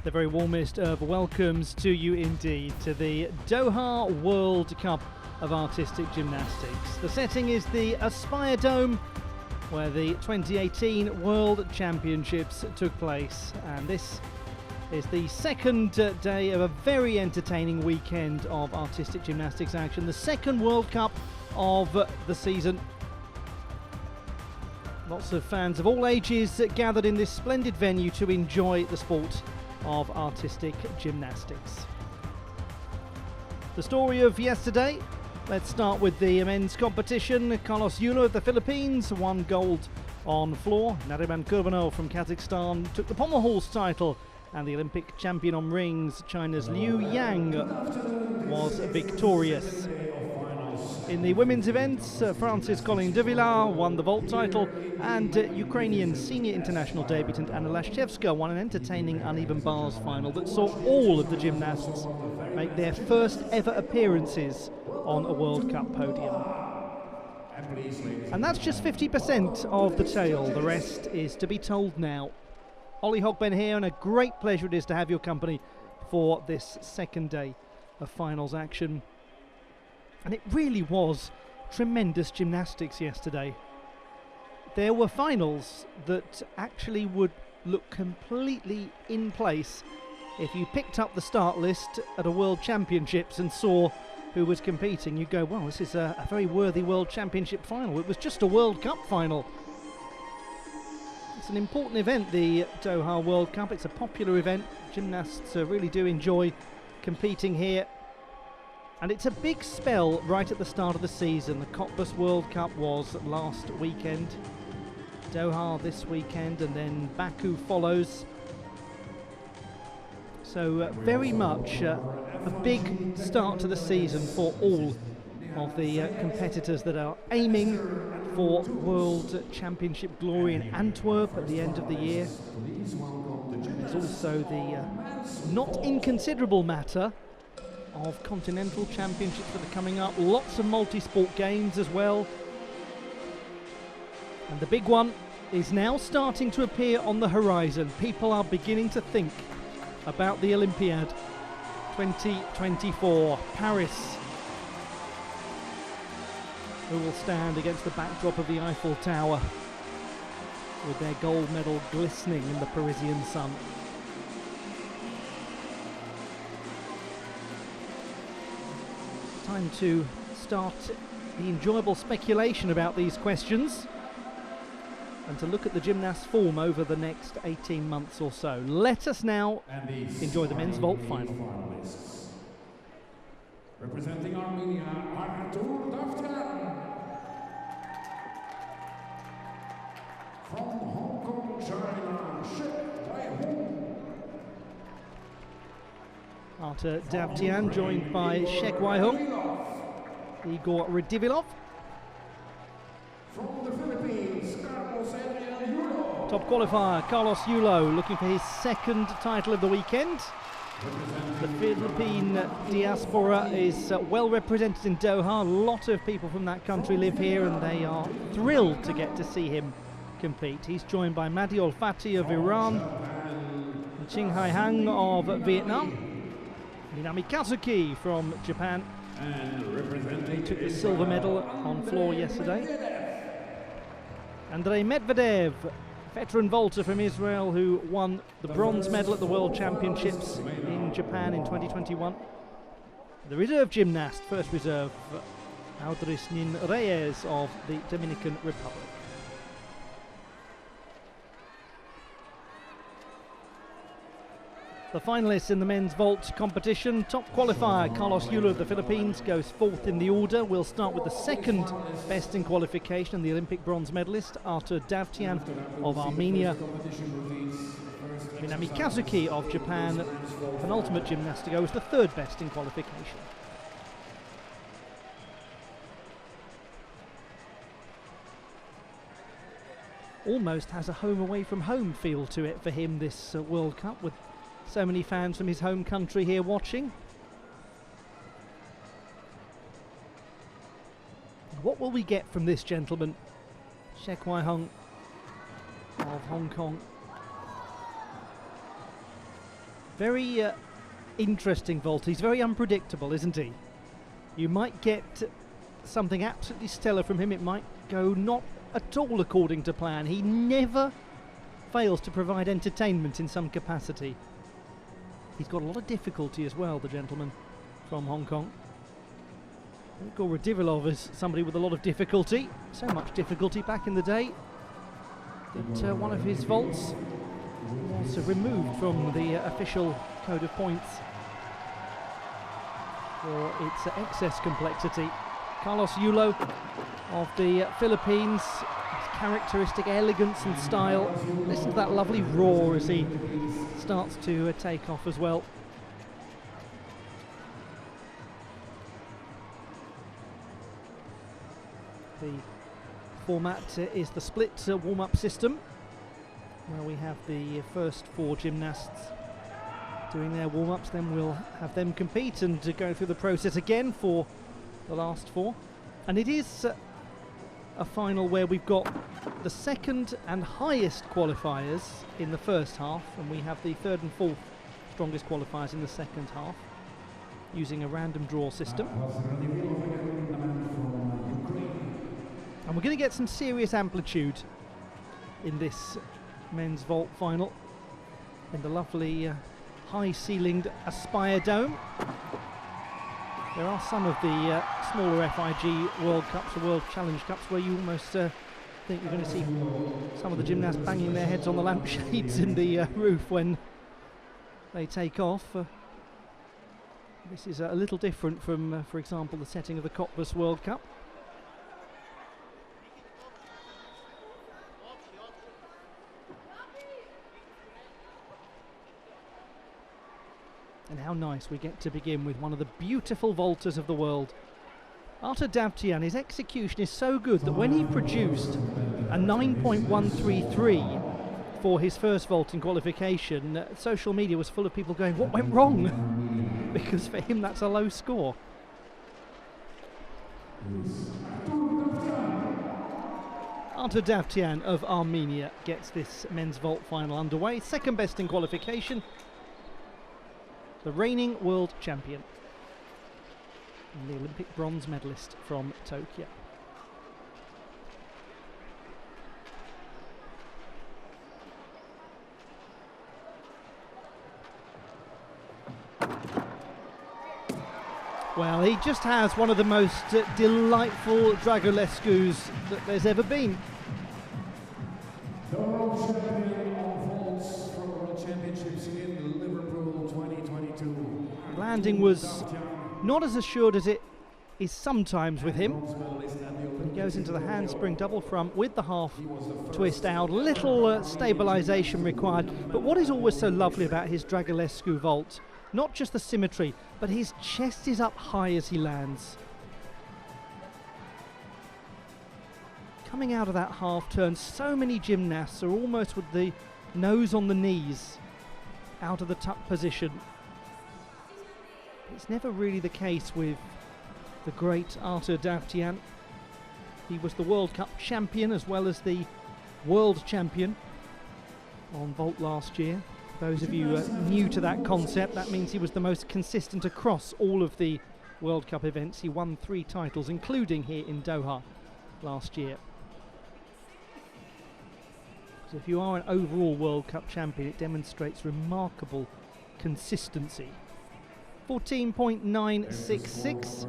The very warmest of welcomes to you indeed to the Doha World Cup of Artistic Gymnastics. The setting is the Aspire Dome, where the 2018 World Championships took place, and this is the second day of a very entertaining weekend of artistic gymnastics action, the second World Cup of the season. Lots of fans of all ages gathered in this splendid venue to enjoy the sport of artistic gymnastics. The story of yesterday, let's start with the men's competition. Carlos Yulo of the Philippines won gold on floor. Nariman Kurbanov from Kazakhstan took the pommel horse title, and the Olympic champion on rings, China's Liu Yang, was victorious. In the women's events, France's Colleen de Villars won the vault title, and Ukrainian senior international debutant Anna Lashchevska won an entertaining uneven bars final that saw all of the gymnasts make their first ever appearances on a World Cup podium. And that's just 50% of the tale. The rest is to be told now. Ollie Hogben here, and a great pleasure it is to have your company for this second day of finals action. And it really was tremendous gymnastics yesterday. There were finals that actually would look completely in place if you picked up the start list at a World Championships and saw who was competing. You'd go, well, this is a very worthy World Championship final. It was just a World Cup final. It's an important event, the Doha World Cup. It's a popular event. Gymnasts really do enjoy competing here. And it's a big spell right at the start of the season. The Cottbus World Cup was last weekend, Doha this weekend, and then Baku follows. So very much a big start to the season for all of the competitors that are aiming for World Championship glory in Antwerp at the end of the year. There's also the not inconsiderable matter of continental championships that are coming up, lots of multi-sport games as well. And the big one is now starting to appear on the horizon. People are beginning to think about the Olympiad 2024, Paris, who will stand against the backdrop of the Eiffel Tower with their gold medal glistening in the Parisian sun. Time to start the enjoyable speculation about these questions and to look at the gymnast's form over the next 18 months or so. Let us now enjoy the men's vault final. Representing Armenia, Artur Davtyan. From Hong Kong, China, Shek Wai-hung. Artur Davtyan joined by Shek Wai-hung, Igor Radivilov. From the Philippines, Carlos Yulo. Top qualifier Carlos Yulo looking for his second title of the weekend. The Philippine diaspora is well represented in Doha. A lot of people from that country live here, and they are thrilled to get to see him compete. He's joined by Mahdi Olfati of Iran, Ching Hai Hang of Vietnam, Minami Kazuki from Japan, who took the silver medal on floor yesterday. Andrei Medvedev, veteran vaulter from Israel, who won the bronze medal at the World Championships in Japan in 2021. The reserve gymnast, first reserve, Audris Nin Reyes of the Dominican Republic. The finalists in the men's vault competition. Top qualifier Carlos Yulo of the Philippines goes fourth in the order. We'll start with the second best in qualification, the Olympic bronze medalist Artur Davtyan of Armenia. Minami Kazuki of Japan, penultimate gymnast to go, was the third best in qualification. Almost has a home away from home feel to it for him, this World Cup, with so many fans from his home country here watching. What will we get from this gentleman? Shek Wai-hung of Hong Kong. Very interesting vault. He's very unpredictable, isn't he? You might get something absolutely stellar from him. It might go not at all according to plan. He never fails to provide entertainment in some capacity. He's got a lot of difficulty as well, the gentleman from Hong Kong. Igor Radivilov is somebody with a lot of difficulty. So much difficulty back in the day that one of his vaults was removed from the official code of points for its excess complexity. Carlos Yulo of the Philippines, his characteristic elegance and style. Listen to that lovely roar as he starts to take off as well. The format is the split warm-up system, where we have the first 4 gymnasts doing their warm-ups, then we'll have them compete and go through the process again for the last 4. And it is a final where we've got the second and highest qualifiers in the first half, and we have the third and fourth strongest qualifiers in the second half, using a random draw system. And we're going to get some serious amplitude in this men's vault final in the lovely high-ceilinged Aspire Dome. There are some of the smaller FIG World Cups or World Challenge Cups where you almost think you're going to see some of the gymnasts banging their heads on the lampshades in the roof when they take off. This is a little different from, for example, the setting of the Cottbus World Cup. And how nice we get to begin with one of the beautiful vaulters of the world. Artur Davtyan, his execution is so good that when he produced a 9.133 for his first vault in qualification, social media was full of people going, what went wrong? Because for him that's a low score. Artur Davtyan of Armenia gets this men's vault final underway. Second best in qualification. The reigning world champion and the Olympic bronze medalist from Tokyo. Well, he just has one of the most delightful Dragulescus that there's ever been. The world champion of vaults from World Championships in Liverpool 2022. Landing was not as assured as it is sometimes with him. He goes into the handspring double front with the half twist out. Little stabilisation required. But what is always so lovely about his Dragulescu vault, not just the symmetry, but his chest is up high as he lands. Coming out of that half turn, so many gymnasts are almost with the nose on the knees out of the tuck position. It's never really the case with the great Artur Davtyan. He was the World Cup champion as well as the world champion on vault last year. Those of you new to that concept, that means he was the most consistent across all of the World Cup events. He won 3 titles, including here in Doha last year. So if you are an overall World Cup champion, it demonstrates remarkable consistency. 14.966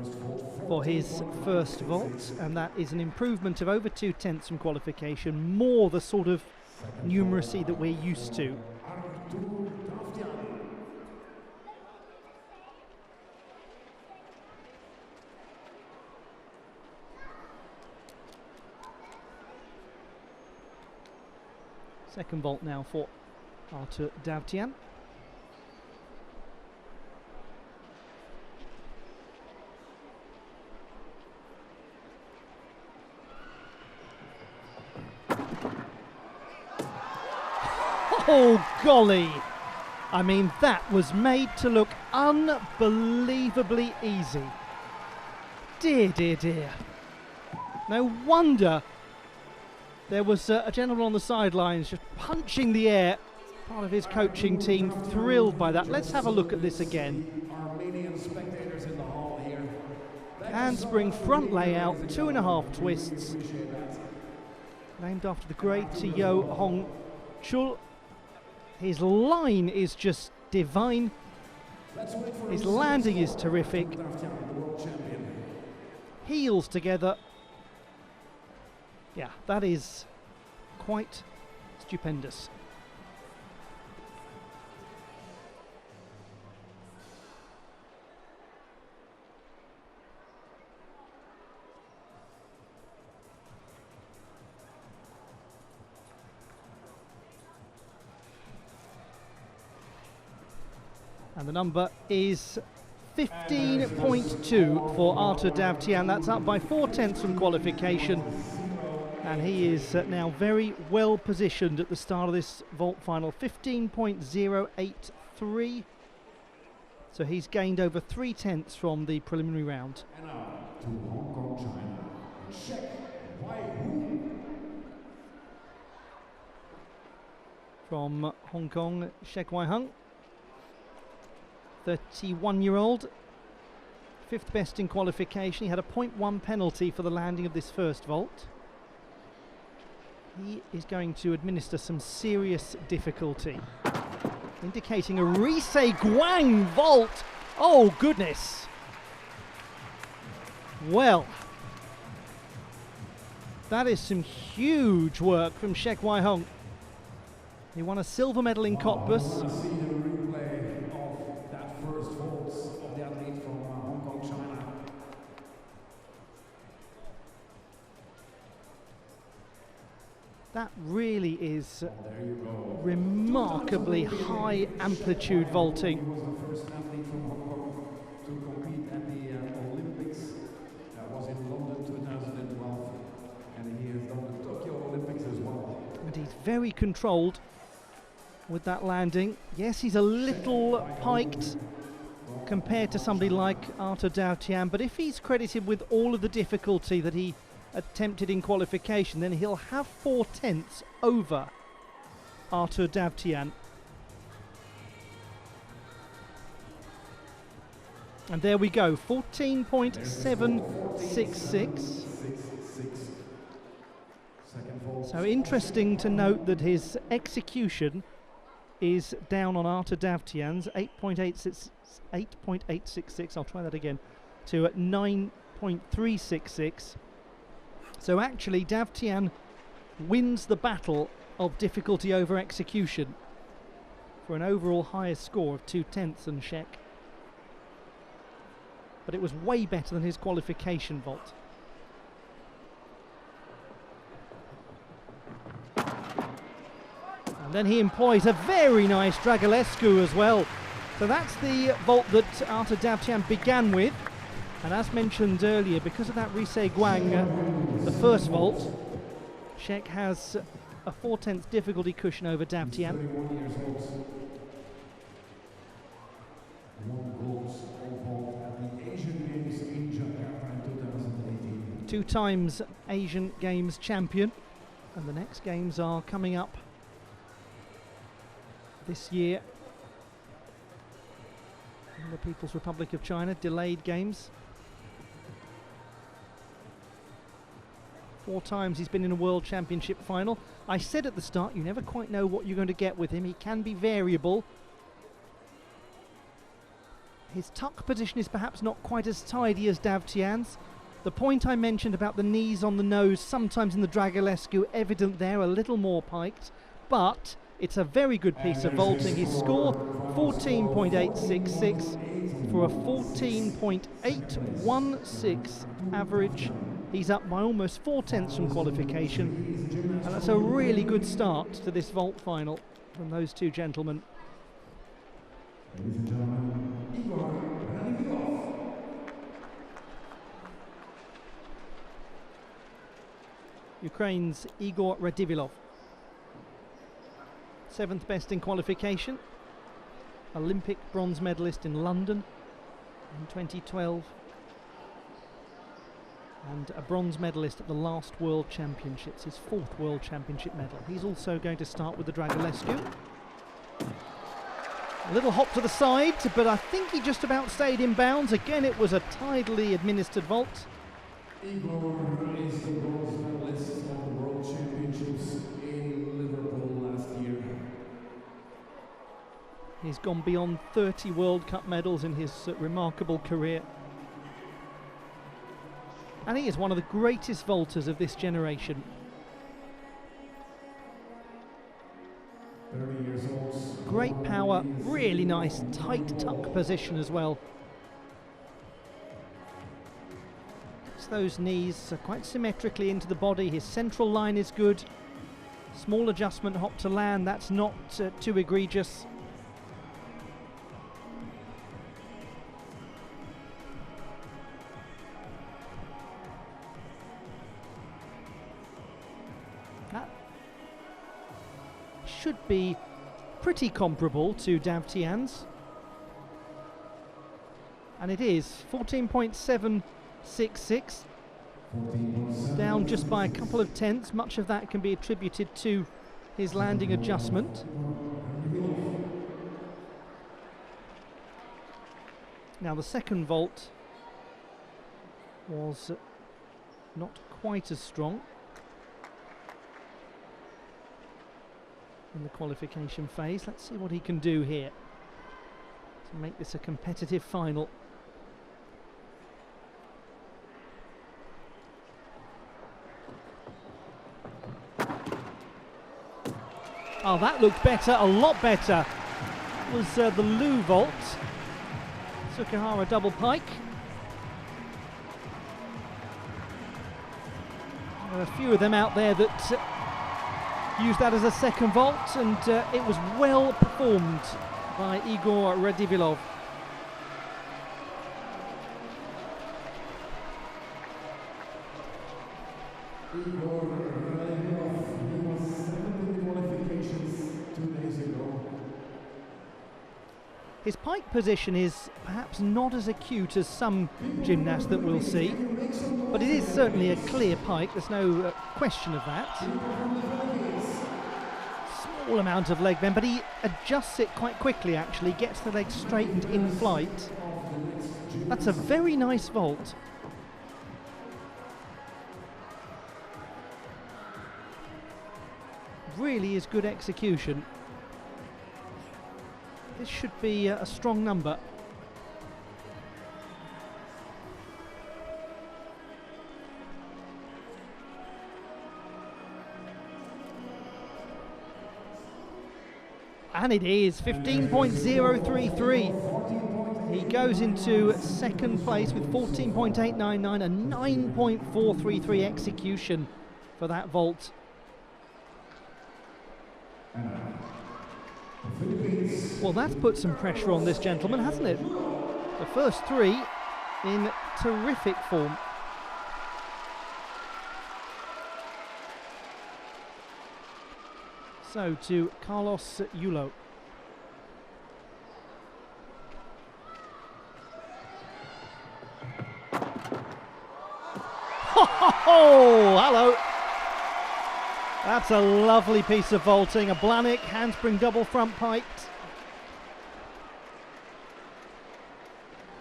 for his first vault, and that is an improvement of over 2/10 from qualification, more the sort of numeracy that we're used to. Second vault now for Artur Davtyan. Oh golly! I mean, that was made to look unbelievably easy. Dear, dear, dear. No wonder there was a gentleman on the sidelines just punching the air, part of his coaching team, thrilled by that. Let's have a look at this again. Armenian spectators in the hall here. Handspring front layout, 2.5 twists. Named after the great Yo Hong Chul. His line is just divine. His landing is terrific. Heels together. Yeah, that is quite stupendous. And the number is 15.2 for Arthur Davtyan. That's up by 0.4 from qualification. And he is now very well positioned at the start of this vault final. 15.083. So he's gained over 0.3 from the preliminary round. And now to Hong Kong, China. Check Wai Hu. From Hong Kong, Shek Wai Hung. 31-year-old, 5th best in qualification. He had a 0.1 penalty for the landing of this first vault. He is going to administer some serious difficulty, indicating a Risei Guang vault. Oh goodness. Well, that is some huge work from Shek Wai Hung. He won a silver medal in Cottbus. That really is remarkably high amplitude vaulting. He was the first athlete from Hong Kong to compete at the Olympics. That was in London 2012, and he has done the Tokyo Olympics as well. And he's very controlled with that landing. Yes, he's a little piked compared to somebody like Arthur Davtyan, but if he's credited with all of the difficulty that he attempted in qualification, then he'll have 0.4 over Arthur Davtyan. And there we go, 14.766. So interesting to note that his execution is down on Arthur Davtyan's 8.866. I'll try that again, to 9.366. So actually Davtyan wins the battle of difficulty over execution for an overall higher score of 0.2 than Shek. But it was way better than his qualification vault. And then he employs a very nice Dragulescu as well. So that's the vault that Arthur Davtyan began with. And as mentioned earlier, because of that Risei Guang, the first vault, Shek has a 0.4 difficulty cushion over Davtyan. 31 years old. Won gold at the Asian Games in Japan in 2018. 2 times Asian Games champion. And the next games are coming up this year in the People's Republic of China, delayed games. 4 times he's been in a World Championship final. I said at the start, you never quite know what you're going to get with him. He can be variable. His tuck position is perhaps not quite as tidy as Davtyan's. The point I mentioned about the knees on the nose, sometimes in the Dragulescu, evident there, a little more piked. But it's a very good piece of vaulting. His score, 14.866 for a 14.816 average. He's up by almost 0.4 from qualification, and that's a really good start to this vault final from those two gentlemen. Ladies and gentlemen, Igor Radivilov. Ukraine's Igor Radivilov, 7th best in qualification, Olympic bronze medalist in London in 2012. And a bronze medalist at the last World Championships, his 4th World Championship medal. He's also going to start with the Dragulescu. A little hop to the side, but I think he just about stayed in bounds. Again, it was a tidily administered vault. Igor is the bronze medalist of the World Championships in Liverpool last year. He's gone beyond 30 World Cup medals in his remarkable career. And he is one of the greatest vaulters of this generation. 30 years old. Great power, really nice tight tuck position as well. Gets those knees quite symmetrically into the body. His central line is good. Small adjustment hop to land, that's not too egregious. That should be pretty comparable to Dav Tian's. And it is 14.766. Down just by a couple of tenths. Much of that can be attributed to his landing adjustment. Now the second vault was not quite as strong in the qualification phase. Let's see what he can do here to make this a competitive final. Oh, that looked better, a lot better. It was the Lu vault. Sukihara double pike. There are a few of them out there that use that as a second vault, and it was well performed by Igor Radivilov. Igor Radivilov, he was 17 qualifications 2 days ago. His pike position is perhaps not as acute as some gymnasts that we'll see, but it is certainly a clear pike, there's no question of that. Small amount of leg bend, but he adjusts it quite quickly actually, gets the legs straightened in flight. That's a very nice vault. Really is good execution. This should be a strong number. And it is 15.033. He goes into second place with 14.899, a 9.433 execution for that vault. Well, that's put some pressure on this gentleman, hasn't it? The first three in terrific form. So to Carlos Yulo. Oh, hello. That's a lovely piece of vaulting. A Blahnik handspring double front piked.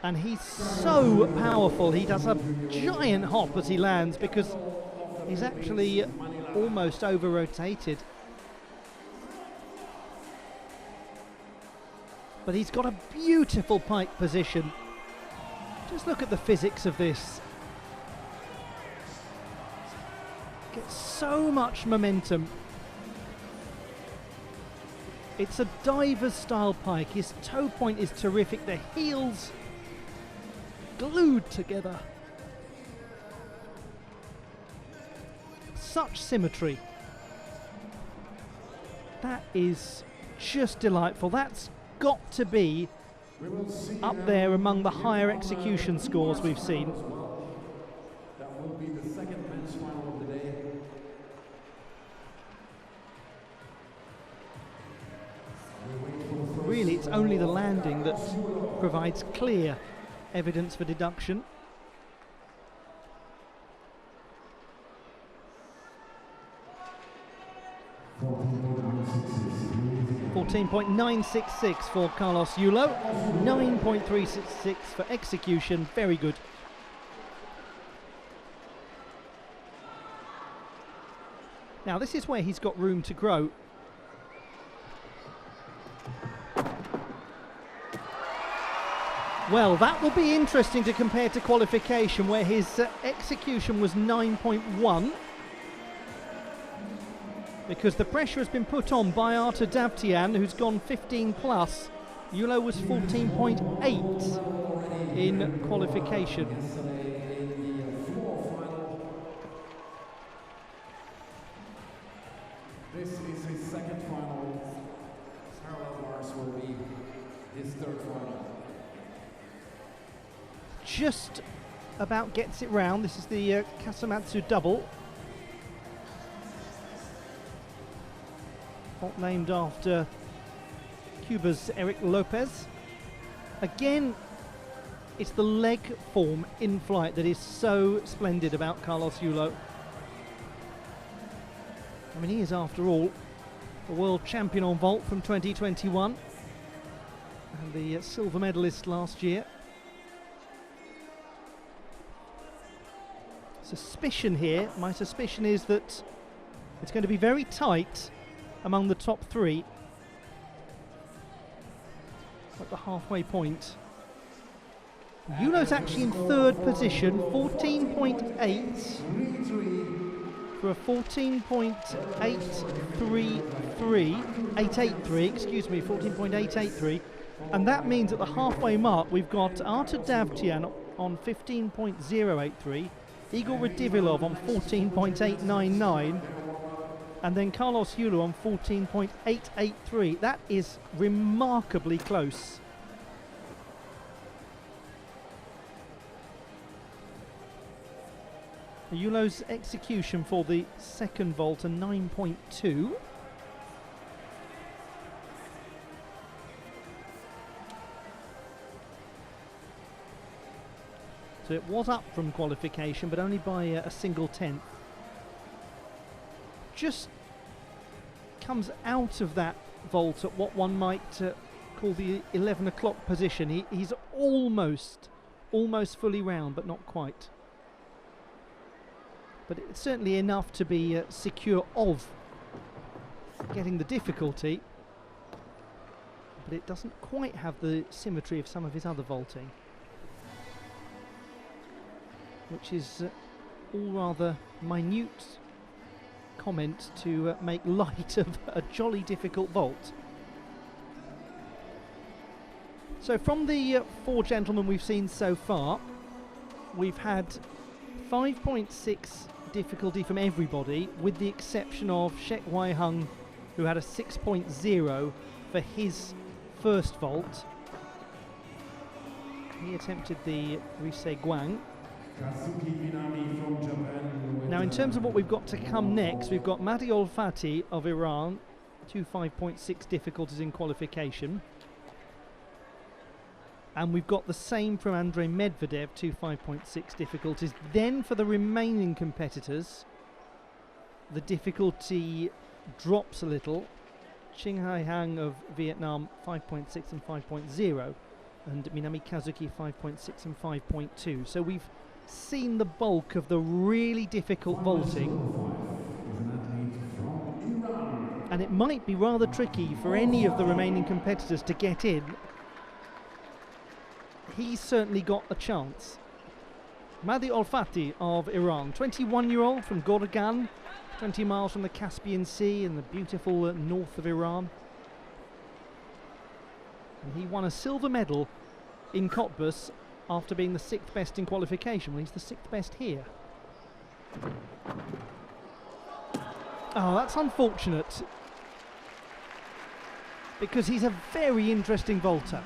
And he's so powerful. He does a giant hop as he lands because he's actually almost over-rotated. But he's got a beautiful pike position. Just look at the physics of this. Gets so much momentum. It's a diver's style pike. His toe point is terrific. The heels glued together. Such symmetry. That is just delightful. That's got to be up there among the higher execution scores we've seen. That will be the second men's final of the day. Really, it's only the landing that provides clear evidence for deduction. 14.966 for Carlos Yulo, 9.366 for execution, very good. Now this is where he's got room to grow. Well, that will be interesting to compare to qualification, where his execution was 9.1. Because the pressure has been put on by Artur Davtyan, who's gone 15 plus. Yulo was 14.8 in qualification. This is his second final. Parallel bars will be his third final. Just about gets it round. This is the Kasamatsu double. Named after Cuba's Eric Lopez. Again, it's the leg form in flight that is so splendid about Carlos Yulo. I mean, he is, after all, the world champion on vault from 2021 and the silver medalist last year. Suspicion here, my suspicion is that it's going to be very tight among the top three at the halfway point. Yulo's actually in third position, 14.8 for a 14.883, and that means at the halfway mark we've got Artur Davtyan on 15.083, Igor Radivilov on 14.899, and then Carlos Yulo on 14.883. That is remarkably close. Yulo's execution for the second vault, a 9.2. So it was up from qualification, but only by a single tenth. Just comes out of that vault at what one might call the 11 o'clock position. He's almost fully round, but not quite. But it's certainly enough to be secure of getting the difficulty, but it doesn't quite have the symmetry of some of his other vaulting, which is all rather minute comment to make light of a jolly difficult vault. So from the four gentlemen we've seen so far, we've had 5.6 difficulty from everybody, with the exception of Shek Wai Hung, who had a 6.0 for his first vault. He attempted the Risei Guang. Now in terms of what we've got to come next, we've got Mahdi Olfati of Iran, 5.6 difficulties in qualification. And we've got the same from Andrei Medvedev, 5.6 difficulties. Then for the remaining competitors, the difficulty drops a little. Ching Hai Hang of Vietnam, 5.6 and 5.0. And Minami Kazuki, 5.6 and 5.2. So we've seen the bulk of the really difficult vaulting, and it might be rather tricky for any of the remaining competitors to get in. He's certainly got a chance. Mahdi Olfati of Iran, 21-year-old from Gorgan, 20 miles from the Caspian Sea in the beautiful north of Iran. And he won a silver medal in Cottbus after being the 6th best in qualification. Well, he's the 6th best here. Oh, that's unfortunate, because he's a very interesting vaulter.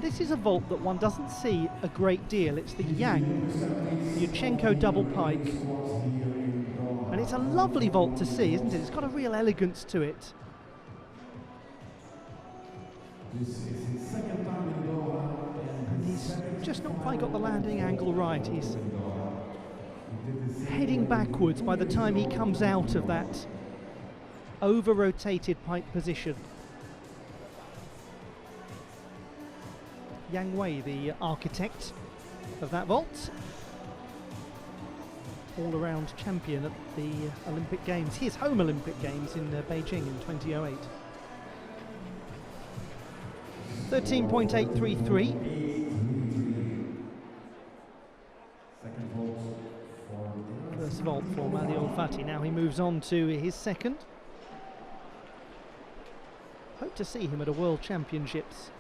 This is a vault that one doesn't see a great deal. It's the Yang, the Yurchenko double pike. And it's a lovely vault to see, isn't it? It's got a real elegance to it. This is his second time in Doha, And he's just not quite got the landing angle right. He's heading backwards by the time he comes out of that over-rotated pike position. Yang Wei, the architect of that vault, all-around champion at the Olympic Games, his home Olympic Games in Beijing in 2008. 13.833. First vault for Mahdi Al-Fati. Now he moves on to his second. Hope to see him at a World Championships.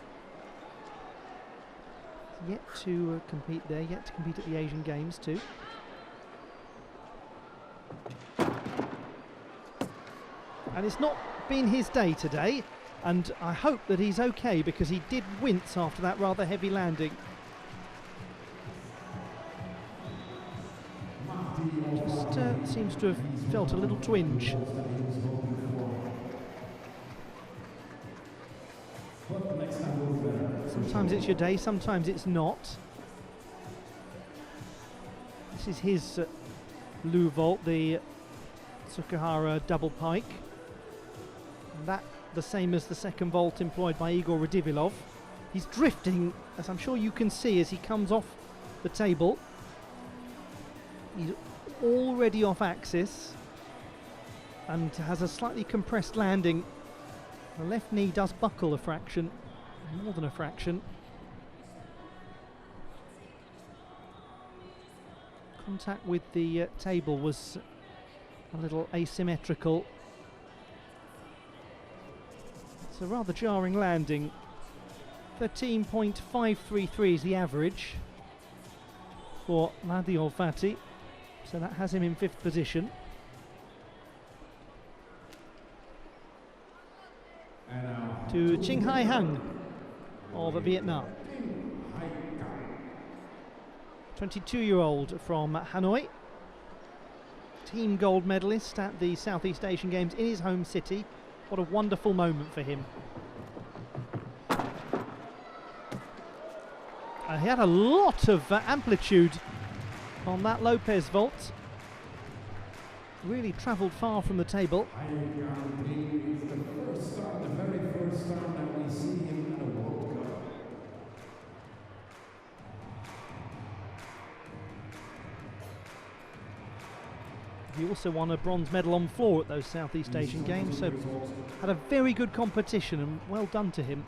Yet to compete there, yet to compete at the Asian Games too. And it's not been his day today, and I hope that he's okay, because he did wince after that rather heavy landing. Just seems to have felt a little twinge. Sometimes it's your day, sometimes it's not. This is his Lu vault, the Tsukahara double pike. And that the same as the second vault employed by Igor Radivilov. He's drifting, as I'm sure you can see, as he comes off the table. He's already off axis and has a slightly compressed landing. The left knee does buckle a fraction, more than a fraction. Contact with the table was a little asymmetrical. It's a rather jarring landing. 13.533 is the average for Mahdi Al-Fati, so that has him in 5th position. To Ching Hai Hang of Vietnam. 22-year-old from Hanoi. Team gold medalist at the Southeast Asian Games in his home city. What a wonderful moment for him. He had a lot of amplitude on that Lopez vault. Really travelled far from the table. He also won a bronze medal on floor at those Southeast Asian Games, so had a very good competition, and well done to him.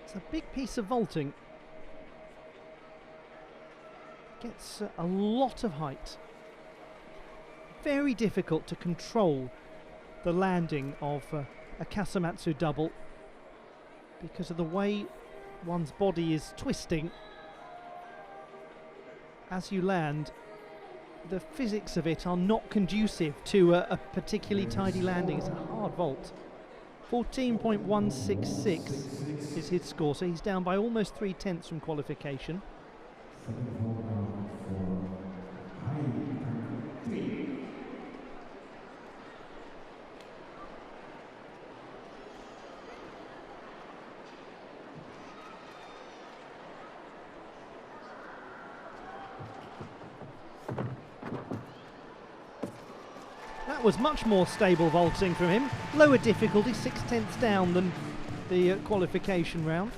It's a big piece of vaulting. Gets a lot of height. Very difficult to control the landing of a Kasamatsu double because of the way one's body is twisting as you land. The physics of it are not conducive to a particularly tidy landing. It's a hard vault. 14.166 is his score, so he's down by almost 3/10 from qualification. That was much more stable vaulting from him. Lower difficulty, 6/10 down than the qualification round.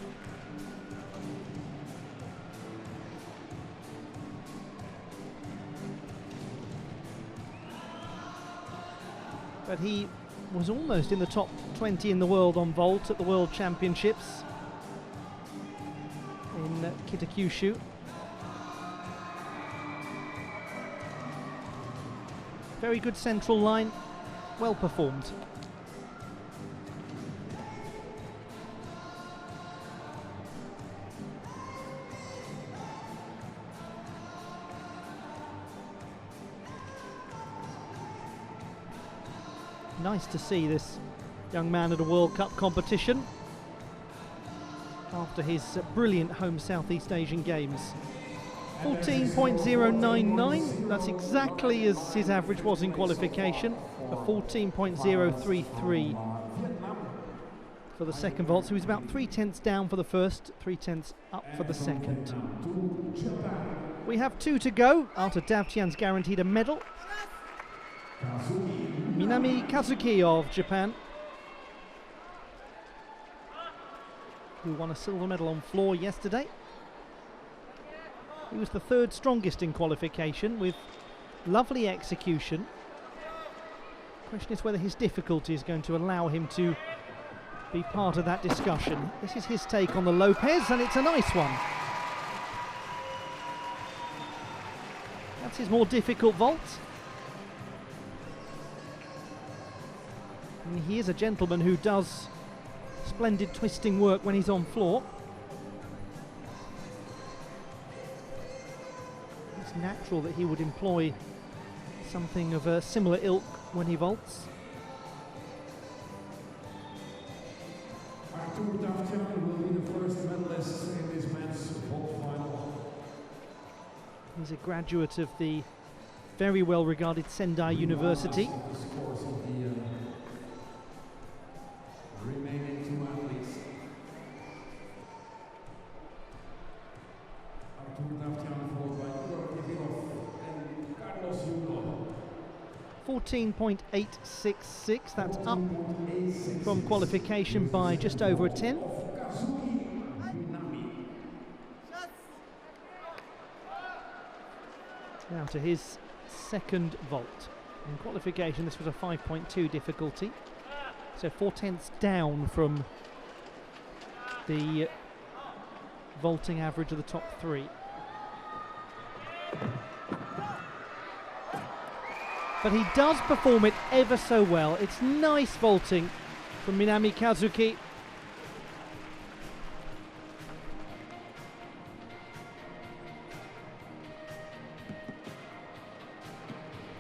But he was almost in the top 20 in the world on vault at the World Championships in Kitakyushu. Very good central line, well performed. Nice to see this young man at a World Cup competition after his brilliant home Southeast Asian Games. 14.099, that's exactly as his average was in qualification, a 14.033 for the second vault, so he's about 3/10 down for the first, 3/10 up for the second. We have 2 to go after Davtian's guaranteed a medal. Minami Kazuki of Japan, who won a silver medal on floor yesterday. He was the 3rd strongest in qualification with lovely execution. The question is whether his difficulty is going to allow him to be part of that discussion. This is his take on the Lopez, and it's a nice one. That's his more difficult vault. And he is a gentleman who does splendid twisting work when he's on floor. It's natural that he would employ something of a similar ilk when he vaults. Arthur Davtian will be the first medalist in this men's vault final. He's a graduate of the very well regarded Sendai University. The scores of the remaining 2 athletes. Arthur Davtian followed by and Carlos Yulo. 14.866, that's up from qualification by just over a 10th. Now to his second vault. In qualification this was a 5.2 difficulty, so 4/10 down from the vaulting average of the top 3. But he does perform it ever so well. It's nice vaulting from Minami Kazuki.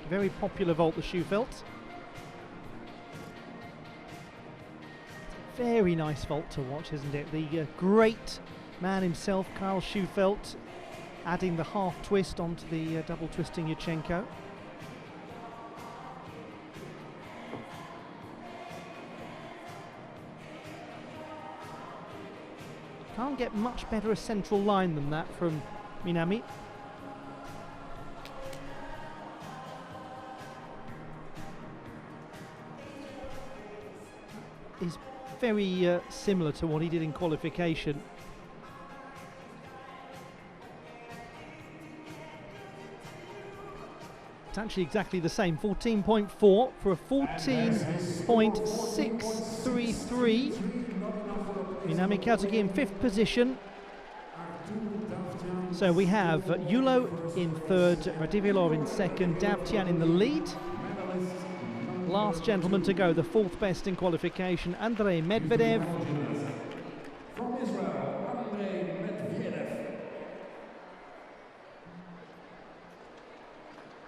Very popular vault, the Schufelt. Very nice vault to watch, isn't it? The great man himself, Karl Schufelt, adding the half twist onto the double twisting Yurchenko. Can't get much better a central line than that from Minami. Is very similar to what he did in qualification. It's actually exactly the same, 14.4 for a 14.633. Minami Kazuki in 5th position. So we have Yulo in 3rd, Radivilov in 2nd, Davtian in the lead. Last gentleman to go, the 4th best in qualification, Andrei Medvedev. From Israel, Andrei Medvedev.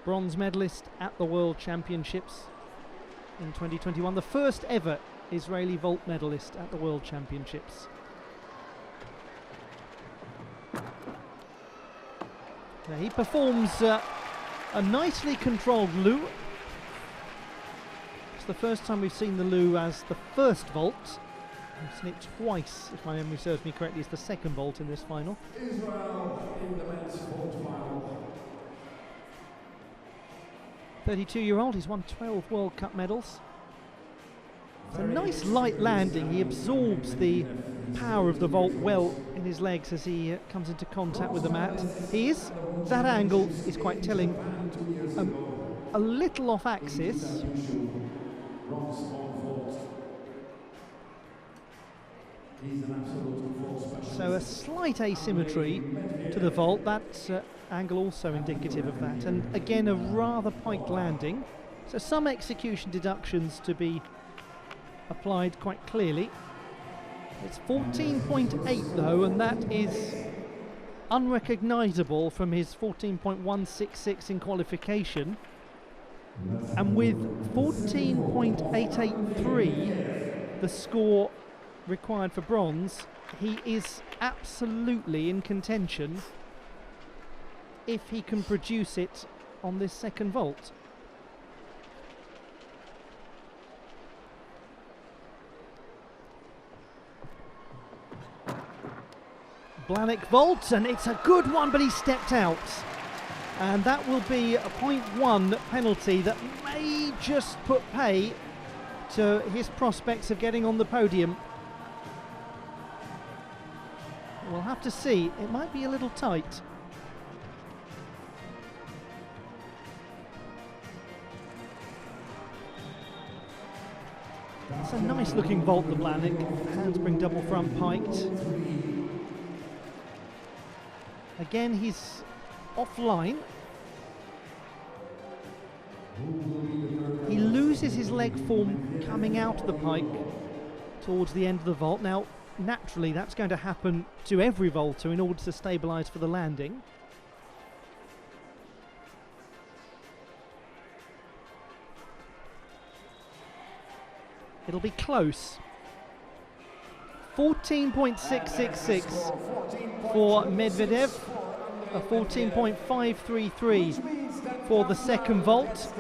Bronze medalist at the World Championships in 2021, the first ever Israeli vault medalist at the World Championships. Now he performs a nicely controlled Lu. It's the first time we've seen the Lu as the first vault. We've seen it twice, if my memory serves me correctly, it's the second vault in this final. Israel in the men's vault final. 32-year-old, he's won 12 World Cup medals. It's a nice light landing. He absorbs the power of the vault well in his legs as he comes into contact with the mat. That angle is quite telling, a little off axis. So a slight asymmetry to the vault. That angle also indicative of that. And again, a rather piked landing. So some execution deductions to be applied quite clearly. It's 14.8 though, and that is unrecognisable from his 14.166 in qualification. And with 14.883, the score required for bronze, he is absolutely in contention if he can produce it on this second vault. Blahnik vault, and it's a good one, but he stepped out. And that will be a 0.1 penalty that may just put pay to his prospects of getting on the podium. We'll have to see. It might be a little tight. It's a nice looking vault, the Blahnik. Handspring double front piked. Again, he's offline. He loses his leg form coming out of the pike towards the end of the vault. Now, naturally, that's going to happen to every vaulter in order to stabilise for the landing. It'll be close. 14.666 for Medvedev, a 14.533 for the second vault.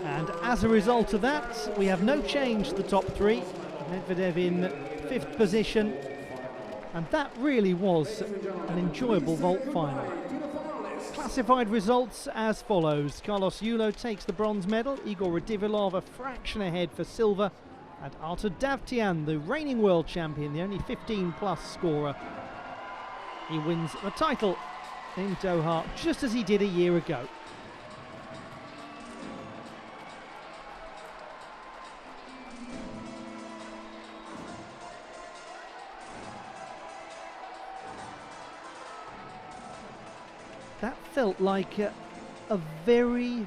And as a result of that, we have no change to the top three. Medvedev in 5th position. And that really was an enjoyable vault final. Classified results as follows. Carlos Yulo takes the bronze medal. Igor Radivilov a fraction ahead for silver. And Artur Davtyan, the reigning world champion, the only 15-plus scorer, he wins the title in Doha just as he did a year ago. That felt like a very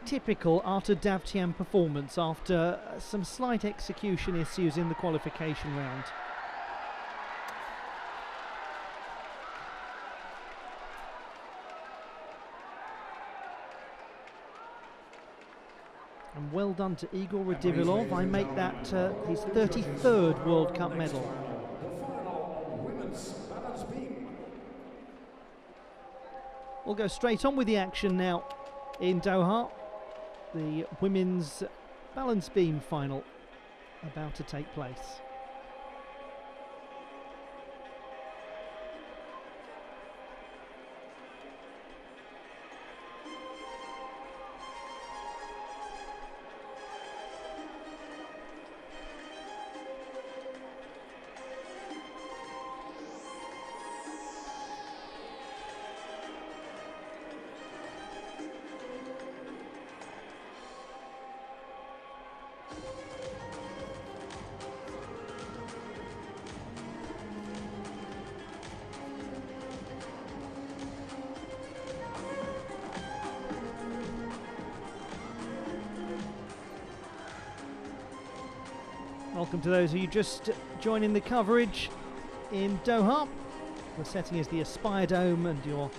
typical Artur Davtyan performance after some slight execution issues in the qualification round. And well done to Igor Radivilov. I make that his 33rd World Cup medal. We'll go straight on with the action now in Doha. The women's balance beam final about to take place. Welcome to those of you just joining the coverage in Doha. The setting is the Aspire Dome and you're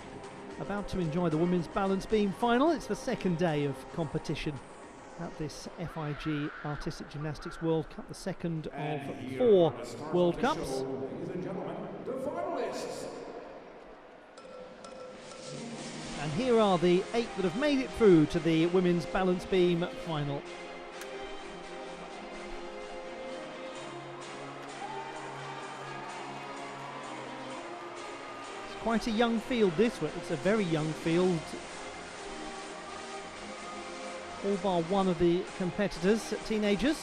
about to enjoy the women's balance beam final. It's the second day of competition at this FIG Artistic Gymnastics World Cup, the second of 4 World Cups. Ladies and gentlemen, the finalists. And here are the 8 that have made it through to the women's balance beam final. Quite a young field this one. It's a very young field. All bar one of the competitors, teenagers.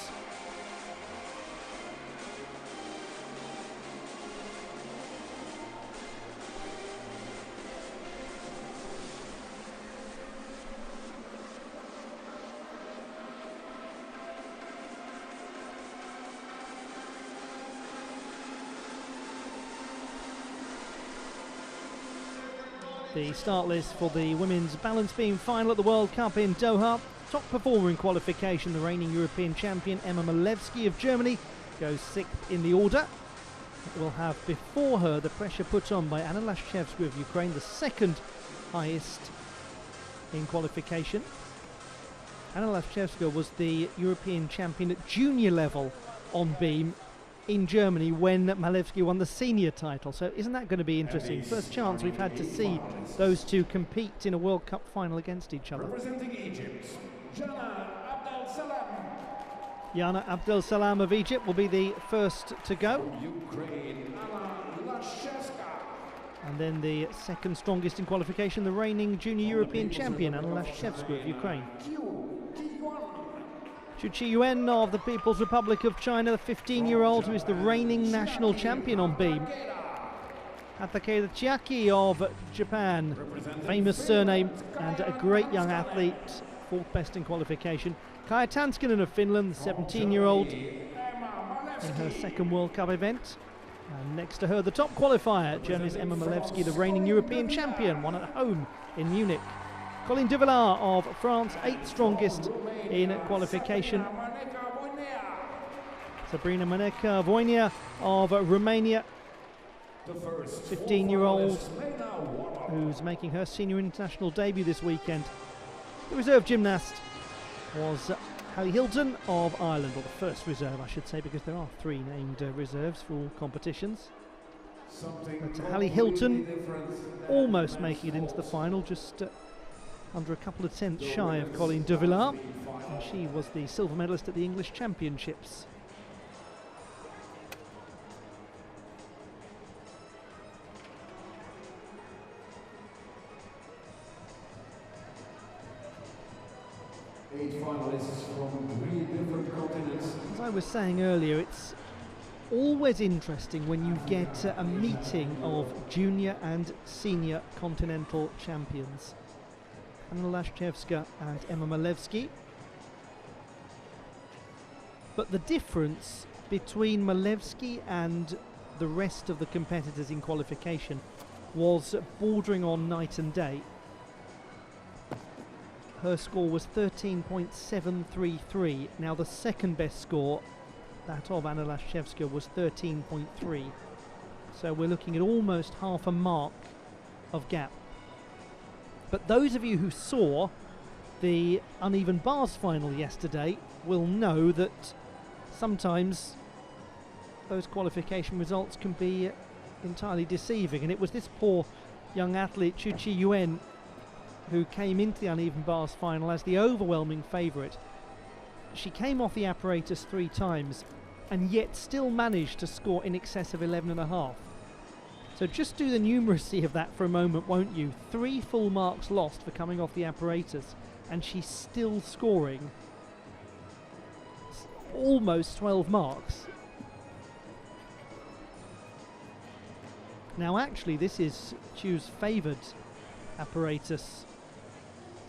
The start list for the women's balance beam final at the World Cup in Doha. Top performer in qualification, the reigning European champion Emma Malewski of Germany, goes 6th in the order. We'll have before her the pressure put on by Anna Lashchevska of Ukraine, the second highest in qualification. Anna Lashchevska was the European champion at junior level on beam in Germany when Malewski won the senior title. So isn't that going to be interesting? First chance we've had to see those two compete in a World Cup final against each other. Representing Egypt, Jana Abdel-Salam. Yana Abdel-Salam of Egypt will be the first to go. Ukraine, Anna Lashevska. And then the second strongest in qualification, the reigning junior European champion, Anna Lashevska of Ukraine. Chu Chi-Yuen of the People's Republic of China, the 15-year-old who is the reigning national champion on beam. Takeda Chiaki of Japan, famous surname and a great young athlete, fourth best in qualification. Kaija Tanskinen of Finland, the 17-year-old in her second World Cup event. And next to her, the top qualifier, Germany's Emma Malewski, the reigning European champion, won at home in Munich. Colin Duvillard of France, 8th strongest in qualification. Sabrina Maneka Voinia of Romania, 15-year-old who's making her senior international debut this weekend. The reserve gymnast was Hallie Hilton of Ireland, or the first reserve I should say, because there are 3 named reserves for all competitions. But Hallie Hilton almost making it into the final, just under a couple of tenths shy of Colleen Duvillard, and she was the silver medalist at the English Championships. Eight finalists from 3 different continents. As I was saying earlier, it's always interesting when you get a meeting of junior and senior continental champions. Anna Lashevska and Emma Malewski. But the difference between Malewski and the rest of the competitors in qualification was bordering on night and day. Her score was 13.733. Now the second best score, that of Anna Lashevska, was 13.3. So we're looking at almost half a mark of gap. But those of you who saw the uneven bars final yesterday will know that sometimes those qualification results can be entirely deceiving, and it was this poor young athlete Chu Chi-Yuen who came into the uneven bars final as the overwhelming favourite. She came off the apparatus 3 times and yet still managed to score in excess of 11.5. So just do the numeracy of that for a moment, won't you? 3 full marks lost for coming off the apparatus, and she's still scoring almost 12 marks. Now actually this is Chu's favoured apparatus,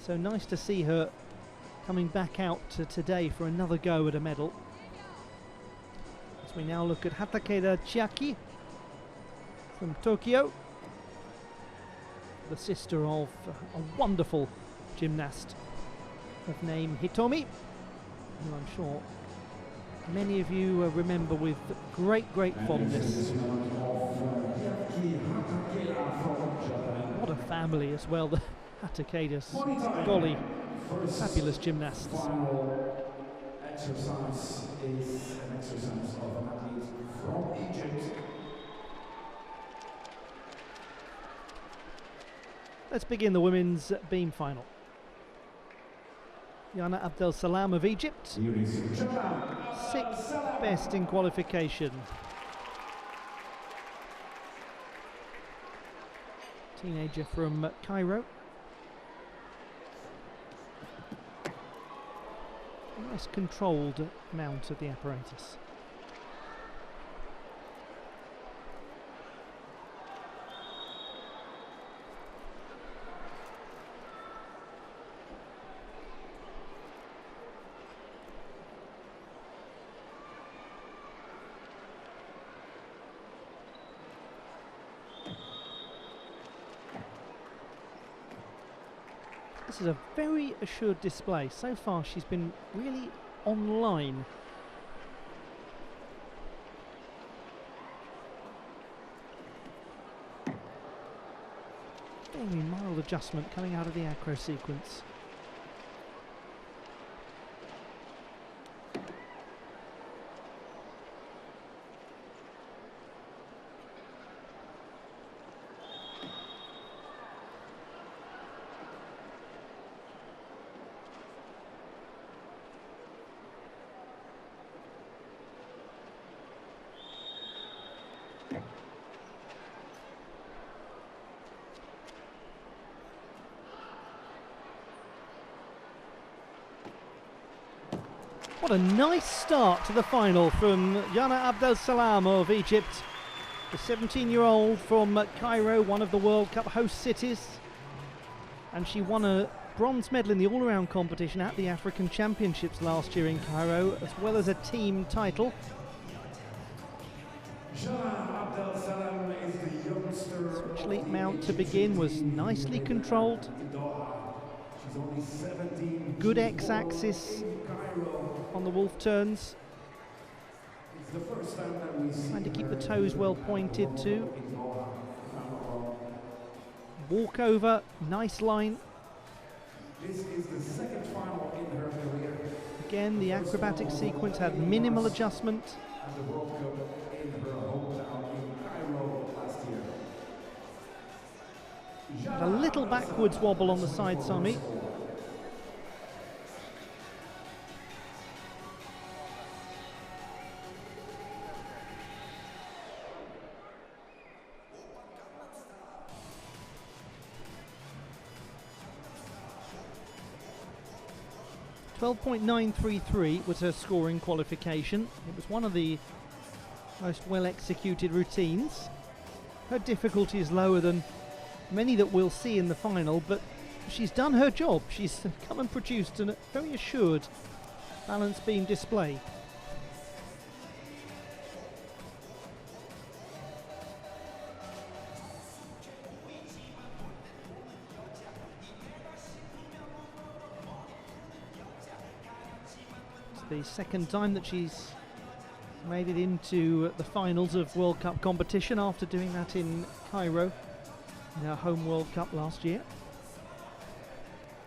so nice to see her coming back out today for another go at a medal. As we now look at Takeda Chiaki from Tokyo, the sister of a wonderful gymnast of name Hitomi, who I'm sure many of you remember with great fondness. What a family as well, the Takedas. Golly, fabulous gymnasts. Final exercise is an exercise of an athlete from Egypt. Let's begin the women's beam final. Yana Abdel-Salam of Egypt, 6th best in qualification. Teenager from Cairo. A nice controlled mount of the apparatus. This is a very assured display. So far she's been really online. Very mild adjustment coming out of the acro sequence. What a nice start to the final from Yana Abdel Salam of Egypt, the 17-year-old from Cairo, one of the World Cup host cities. And she won a bronze medal in the all-around competition at the African Championships last year in Cairo, as well as a team title. Switch leap mount to begin was nicely controlled. Good X-axis on the wolf turns. Trying to keep the toes well pointed too. Walk over, nice line. This is the second final in her career. Again, the acrobatic sequence had minimal adjustment. And the World Cup in her hometown in Cairo last year. Had a little backwards wobble on the side, Sami. .933 was her scoring qualification. It was one of the most well executed routines. Her difficulty is lower than many that we'll see in the final, but she's done her job. She's come and produced a very assured balance beam display. The second time that she's made it into the finals of World Cup competition after doing that in Cairo in her home World Cup last year.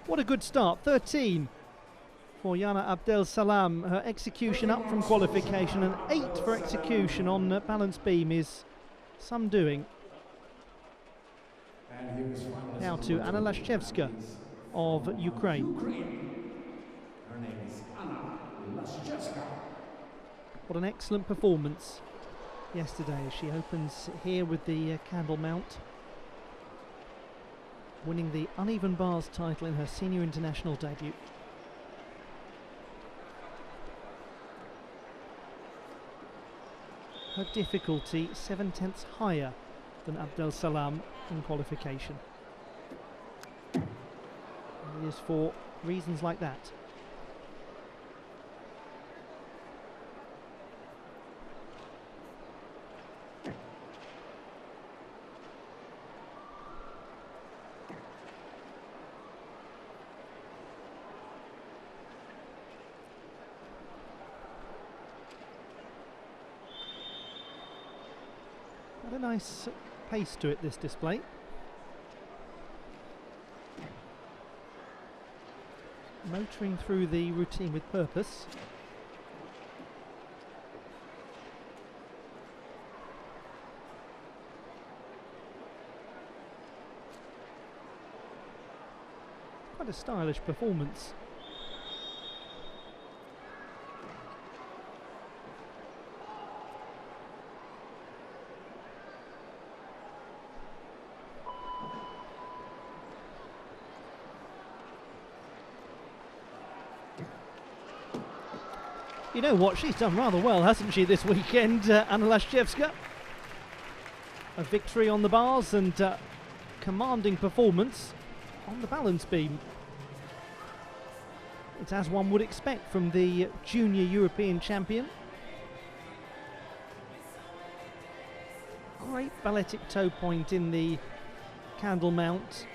What a good start, 13 for Yana Abdel Salam. Her execution up from qualification, and 8 for execution on balance beam is some doing. Now to Anna Lashchevska of Ukraine. What an excellent performance yesterday as she opens here with the candle mount, winning the uneven bars title in her senior international debut. Her difficulty 7/10 higher than Abdel Salam in qualification. And it is for reasons like that. A nice pace to it, this display. Motoring through the routine with purpose. Quite a stylish performance. You know what, she's done rather well, hasn't she, this weekend, Anna Lashchevska? A victory on the bars and commanding performance on the balance beam. It's as one would expect from the junior European champion. Great balletic toe point in the candle mount.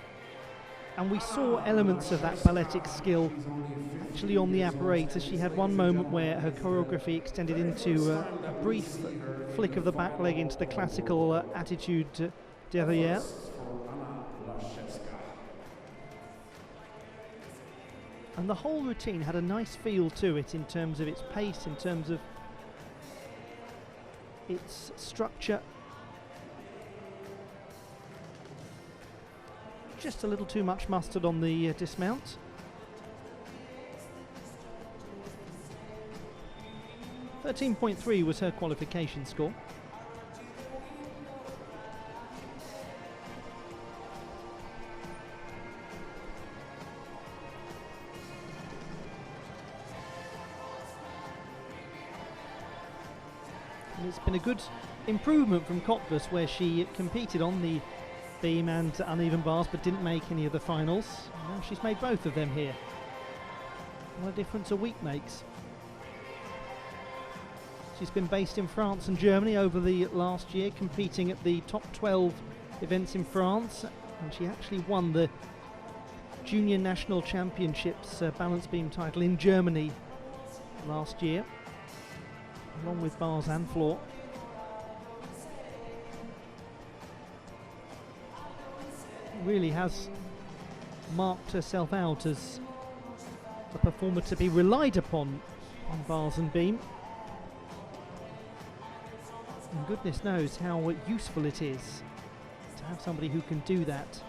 And we saw elements of that balletic skill actually on the apparatus. She had one moment where her choreography extended into a brief flick of the back leg into the classical attitude derrière. And the whole routine had a nice feel to it in terms of its pace, in terms of its structure. Just a little too much mustard on the dismount. .3 was her qualification score. And it's been a good improvement from Cottbus, where she competed on the beam and uneven bars but didn't make any of the finals. Now she's made both of them here. What a difference a week makes. She's been based in France and Germany over the last year, competing at the top 12 events in France, and she actually won the Junior National Championships balance beam title in Germany last year, along with bars and floor. Really has marked herself out as a performer to be relied upon on bars and beam. And goodness knows how useful it is to have somebody who can do that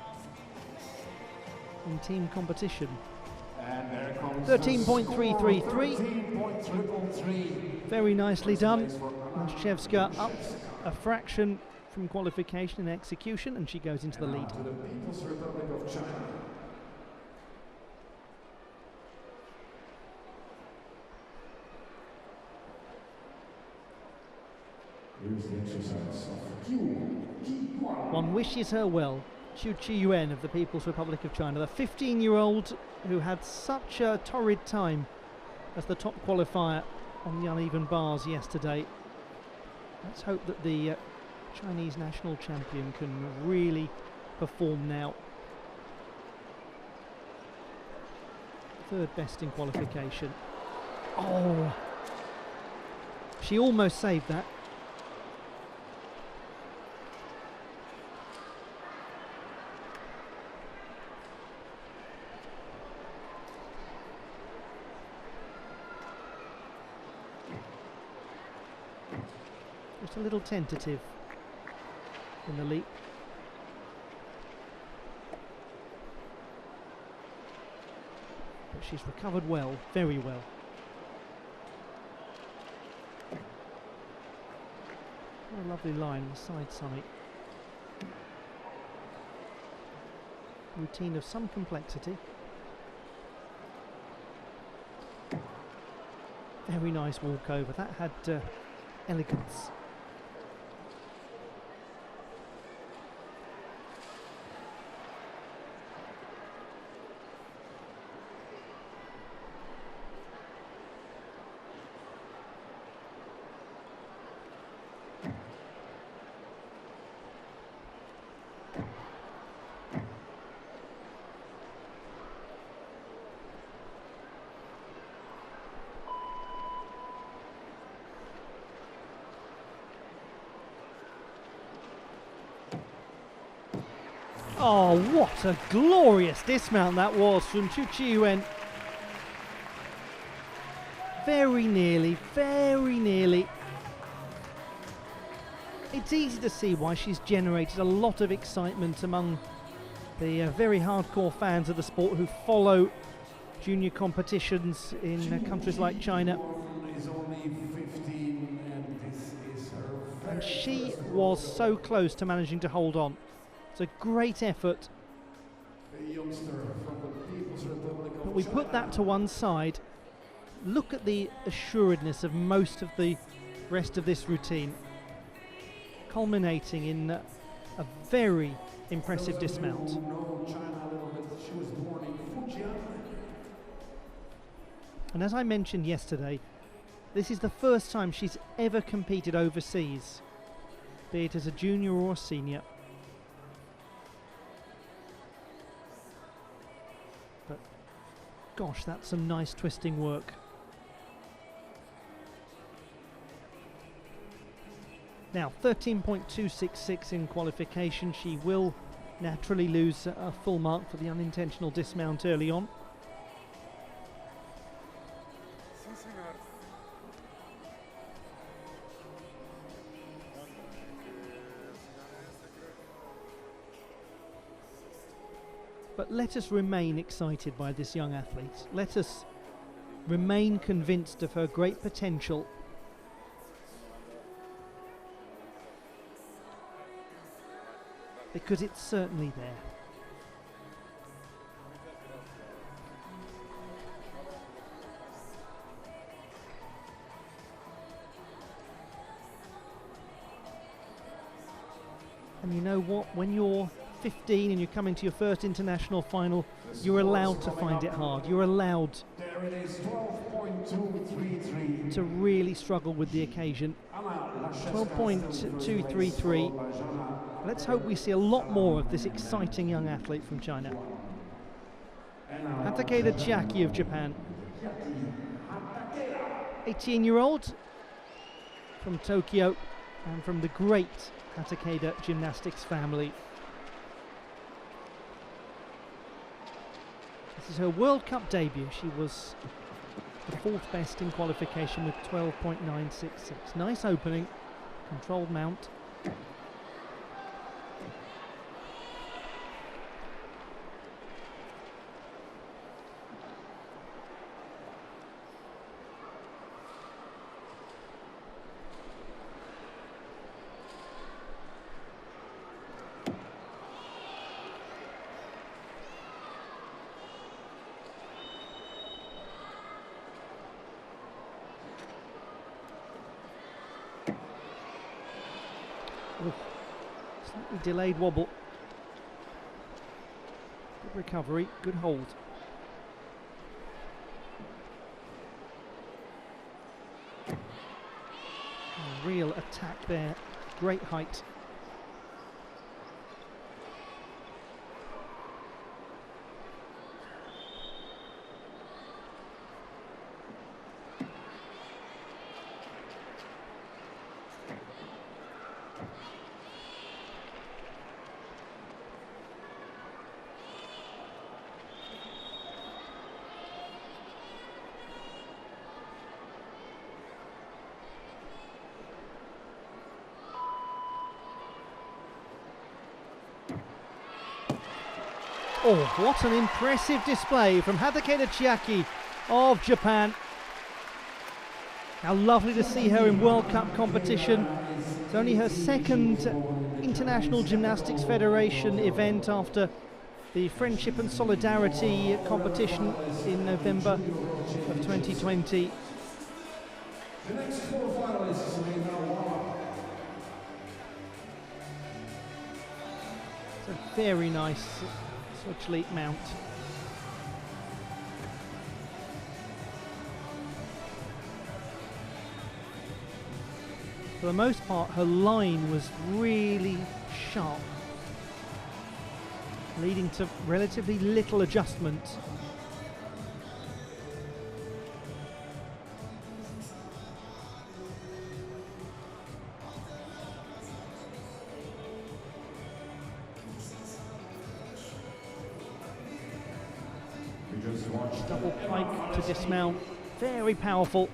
in team competition. 13.333. Very nicely done. Maszewska up a fraction from qualification and execution, and she goes into the lead. To the People's Republic of China. Here's the exercise of Q1. One wishes her well. Xu Qiyuan of the People's Republic of China, the 15-year-old who had such a torrid time as the top qualifier on the uneven bars yesterday. Let's hope that the Chinese national champion can really perform now. Third best in qualification. Oh! She almost saved that. Just a little tentative in the leap. But she's recovered well, very well. What a lovely line on the side summit. Routine of some complexity. Very nice walkover. That had elegance. Oh, what a glorious dismount that was from Xu Qiyuan. Very nearly, very nearly. It's easy to see why she's generated a lot of excitement among the very hardcore fans of the sport who follow junior competitions in countries like China. Is only 15, and this is her And she was so close to managing to hold on. It's a great effort. a youngster from the People's Republic of But we put that to one side. Look at the assuredness of most of the rest of this routine, culminating in a very impressive dismount. Who know China a little bit, she was born in Fujian. And as I mentioned yesterday, this is the first time she's ever competed overseas, be it as a junior or a senior. But gosh, that's some nice twisting work. Now 13.266 in qualification. She will naturally lose a full mark for the unintentional dismount early on. But let us remain excited by this young athlete. Let us remain convinced of her great potential. Because it's certainly there. And you know what? When you're 15 and you're coming to your first international final, you're allowed to find it hard. You're allowed There it is, 12.233. to really struggle with the occasion. 12.233. Let's hope we see a lot more of this exciting young athlete from China. Hatakeda Chiaki of Japan. 18-year-old from Tokyo and from the great Hatakeda gymnastics family. This is her World Cup debut. She was the 4th best in qualification with 12.966. Nice opening, controlled mount. Oh, slightly delayed wobble. Good recovery, good hold. A real attack there, great height. Oh, what an impressive display from Hatakeda Chiaki of Japan. How lovely to see her in World Cup competition. It's only her 2nd International Gymnastics Federation event after the Friendship and Solidarity competition in November of 2020. The next 4 finalists may now warm up. It's a very nice switch leap mount. For the most part, her line was really sharp, leading to relatively little adjustment. Double pike to dismount, very powerful.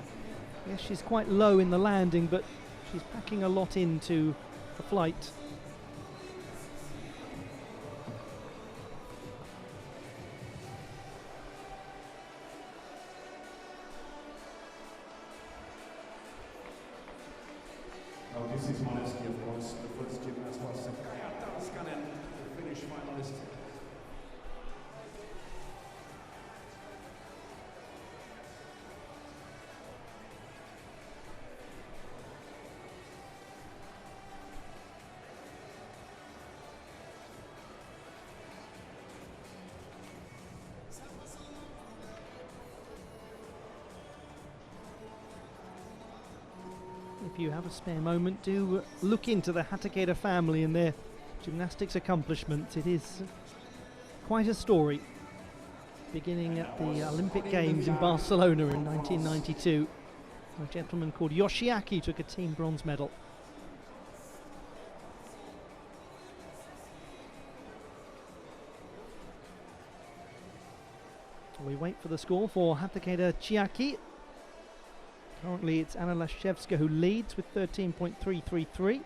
Yes, she's quite low in the landing, but she's packing a lot into the flight. Now this is Moneski, of course. The first gymnast was Kajata Skanen, the Finnish finalist. If you have a spare moment, do look into the Hatakeda family and their gymnastics accomplishments. It is quite a story, beginning at the Olympic Games in Barcelona in 1992. A gentleman called Yoshiaki took a team bronze medal. We wait for the score for Hatakeda Chiaki. Currently it's Anna Lashevska who leads with 13.333.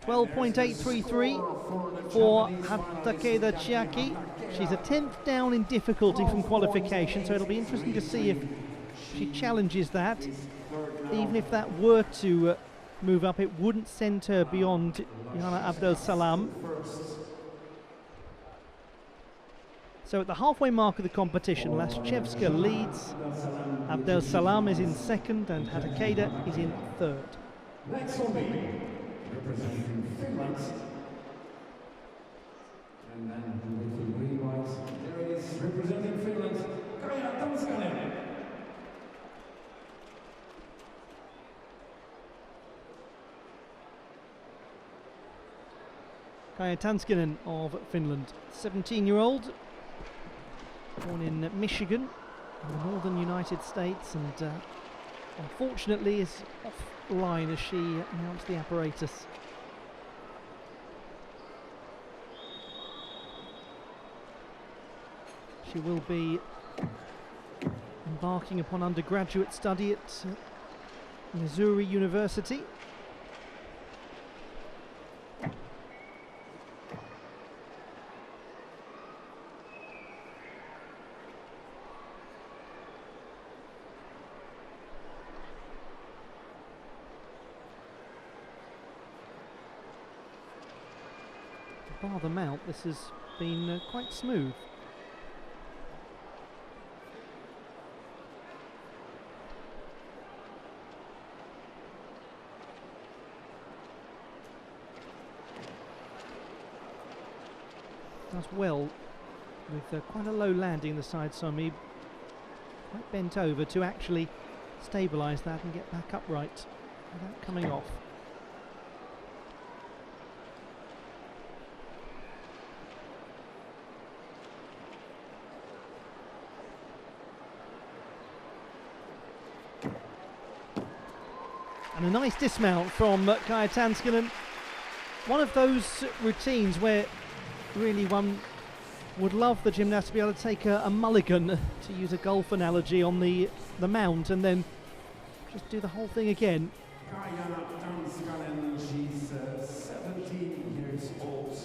12.833 for Hatakeda Chiaki. She's a 10th down in difficulty from qualification, so it'll be interesting to see if she challenges that. Even if that were to move up, it wouldn't send her beyond Johanna Abdel Salam. So at the halfway mark of the competition, Lashevska leads, Abdel Salam is in 2nd and Hatakeda is in 3rd. Next will be representing Finland. And then with the green lights, there it is, representing Finland, Kaija Tanskanen. Kaija Tanskanen of Finland, 17-year-old, born in Michigan, in the northern United States, and unfortunately is offline as she mounts the apparatus. She will be embarking upon undergraduate study at Missouri University. Bar the mount, this has been quite smooth. Does well with quite a low landing the side Somi, quite bent over to actually stabilise that and get back upright without coming off. And a nice dismount from Kaija Tanskanen. One of those routines where really one would love the gymnast to be able to take a mulligan, to use a golf analogy, on the mount and then just do the whole thing again. Kaija Tanskanen, she's 17 years old.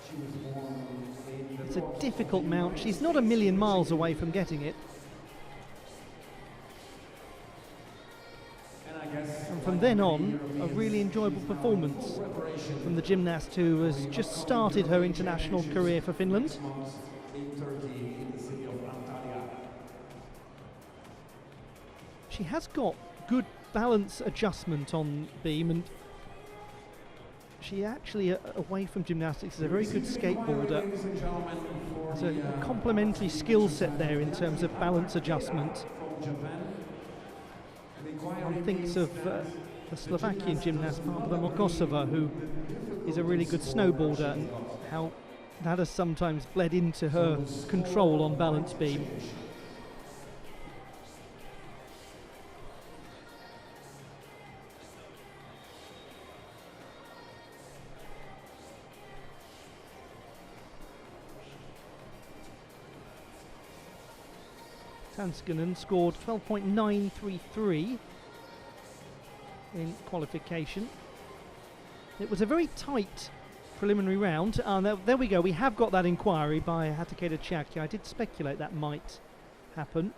She was born in It's a difficult mount. She's not a million miles away from getting it. And from then on, a really enjoyable performance from the gymnast who has just started her international career for Finland. She has got good balance adjustment on beam, and she actually, away from gymnastics, is a very good skateboarder. There's a complementary skill set there in terms of balance adjustment. One thinks of the Slovakian gymnast Barbara Mokosova, who is a really good snowboarder, and how that has sometimes bled into her control on balance beam. Tanskanen scored 12.933 in qualification. It was a very tight preliminary round. There we go, we have got that inquiry by Hatakeda Chiaki. I did speculate that might happen.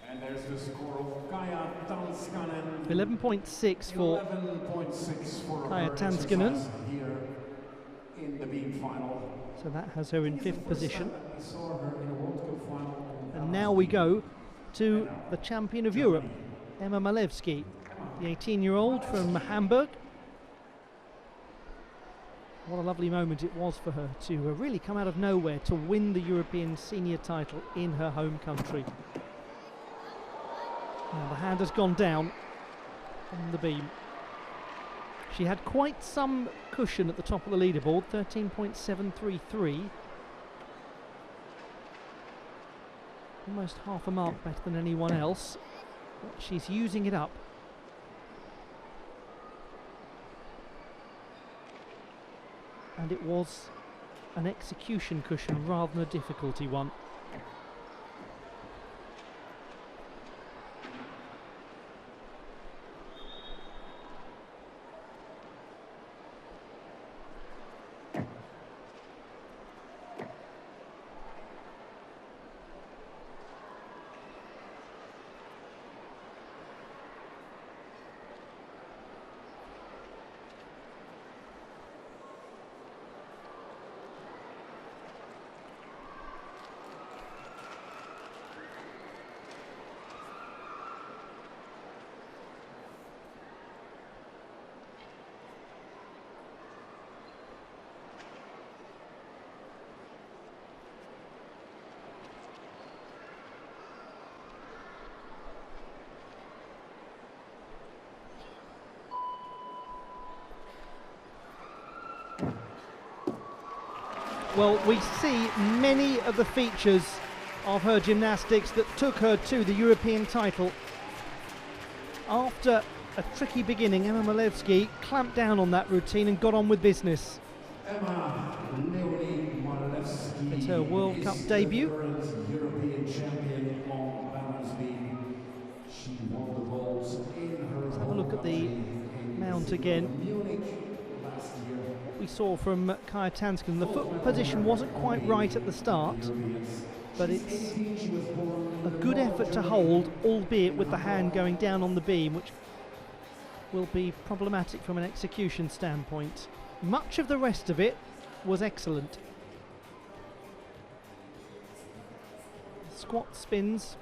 And there's the score of Kaija Tanskanen. 11.6 for 11.6 for Kaija Tanskanen. Here in the beam final. So that has her in 5th position. We saw her in a World Cup final. And now we go to the champion of Europe, Emma Malewski, the 18-year-old from Hamburg. What a lovely moment it was for her to really come out of nowhere to win the European senior title in her home country. Now the hand has gone down on the beam. She had quite some cushion at the top of the leaderboard, 13.733. Almost half a mark better than anyone else, but she's using it up. And it was an execution cushion rather than a difficulty one. Well, we see many of the features of her gymnastics that took her to the European title. After a tricky beginning, Emma Malewski clamped down on that routine and got on with business. Emma Leonie Malewski. It's her World Cup debut. Current European champion on balance beam. She won the vault in her. Let's have a look at the mount again. Munich last year. What we saw from Kaja Tansken, the foot position wasn't quite right at the start, but it's a good effort to hold, albeit with the hand going down on the beam, which will be problematic from an execution standpoint. Much of the rest of it was excellent. Squat spins,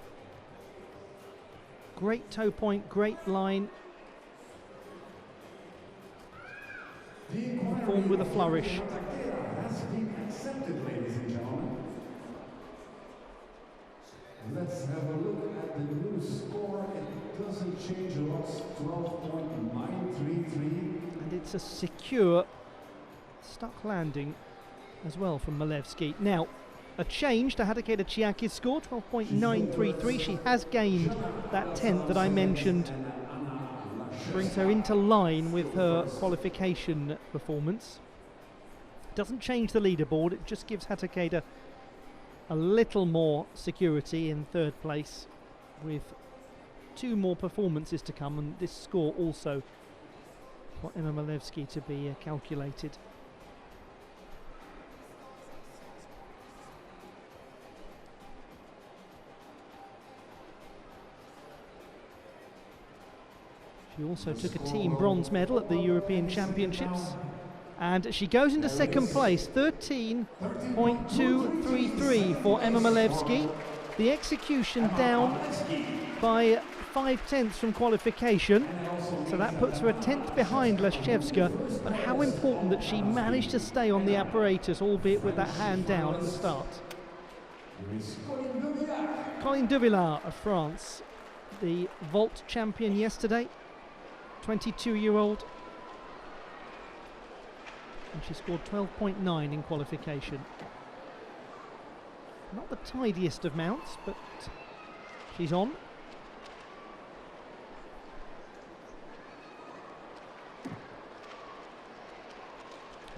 great toe point, great line, performed with a flourish. Has been accepted, ladies and gentlemen. Let's have a look at the new score. It doesn't change a lot. 12.933. And it's a secure stuck landing as well from Malewski. Now, a change to Hatakeda Chiaki's score, 12.933. She has gained that 10th that I mentioned. Brings her into line with her qualification performance. Doesn't change the leaderboard, it just gives Hatakeda a little more security in third place, with 2 more performances to come, and this score also for Emma Malewski to be calculated. She also took a team bronze medal at the European Championships, and she goes into second place, 13.233 for Emma Malewski. The execution down by 5/10 from qualification, so that puts her a 10th behind Leszczewska. But how important that she managed to stay on the apparatus, albeit with that hand down at the start. Colline Duvillard of France, the vault champion yesterday, 22-year-old. And she scored 12.9 in qualification. Not the tidiest of mounts, but she's on.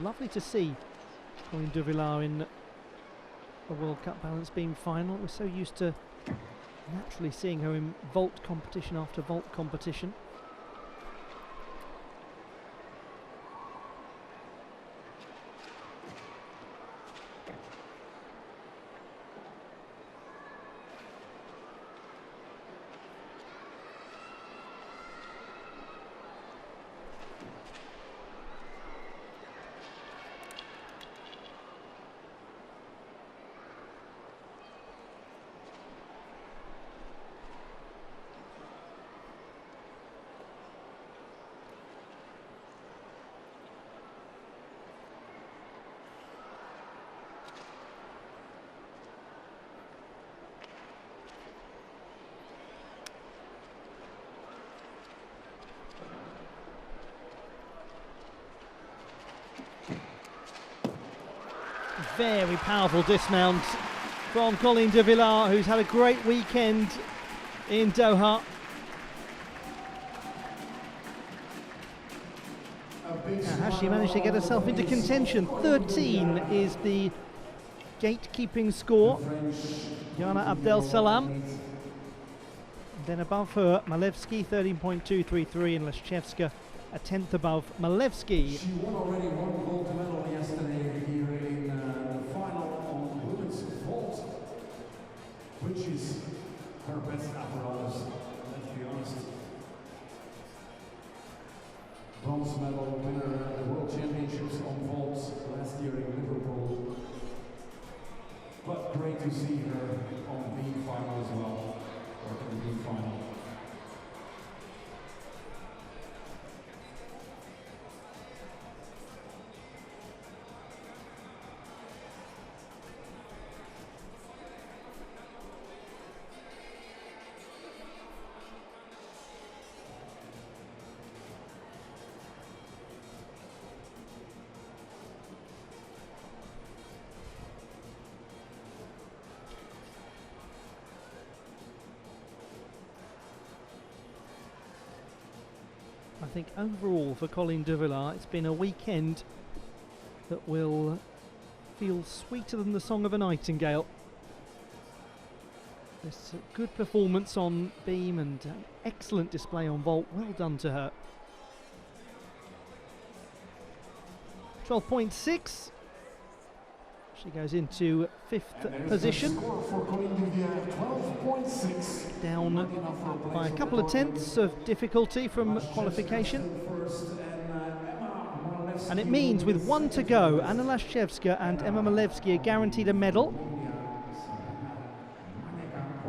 Lovely to see Colline Duvillard in a World Cup balance beam final. We're so used to naturally seeing her in vault competition after vault competition. Very powerful dismount from Colline Duvillard, who's had a great weekend in Doha. Now, has she managed to get herself into contention? 13 is the gatekeeping score. Yana Abdel Salam. Then above her, Malewski, 13.233, and Leszczewska, a 10th above Malewski. She won already one gold medal yesterday here in the final on women's vault, which is her best apparatus, let's be honest. Bronze medal winner at the World Championships on vault last year in Liverpool. But great to see her on beam final as well, or in the beam final. think overall for Colleen de Villar, it's been a weekend that will feel sweeter than the song of a nightingale. This good performance on beam and an excellent display on vault. Well done to her. 12.6. She goes into 5th position. Down by a couple of tenths of difficulty from qualification. And it means with 1 to go, Anna Lashchevska and Emma Malevsky are guaranteed a medal.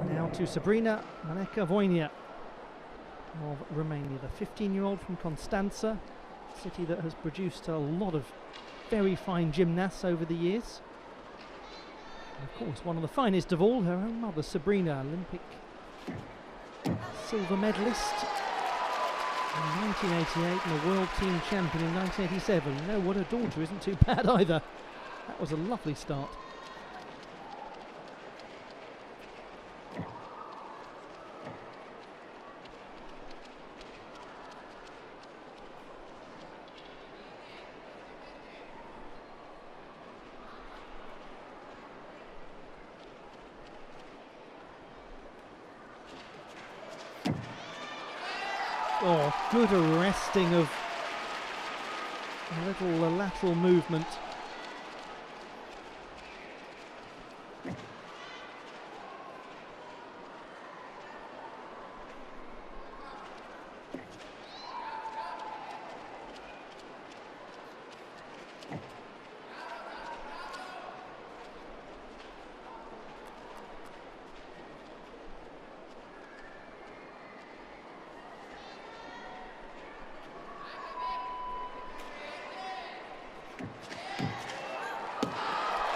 Now to Sabrina Maneka-Voinia of Romania, the 15-year-old from Constanța, a city that has produced a lot of very fine gymnasts over the years. And of course, one of the finest of all, her own mother, Sabrina, Olympic silver medalist in 1988 and a world team champion in 1987. You know what, her daughter isn't too bad either. That was a lovely start. Oh, good arresting of a little lateral movement.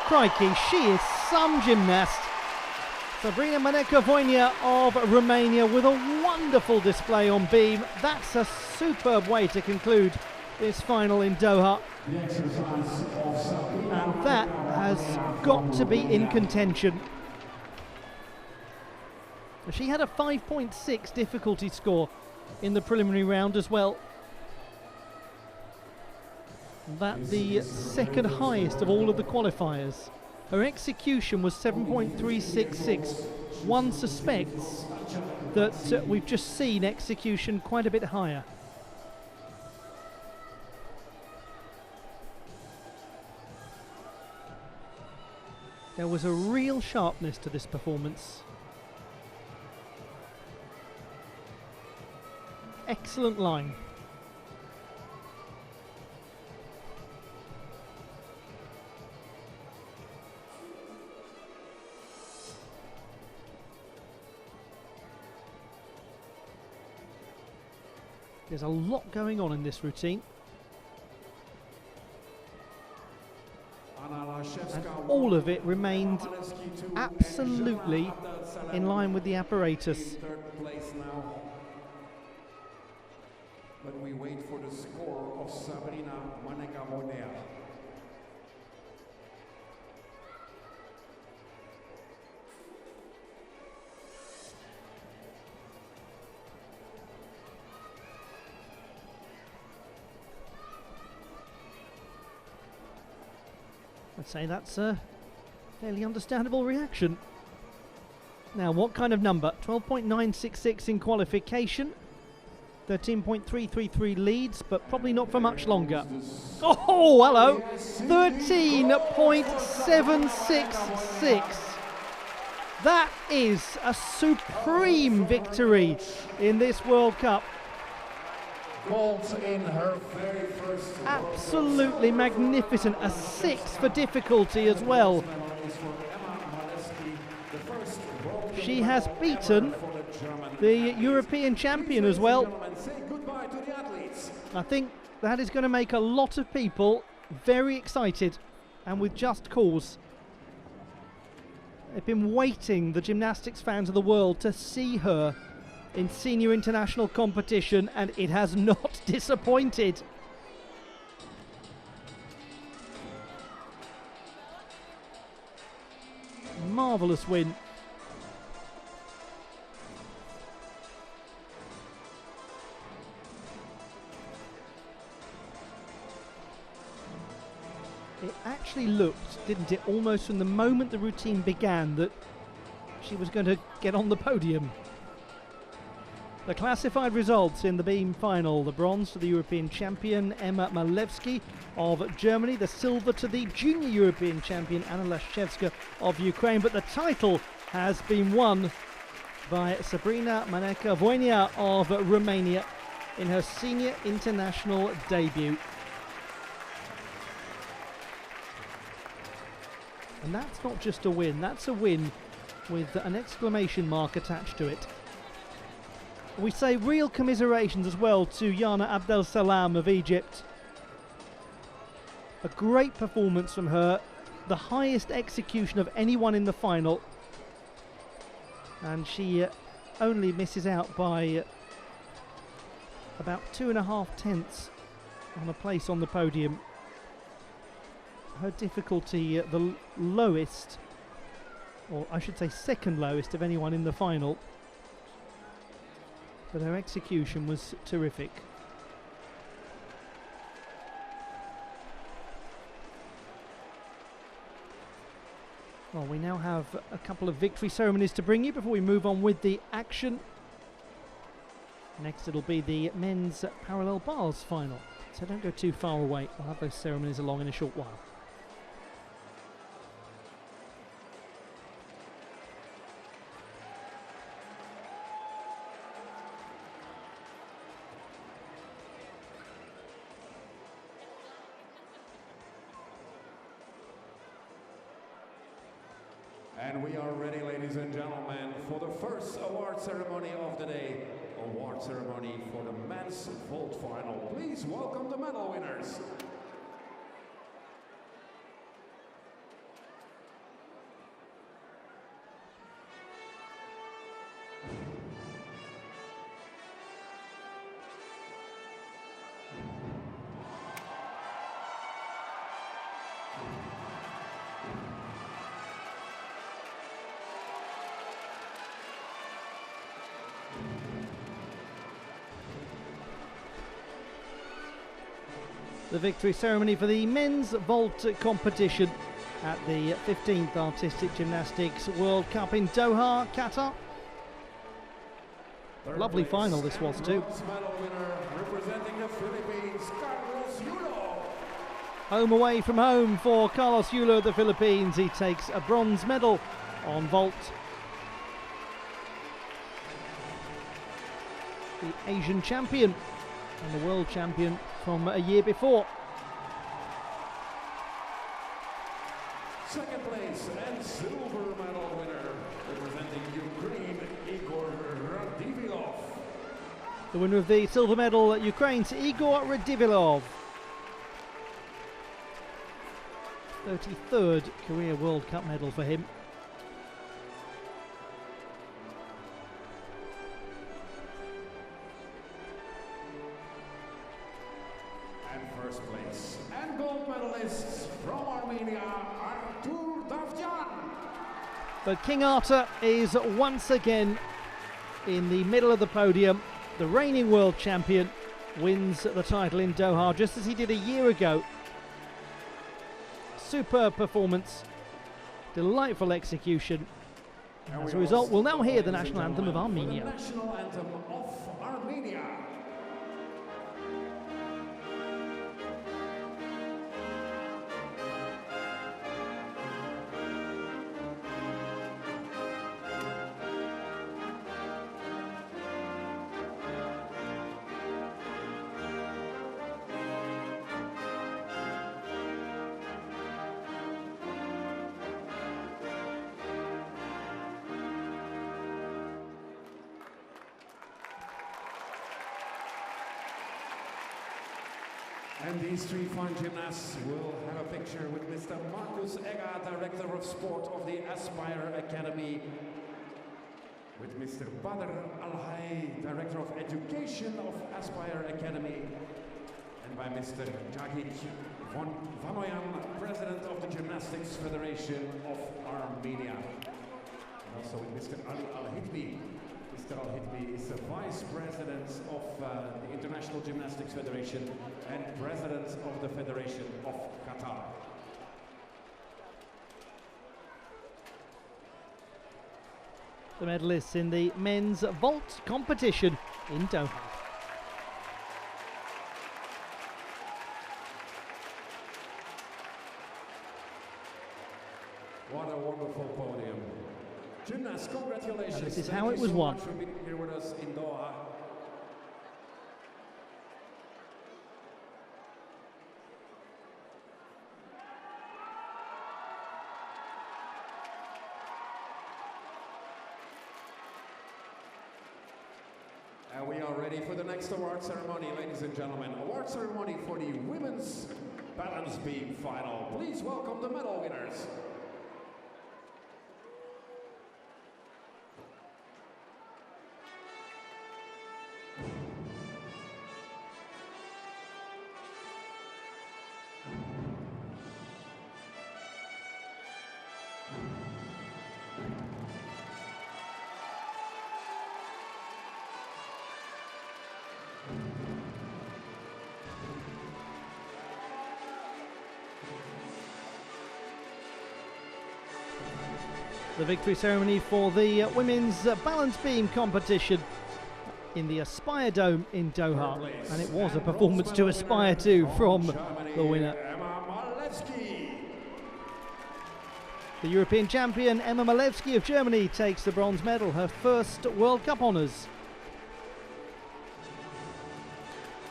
Crikey, she is some gymnast. Sabrina Maneka-Voinia of Romania with a wonderful display on beam. That's a superb way to conclude this final in Doha. And that has got to be in contention. She had a 5.6 difficulty score in the preliminary round as well. That the second highest of all of the qualifiers. Her execution was 7.366. One suspects that we've just seen execution quite a bit higher. There was a real sharpness to this performance. Excellent line. There's a lot going on in this routine. And all of it remained absolutely in line with the apparatus. But we wait for the score of Sabrina Maneka-Voinia. I'd say that's a fairly understandable reaction. Now, what kind of number? 12.966 in qualification. 13.333 leads, but probably not for much longer. Oh, hello! 13.766. That is a supreme victory in this World Cup. In her very first absolutely magnificent. A 6 for difficulty as well. She has beaten the European champion as well. I think that is going to make a lot of people very excited, and with just cause. They've been waiting, the gymnastics fans of the world, to see her in senior international competition, and it has not disappointed. Marvellous win. actually looked, didn't it, almost from the moment the routine began that she was going to get on the podium. The classified results in the beam final: the bronze to the European champion Emma Malewski of Germany, the silver to the junior European champion Anna Lashchevska of Ukraine, but the title has been won by Sabrina Maneka-Voinea of Romania in her senior international debut. And that's not just a win, that's a win with an exclamation mark attached to it. We say real commiserations as well to Yana Abdel Salam of Egypt. A great performance from her, the highest execution of anyone in the final. And she only misses out by about 2.5 tenths on a place on the podium. Her difficulty the lowest, or I should say second lowest of anyone in the final. But her execution was terrific. Well, we now have a couple of victory ceremonies to bring you before we move on with the action. Next it'll be the men's parallel bars final, so don't go too far away. We'll have those ceremonies along in a short while. And we are ready, ladies and gentlemen, for the first award ceremony of the day. Award ceremony for the men's vault final. Please welcome the medal winners. The victory ceremony for the men's vault competition at the 15th Artistic Gymnastics World Cup in Doha, Qatar. Lovely final this was too. Medal winner representing the Philippines, Carlos Yulo. Home away from home for Carlos Yulo of the Philippines. He takes a bronze medal on vault. The Asian champion and the world champion from a year before. Second place and silver medal winner representing Ukraine, Igor Radivilov. The winner of the silver medal, Ukraine's Igor Radivilov. 33rd career World Cup medal for him. First place and gold medalists from Armenia, Artur Davtyan. But King Artur is once again in the middle of the podium. The reigning world champion wins the title in Doha just as he did a year ago. Superb performance, delightful execution. As a result, we'll now hear the national anthem of Armenia. The national anthem of Armenia. And these three fine gymnasts will have a picture with Mr. Marcus Egger, Director of Sport of the Aspire Academy, with Mr. Badr Alhai, Director of Education of Aspire Academy, and by Mr. Jagit Vanoyan, President of the Gymnastics Federation of Armenia. And also with Mr. Ali Al-Hitbi. Mr. Al-Hitbi is the Vice President of the International Gymnastics Federation and President of the Federation of Qatar. the medalists in the men's vault competition in Doha. What a wonderful podium. Gymnasts, congratulations. And this is how it was won. Thank you so much for being here with us in Doha. And we are ready for the next award ceremony, ladies and gentlemen. Award ceremony for the women's balance beam final. Please welcome the medal winners. The victory ceremony for the women's balance beam competition in the Aspire Dome in Doha, and it was a performance to aspire to from the winner. The European champion Emma Malewski of Germany takes the bronze medal, her first World Cup honours.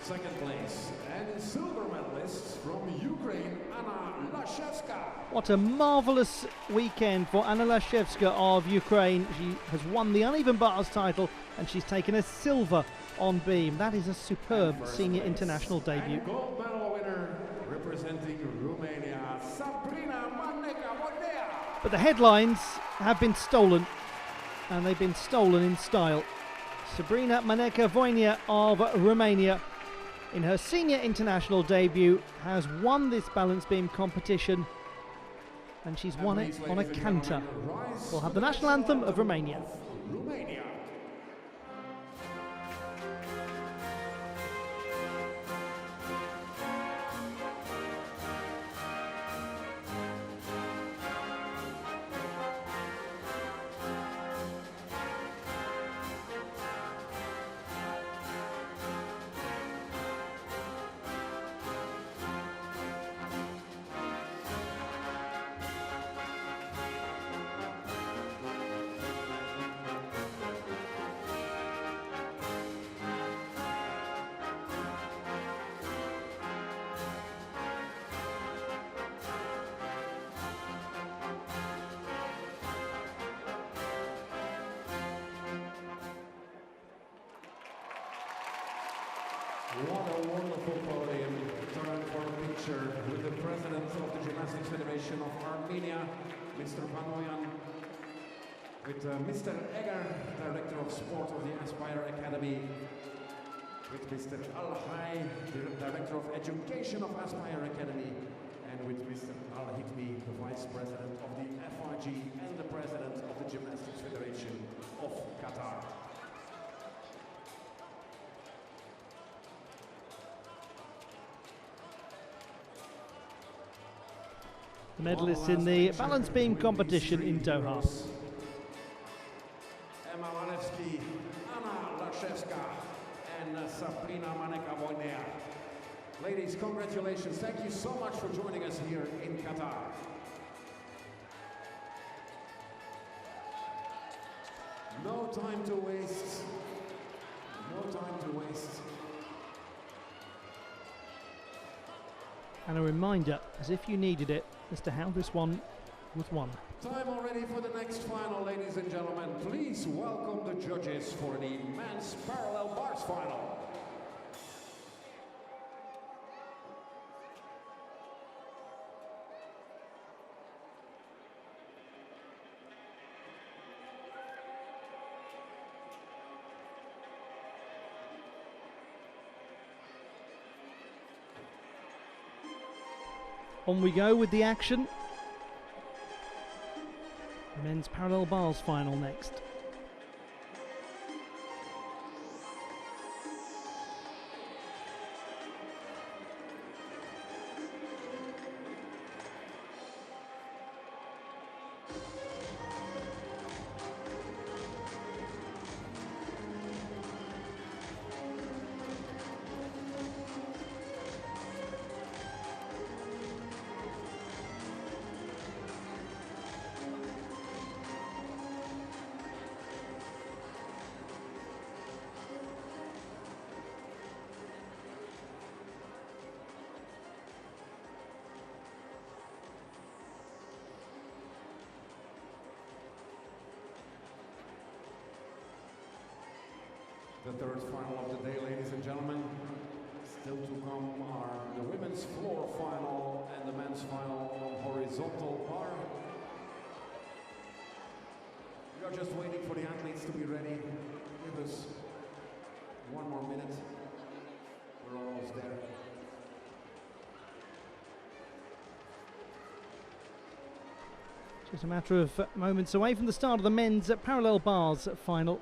Second place and silver medalists from Ukraine, Anna Lashevska. What a marvellous weekend for Anna Lashevska of Ukraine. She has won the uneven bars title and she's taken a silver on beam. That is a superb senior international debut. And gold medal winner representing Romania, Sabrina Maneka-Bonea. But the headlines have been stolen, and they've been stolen in style. Sabrina Maneka-Voinea of Romania, in her senior international debut, has won this balance beam competition, and she's won it on a canter. We'll have the national anthem of Romania. What a wonderful podium. Time for a picture with the President of the Gymnastics Federation of Armenia, Mr. Panoyan, with Mr. Eger, Director of Sport of the Aspire Academy, with Mr. Al-Hay, Director of Education of Aspire Academy, and with Mr. Al-Hitmi, the Vice President of the FIG and the President of the Gymnastics Federation of Qatar. The medalists in the balance beam competition in Doha. Emma Malewski, Anna Lashevska, and Sabrina Maneka-Voinea. Ladies, congratulations. Thank you so much for joining us here in Qatar. No time to waste. No time to waste. And a reminder, as if you needed it, as to how this one was won. Time already for the next final, ladies and gentlemen. Please welcome the judges for the men's parallel bars final. On we go with the action. Men's parallel bars final next. The third final of the day, ladies and gentlemen. Still to come are the women's floor final and the men's final on horizontal bar. We are just waiting for the athletes to be ready. Give us one more minute. We're almost there. Just a matter of moments away from the start of the men's parallel bars final.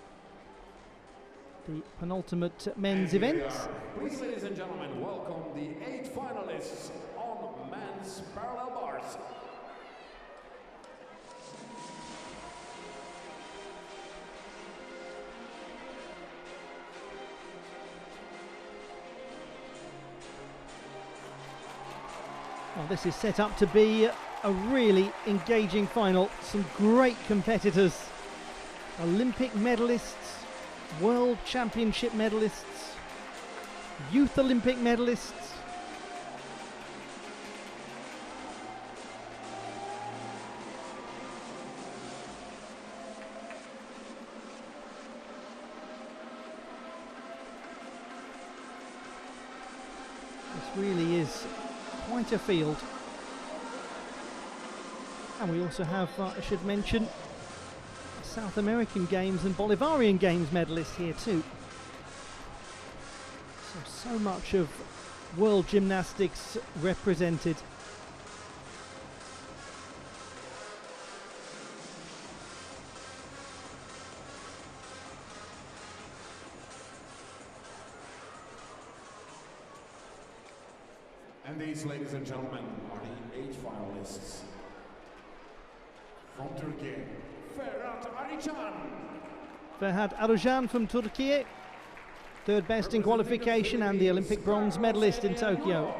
The penultimate men's event. Please, ladies and gentlemen, welcome the 8 finalists on men's parallel bars. Well, this is set up to be a really engaging final. Some great competitors, Olympic medalists, World Championship medalists, Youth Olympic medalists. This really is quite a field. And we also have, I should mention, South American Games and Bolivarian Games medalists here too. So much of world gymnastics represented. And these, ladies and gentlemen, are the 8 finalists. From Turkey, Ferhat Arıcan. Ferhat Arıcan from Turkey, third best in qualification and the Olympic bronze medalist in Tokyo.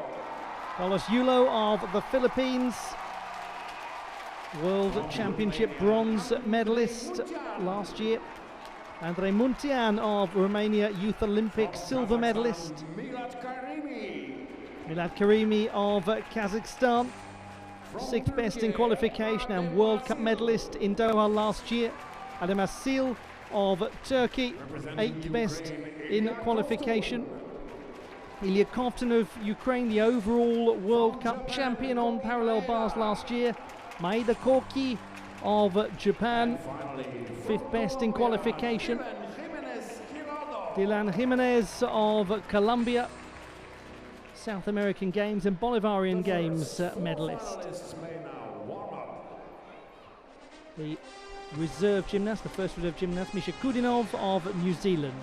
Carlos Yulo of the Philippines, World Championship bronze medalist last year. Andre Muntean of Romania, Youth Olympic silver medalist. Milad Karimi of Kazakhstan, 6th best in qualification and World Cup medalist in Doha last year. Adem Asil of Turkey, 8th best in qualification. Ilya Kovtun of Ukraine, the overall World Cup champion on parallel bars last year. Maeda Koki of Japan, 5th best in qualification. Dylan Jimenez of Colombia, South American Games and Bolivarian Games medalist. The reserve gymnast, the first reserve gymnast, Misha Kudinov of New Zealand.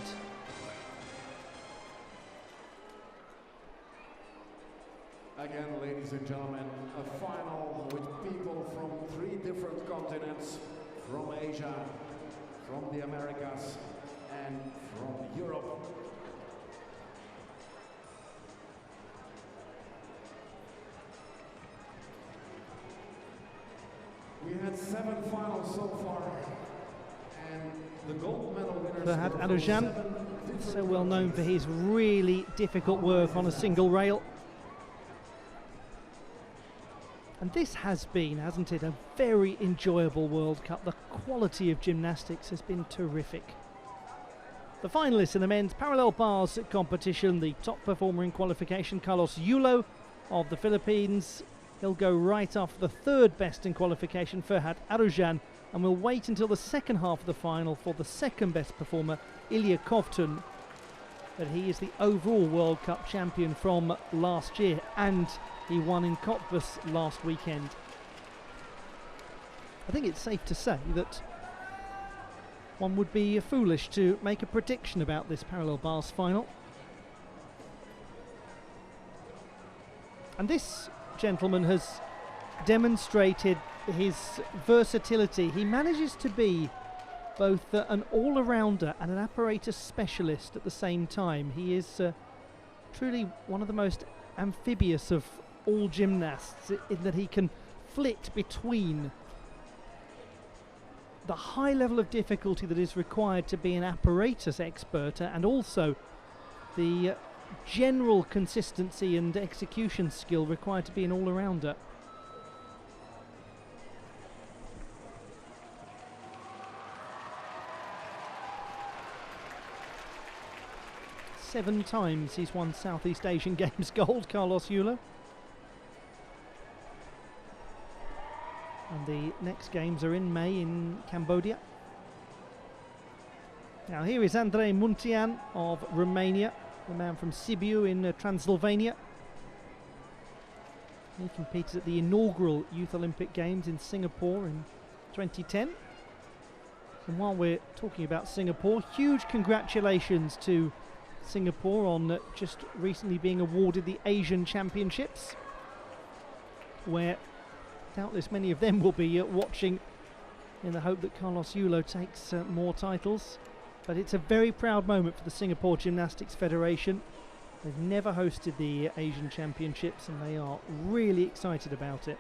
Again, ladies and gentlemen, a final with people from 3 different continents, from Asia, from the Americas, and from Europe. We had 7 finals so far, and the gold medal winners. Ferhat Arıcan, so well known for his really difficult work on a single rail. And this has been, hasn't it, a very enjoyable World Cup. The quality of gymnastics has been terrific. The finalists in the men's parallel bars competition, the top performer in qualification, Carlos Yulo of the Philippines. He'll go right off the 3rd best in qualification, Ferhat Arıcan, and we'll wait until the second half of the final for the 2nd best performer, Ilya Kovtun. But he is the overall World Cup champion from last year, and he won in Cottbus last weekend. I think it's safe to say that one would be foolish to make a prediction about this parallel bars final. And this gentleman has demonstrated his versatility. He manages to be both an all-arounder and an apparatus specialist at the same time. He is truly one of the most amphibious of all gymnasts in that he can flit between the high level of difficulty that is required to be an apparatus expert and also the general consistency and execution skill required to be an all-arounder. 7 times he's won Southeast Asian Games gold, Carlos Yulo. And the next games are in May in Cambodia. Now here is Andrei Muntean of Romania, the man from Sibiu in Transylvania. He competed at the inaugural Youth Olympic Games in Singapore in 2010. And while we're talking about Singapore, huge congratulations to Singapore on just recently being awarded the Asian Championships, where doubtless many of them will be watching in the hope that Carlos Yulo takes more titles. But it's a very proud moment for the Singapore Gymnastics Federation. They've never hosted the Asian Championships and they are really excited about it.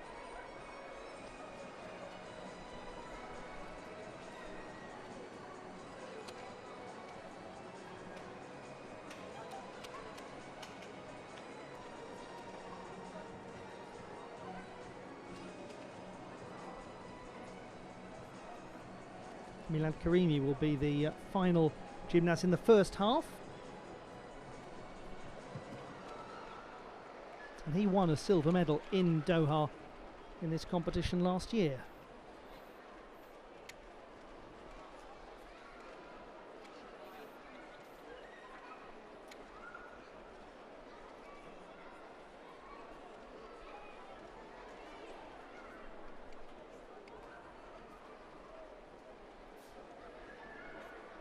Milad Karimi will be the final gymnast in the first half. And he won a silver medal in Doha in this competition last year.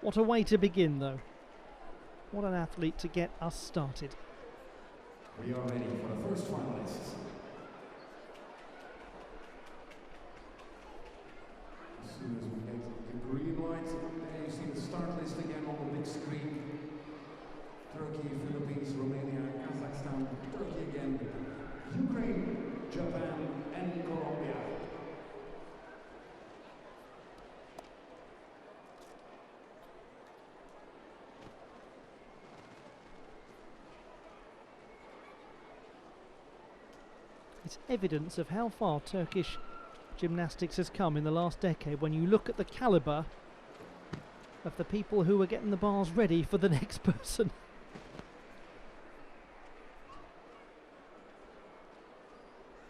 What a way to begin, though. What an athlete to get us started. We are ready for the first finalists. As soon as we get the green light, there you see the start list again on the big screen. Turkey, Philippines, Romania, Kazakhstan, Turkey again, Ukraine, Japan and Colombia. It's evidence of how far Turkish gymnastics has come in the last decade when you look at the calibre of the people who are getting the bars ready for the next person.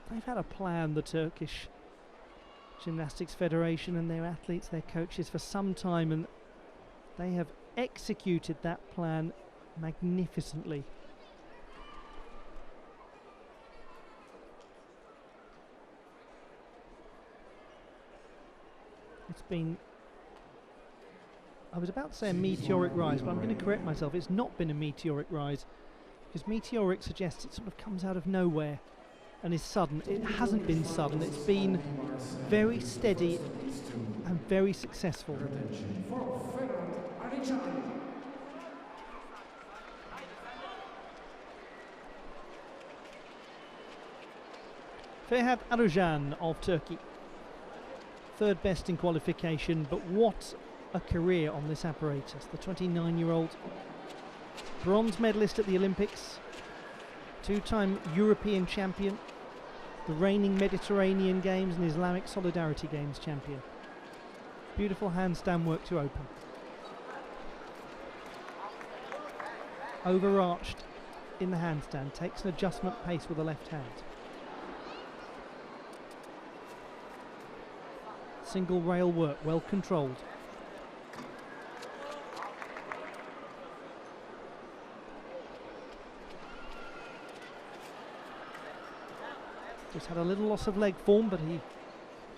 They've had a plan, the Turkish Gymnastics Federation and their athletes, their coaches, for some time, and they have executed that plan magnificently. It's been, I was about to say a meteoric rise, but I'm going to correct myself. It's not been a meteoric rise, because meteoric suggests it sort of comes out of nowhere and is sudden. It hasn't been sudden. It's been very steady and very successful. Ferhat Arujan of Turkey. Third best in qualification, but what a career on this apparatus. The 29-year-old bronze medalist at the Olympics, 2-time European champion, the reigning Mediterranean Games and Islamic Solidarity Games champion. Beautiful handstand work to open. Overarched in the handstand, takes an adjustment pace with the left hand. Single rail work, well controlled. Just had a little loss of leg form, but he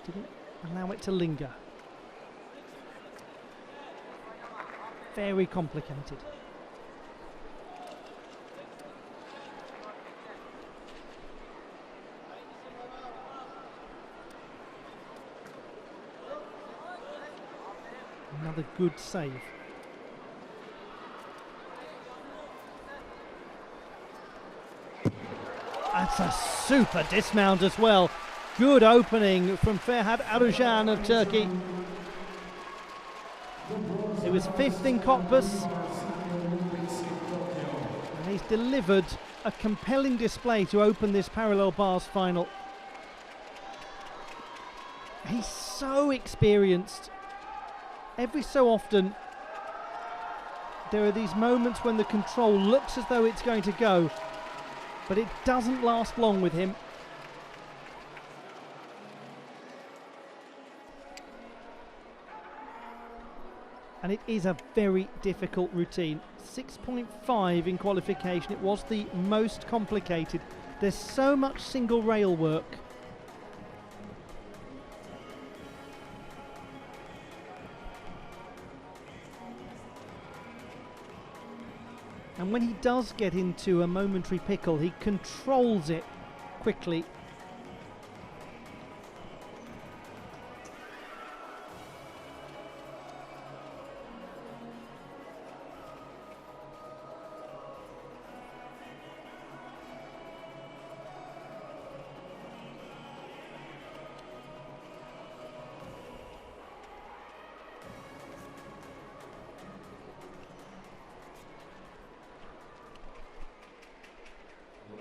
didn't allow it to linger. Very complicated. Another good save. That's a super dismount as well. Good opening from Ferhat Arujan of Turkey. He was 5th in Cottbus, and he's delivered a compelling display to open this parallel bars final. He's so experienced. Every so often, there are these moments when the control looks as though it's going to go, but it doesn't last long with him. And it is a very difficult routine. 6.5 in qualification. It was the most complicated. There's so much single rail work. And when he does get into a momentary pickle, he controls it quickly.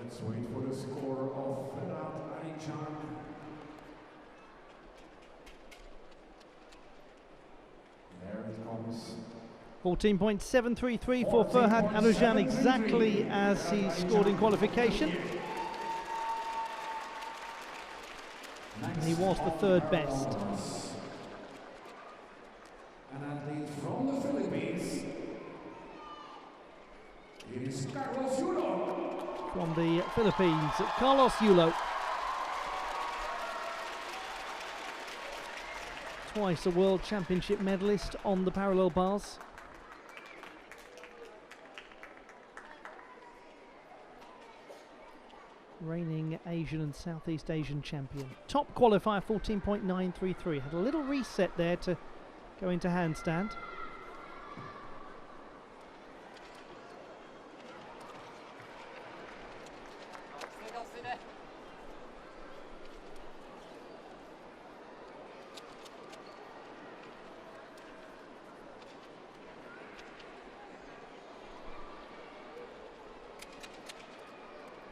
Let's wait for the score of Ferhat Aycan. There it comes. 14.733 for Ferhat Aycan, exactly as he scored in qualification. And he was the third best. An athlete from the Philippines. It is Carlos Yulo. From the Philippines, Carlos Yulo. Twice a World Championship medalist on the parallel bars. Reigning Asian and Southeast Asian champion. Top qualifier 14.933. Had a little reset there to go into handstand.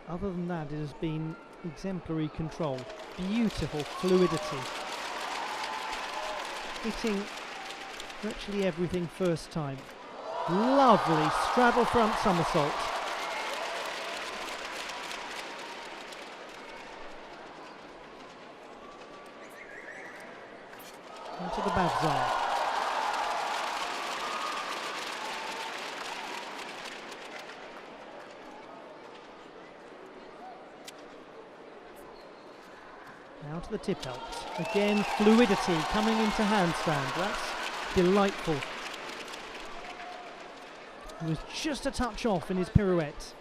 Other than that, it has been exemplary control. Beautiful fluidity. Hitting virtually everything first time. Lovely straddle front somersault. Into the Babzar. Now to the tip out. Again, fluidity coming into handstand. That's delightful. He was just a touch off in his pirouette,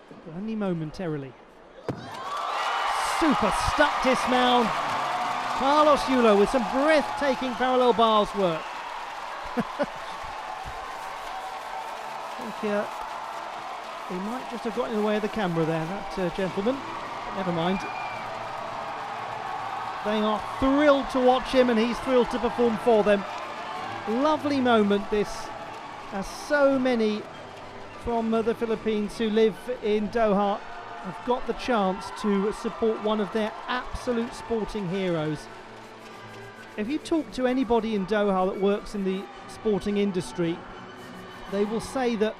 but only momentarily. Super stuck dismount. Carlos Yulo with some breathtaking parallel bars work. I think he might just have got in the way of the camera there, that gentleman. Never mind. They are thrilled to watch him and he's thrilled to perform for them. Lovely moment this, as so many from the Philippines who live in Doha have got the chance to support one of their absolute sporting heroes. If you talk to anybody in Doha that works in the sporting industry, they will say that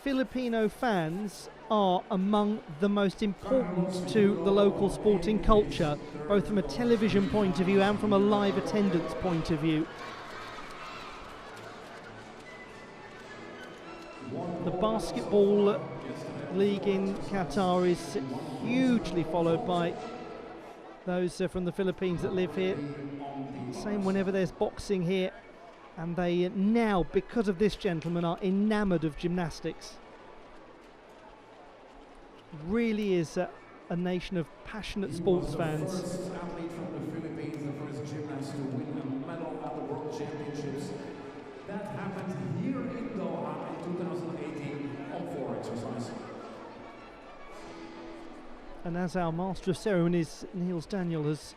Filipino fans are among the most important to the local sporting culture, both from a television point of view and from a live attendance point of view. The basketball league in Qatar is hugely followed by those from the Philippines that live here. Same whenever there's boxing here, and they now, because of this gentleman, are enamoured of gymnastics. Really is a nation of passionate sports fans. The first athlete from the Philippines, the first gymnast to win a medal at the World Championships. That happened here in Doha in 2018 on floor exercise. And as our Master of Ceremonies, Niels Daniel, has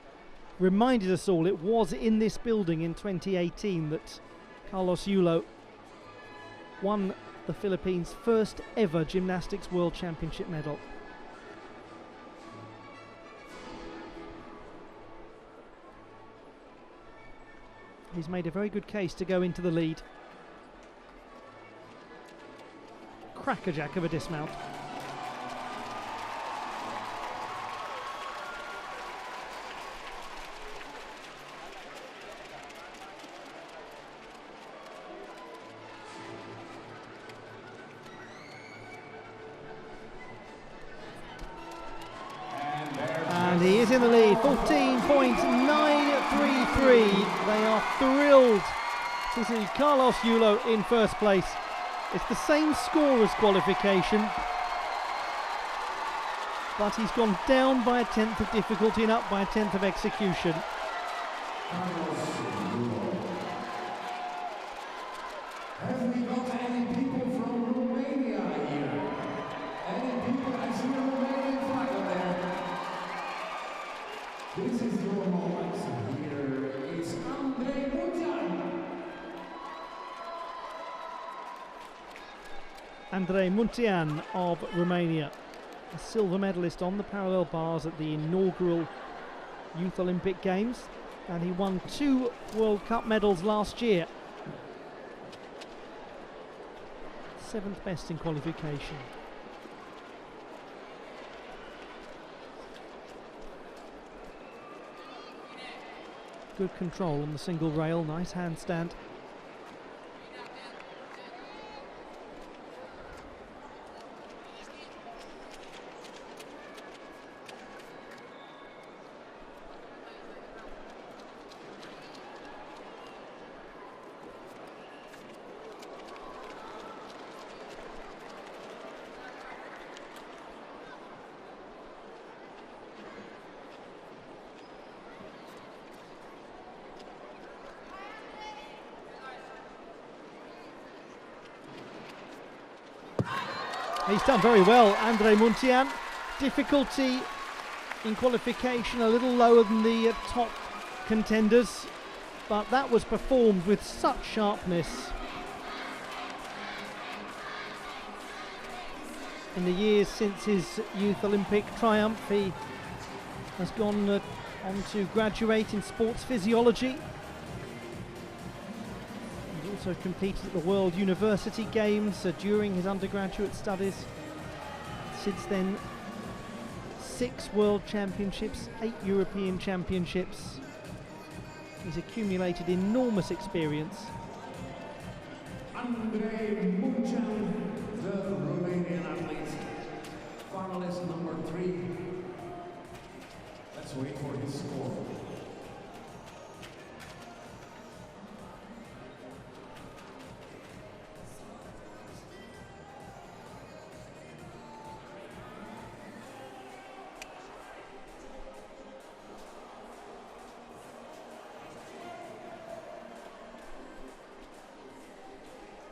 reminded us all, it was in this building in 2018 that Carlos Yulo won the Philippines' first ever Gymnastics World Championship medal. He's made a very good case to go into the lead. crackerjack of a dismount. And he is in the lead, 14.933. They are thrilled to see Carlos Yulo in first place. It's the same score as qualification, but he's gone down by a 10th of difficulty and up by a 10th of execution. Have we got any people from Romania here? Any people? I see a Romanian flag up there. This is your moment. Here is Andrei Muntean. Andrei Muntean of Romania, a silver medalist on the parallel bars at the inaugural Youth Olympic Games, and he won 2 World Cup medals last year. 7th best in qualification. Good control on the single rail, nice handstand. He's done very well, Andrei Muntean. Difficulty in qualification a little lower than the top contenders, but that was performed with such sharpness. In the years since his Youth Olympic triumph, he has gone on to graduate in sports physiology. He's also competed at the World University Games during his undergraduate studies. Since then, 6 World Championships, 8 European Championships. He's accumulated enormous experience. Andrei Muntean, the Romanian athlete, finalist number 3. Let's wait for his score.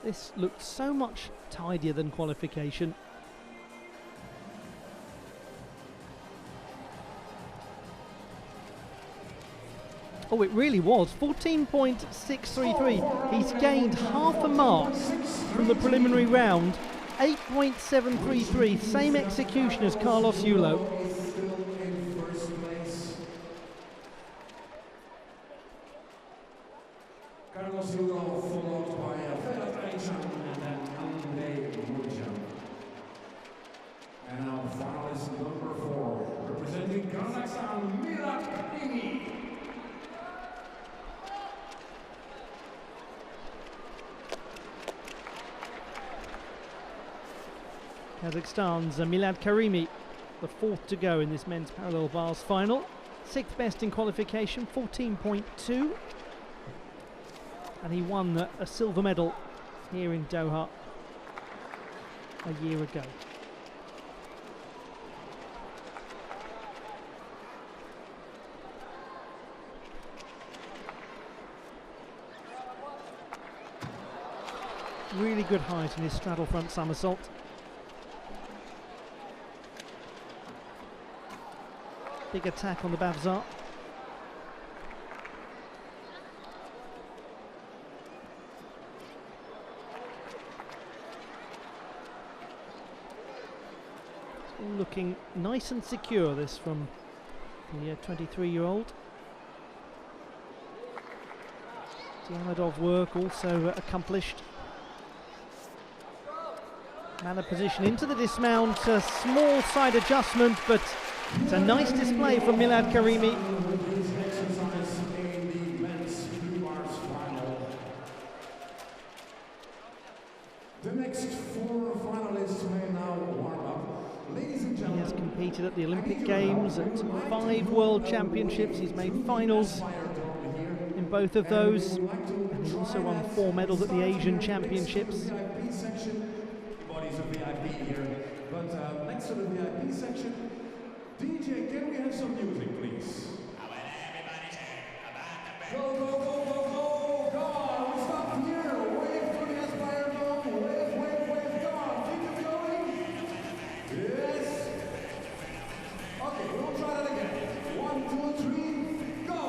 This looked so much tidier than qualification. Oh, it really was. 14.633. He's gained half a mark from the preliminary round. 8.733. Same execution as Carlos Yulo. Carlos Yulo followed by Apparatus and then Andrei Muntean. And now finalist number 4, representing Kazakhstan, Milad Karimi. Kazakhstan's Milad Karimi, the 4th to go in this men's parallel bars final. 6th best in qualification, 14.2. And he won a silver medal here in Doha a year ago. Really good height in his straddle front somersault. Big attack on the Bavzar. Looking nice and secure, this from the 23-year-old. Diamondov work also accomplished. Man of position into the dismount, a small side adjustment, but it's a nice display from Milad Karimi. The next 4 finalists may now warm up. Ladies and gentlemen, he has competed at the Olympic Games, at 5 World Championships. He's made finals in both of those. And he also won 4 medals at the Asian Championships. VIP section. Everybody's a VIP here. But next to the VIP section, DJ, can we have some music, please? Go, go, go, go, go! Go on! We stop here! Wave to the Aspire Dome! Wave, wave, wave! Go on! Keep it going! Yes! Okay, we'll try that again. 1, 2, 3, go!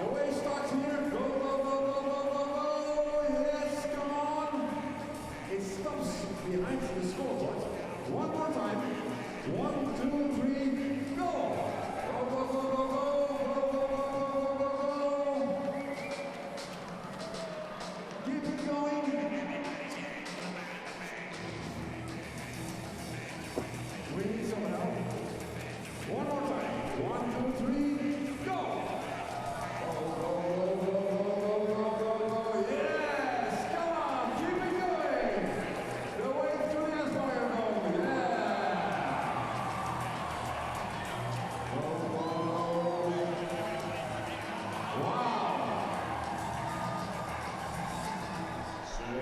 The wave starts here. Go, go, go, go, go, go, go! Yes, come on! It stops behind the scoreboard. One more time. 1, 2, 3, go! Go, go, go, go, go!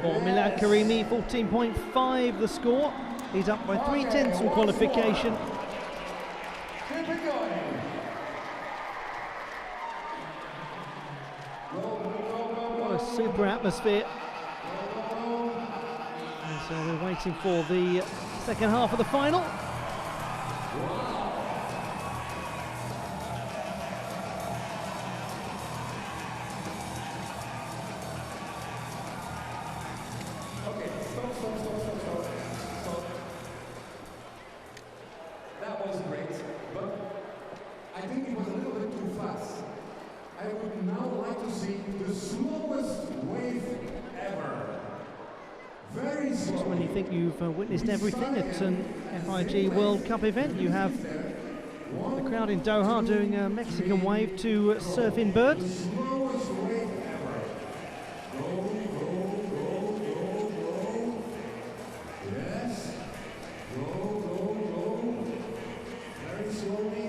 For Milad Karimi, 14.5 the score. He's up by 3/10 in qualification. What a super atmosphere. And so we're waiting for the second half of the final. That was great, but I think it was a little bit too fast. I would now like to see the slowest wave ever. Very slow. So when you think you've witnessed everything at an FIG World Cup event, you have the crowd in Doha doing a Mexican wave to Surfing Bird. Slowest wave ever. Go, go, go, go, go. Yes. Go, go, go. Very slowly.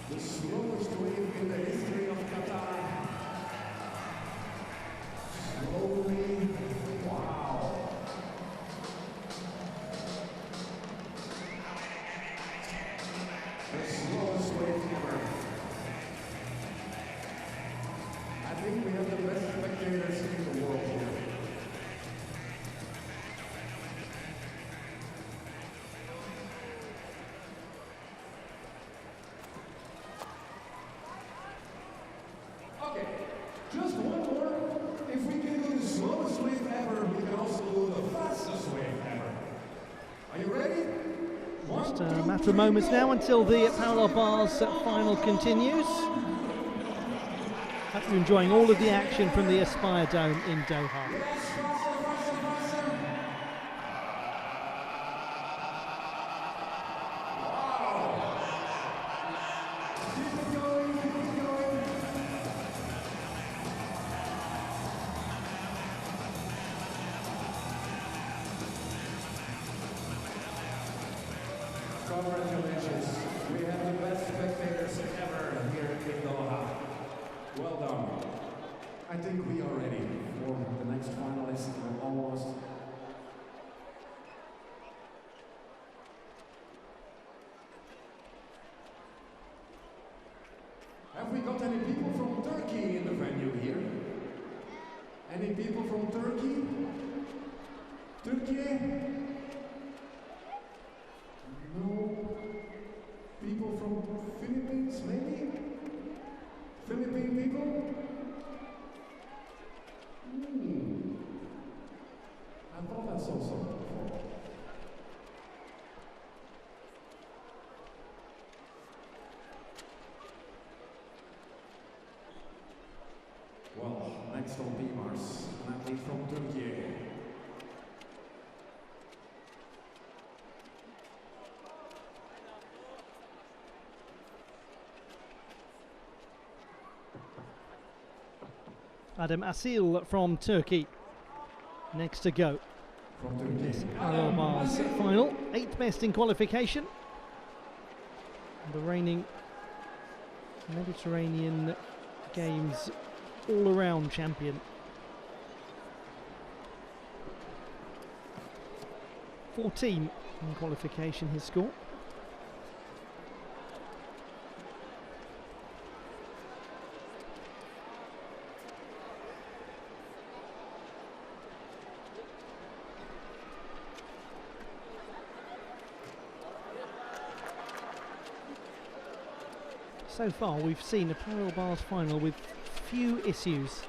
The slowest wave in the history of Qatar. Slowly. Wow. The slowest wave ever. I think we have the best spectators in the world here. Okay, just one more. If we can do the slowest wave ever, we can also do the fastest wave ever. Are you ready? Just a matter of moments now until the parallel bars final continues. Hope you're enjoying all of the action from the Aspire Dome in Doha. Yes, faster, faster, faster. Wow. Keep it going, keep it going. Congratulations. We have the best spectators ever here in Doha. Well done. I think we are ready for the next finalist. We're almost. Have we got any people from Turkey in the venue here? Any people from Turkey? Turkey? No. People from Philippines, maybe? Philippine people? I thought I saw some before. Well, next Next on beamers, an athlete from Turkey. Adam Asil from Turkey, next to go. From This Turkey. parallel bars final, 8th best in qualification. The reigning Mediterranean Games all-around champion. 14 in qualification, his score. So far we've seen a parallel bars final with few issues.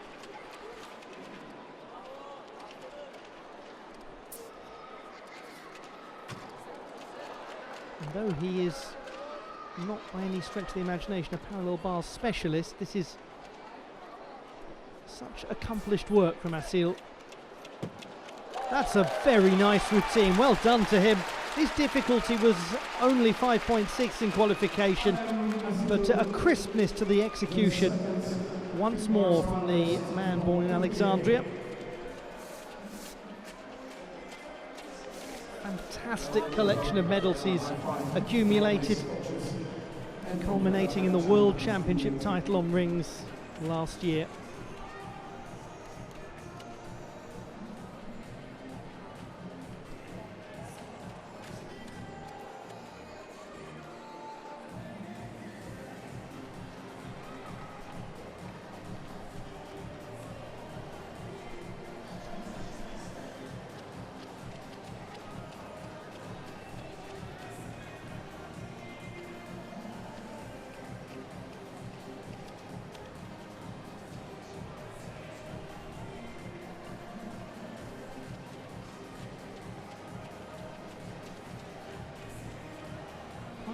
And though he is not by any stretch of the imagination a parallel bars specialist, this is such accomplished work from Asil. That's a very nice routine, well done to him. His difficulty was only 5.6 in qualification, but a crispness to the execution once more from the man born in Alexandria. Fantastic collection of medals he's accumulated, culminating in the World Championship title on rings last year.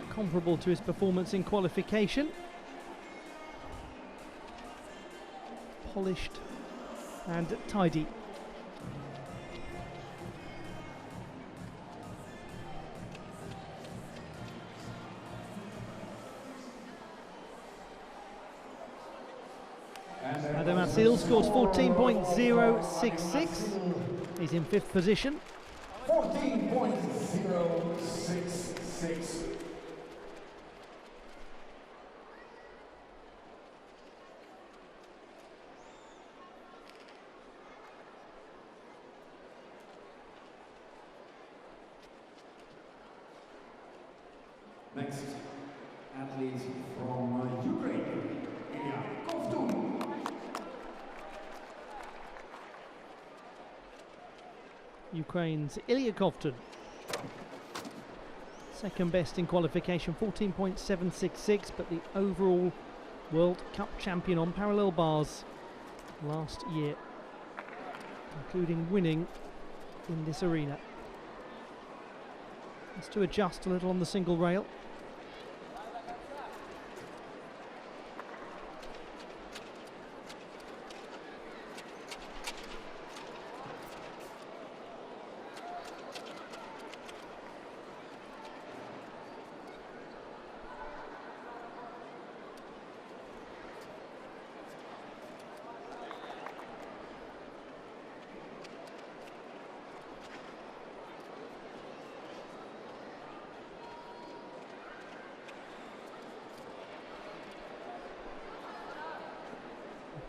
Comparable to his performance in qualification. Polished and tidy. Adam Asil scores 14.066. He's in 5th position. 14.066. Next, athlete from Ukraine, Ukraine's Ilya Kovtun. Second best in qualification, 14.766, but the overall World Cup champion on parallel bars last year, including winning in this arena. Has to adjust a little on the single rail.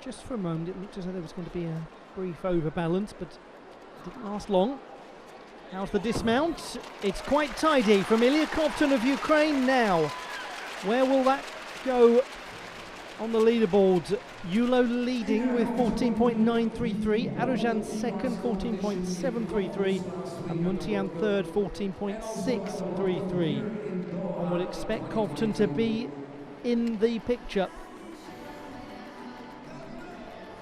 Just for a moment it looked as though there was going to be a brief overbalance, but it didn't last long. How's the dismount? It's quite tidy from Ilya Kovtun of Ukraine now. Where will that go on the leaderboard? Yulo leading with 14.933, Arujan second, 14.733, and Muntian third, 14.633. One would expect Kovtun to be in the picture.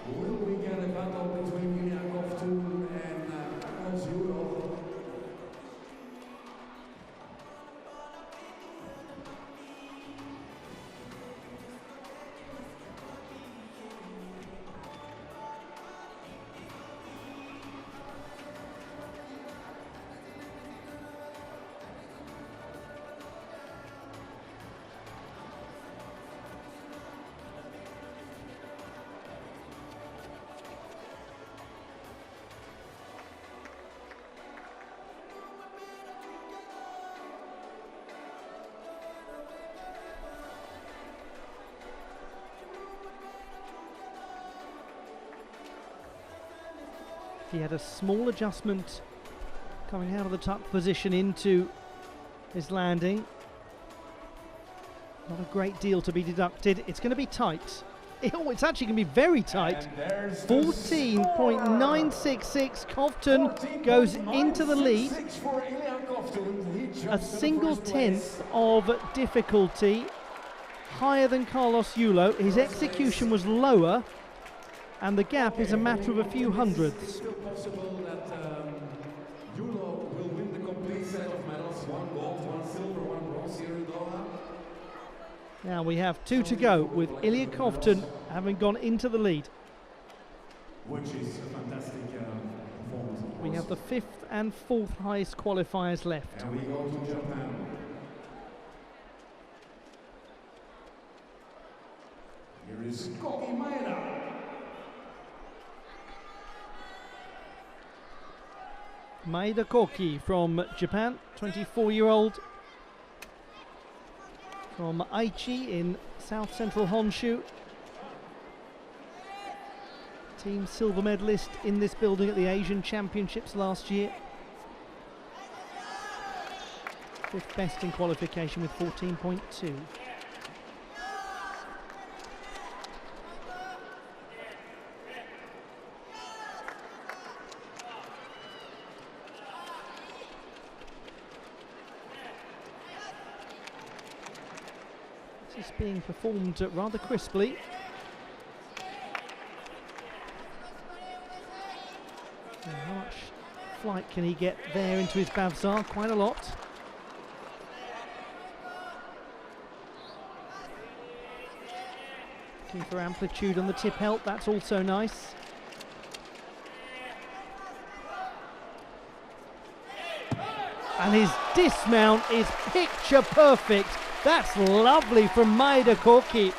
Will we get a battle between Ilya Kovtun and Yulo? He had a small adjustment coming out of the tuck position into his landing. Not a great deal to be deducted. It's going to be tight. Oh, it's actually going to be very tight. 14.966. Kovtun goes into the lead. A single tenth of difficulty higher than Carlos Yulo. His execution was lower, and the gap is a matter of a few hundredths. It's still possible that Yulo will win the complete set of medals. 1 gold, 1 silver, 1 bronze here in Doha. Now we have 2 to go, with Ilya Kovtun having gone into the lead. Which is a fantastic performance. We have the 5th and 4th highest qualifiers left. And we go to Japan. Here is Koki Maeda. Maeda Koki from Japan, 24-year-old from Aichi in South Central Honshu. Team silver medalist in this building at the Asian Championships last year. 5th best in qualification with 14.2. This is being performed rather crisply. And how much flight can he get there into his Bavzar? Quite a lot. Looking for amplitude on the tip help, that's also nice. And his dismount is picture perfect. That's lovely from Maeda Koki.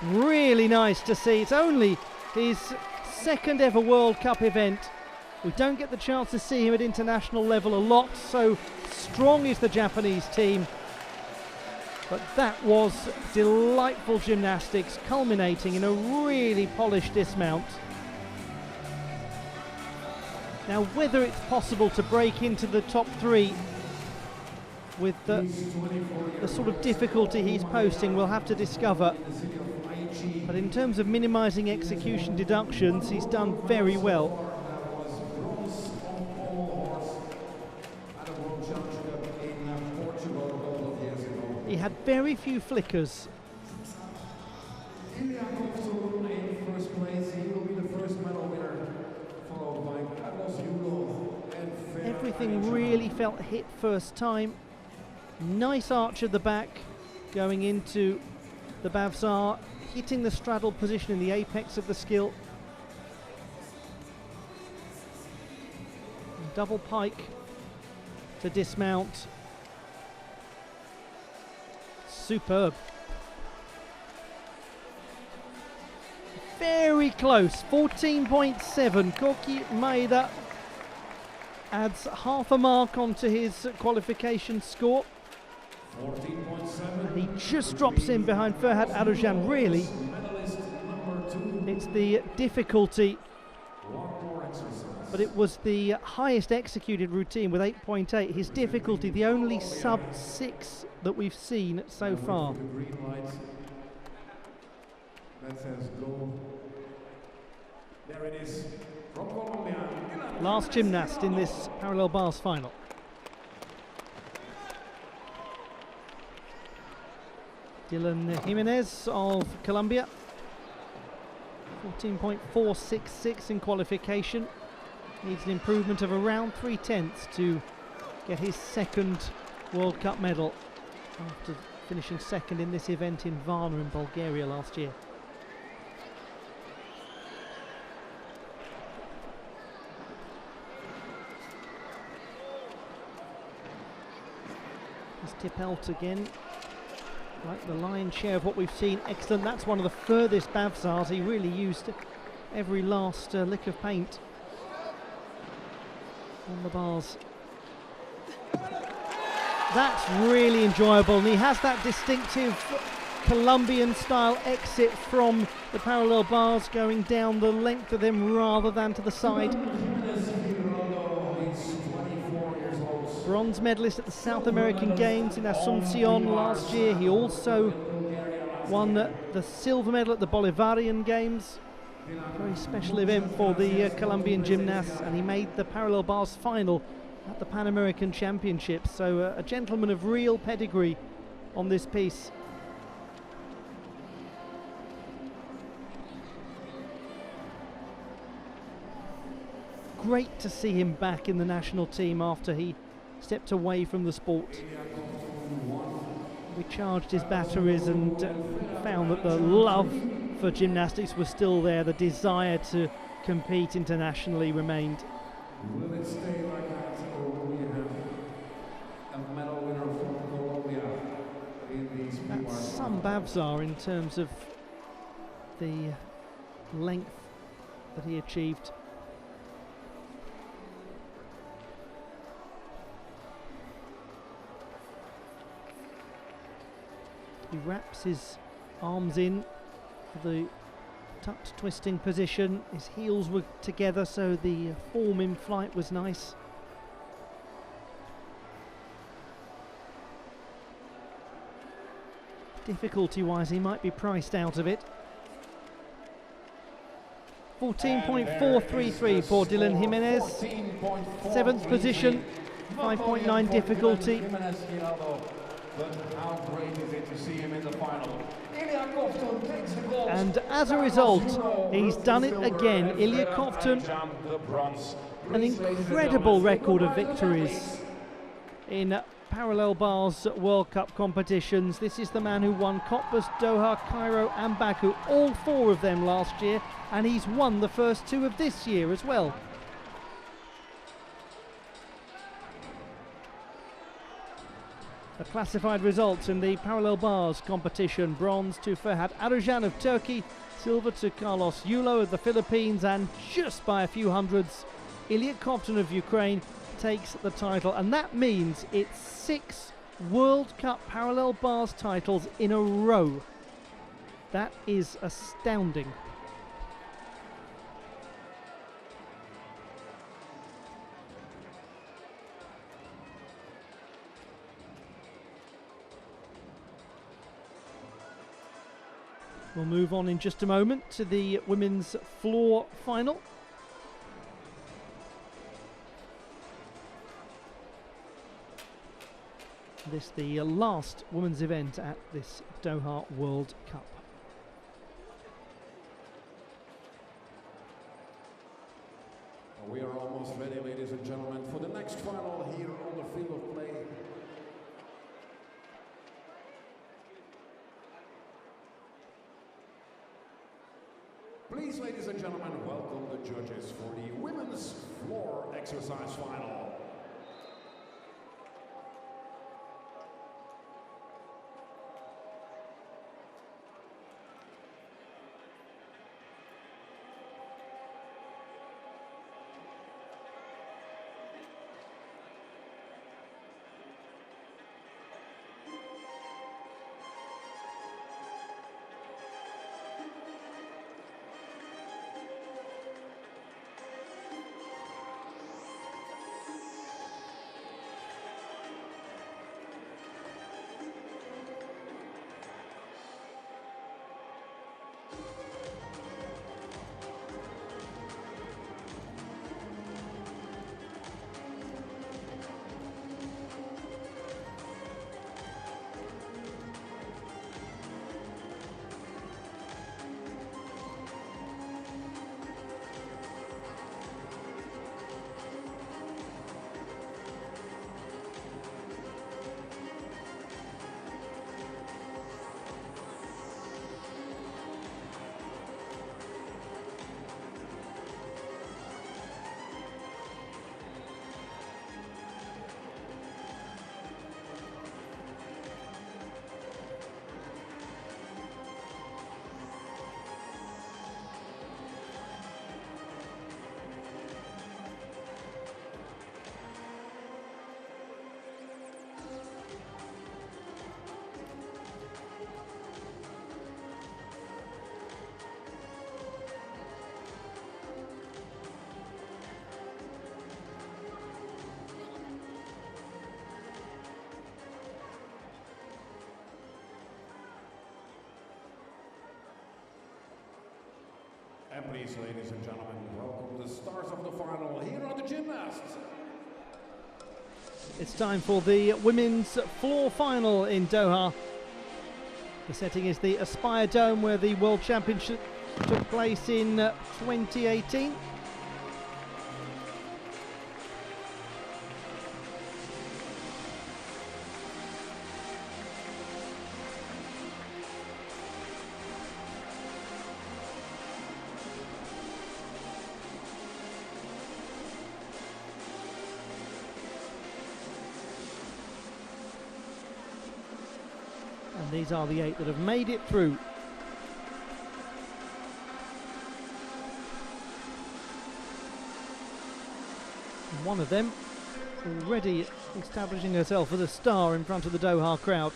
Really nice to see. It's only his 2nd ever World Cup event. We don't get the chance to see him at international level a lot, so strong is the Japanese team. But that was delightful gymnastics, culminating in a really polished dismount. Now, whether it's possible to break into the top 3 with the sort of difficulty he's posting, we'll have to discover. But in terms of minimising execution deductions, he's done very well. He had very few flickers. Everything really felt hit first time. Nice arch at the back going into the Bavzar, hitting the straddle position in the apex of the skill. Double pike to dismount. Superb. Very close, 14.7. Koki Maeda adds half a mark onto his qualification score. 14.7. And he just drops in behind Ferhat Arujan. Really, it's the difficulty, but it was the highest executed routine with 8.8. His difficulty, the only sub-6 that we've seen so far. That says go. There it is. From Colombia. Last gymnast in this parallel bars final. Dylan Jimenez of Colombia. 14.466 in qualification. Needs an improvement of around 3/10 to get his 2nd World Cup medal after finishing 2nd in this event in Varna in Bulgaria last year. His Tippelt again, like the lion's share of what we've seen. Excellent. That's one of the furthest Bavzars. He really used every last lick of paint on the bars. That's really enjoyable, and he has that distinctive Colombian-style exit from the parallel bars, going down the length of them rather than to the side. Bronze medalist at the South American Games in Asunción last year. He also won the silver medal at the Bolivarian Games. Very special event for the Colombian gymnasts, and he made the parallel bars final at the Pan American Championships. So a gentleman of real pedigree on this piece. Great to see him back in the national team after he stepped away from the sport. We charged his batteries and found that the love for gymnastics was still there. The desire to compete internationally remained. Will it stay like that, or will we have a medal winner from Colombia in these That's some Bavzar in terms of the length that he achieved. He wraps his arms in for the tucked twisting position. His heels were together, so the form in flight was nice. Difficulty-wise, he might be priced out of it. 14.433 for Dylan Jimenez. 7th position, 5.9 difficulty. But how great is it to see him in the final? And as a result, he's done it again. Ilya Kovtun, an incredible record of victories in parallel bars World Cup competitions. This is the man who won Cottbus, Doha, Cairo and Baku, all 4 of them last year, and he's won the first 2 of this year as well. The classified results in the parallel bars competition: bronze to Ferhat Arıcan of Turkey, silver to Carlos Yulo of the Philippines, and just by a few hundreds, Ilya Kovtun of Ukraine takes the title. And that means it's 6 World Cup parallel bars titles in a row. That is astounding. We'll move on in just a moment to the women's floor final. This the last women's event at this Doha World Cup. We are almost ready, ladies and gentlemen, for the next final here on the field of play. Please, ladies and gentlemen, welcome the judges for the women's floor exercise final. And please, ladies and gentlemen, welcome the stars of the final. Here are the gymnasts. It's time for the women's floor final in Doha. The setting is the Aspire Dome, where the World Championship took place in 2018. And these are the 8 that have made it through. And one of them already establishing herself as a star in front of the Doha crowd.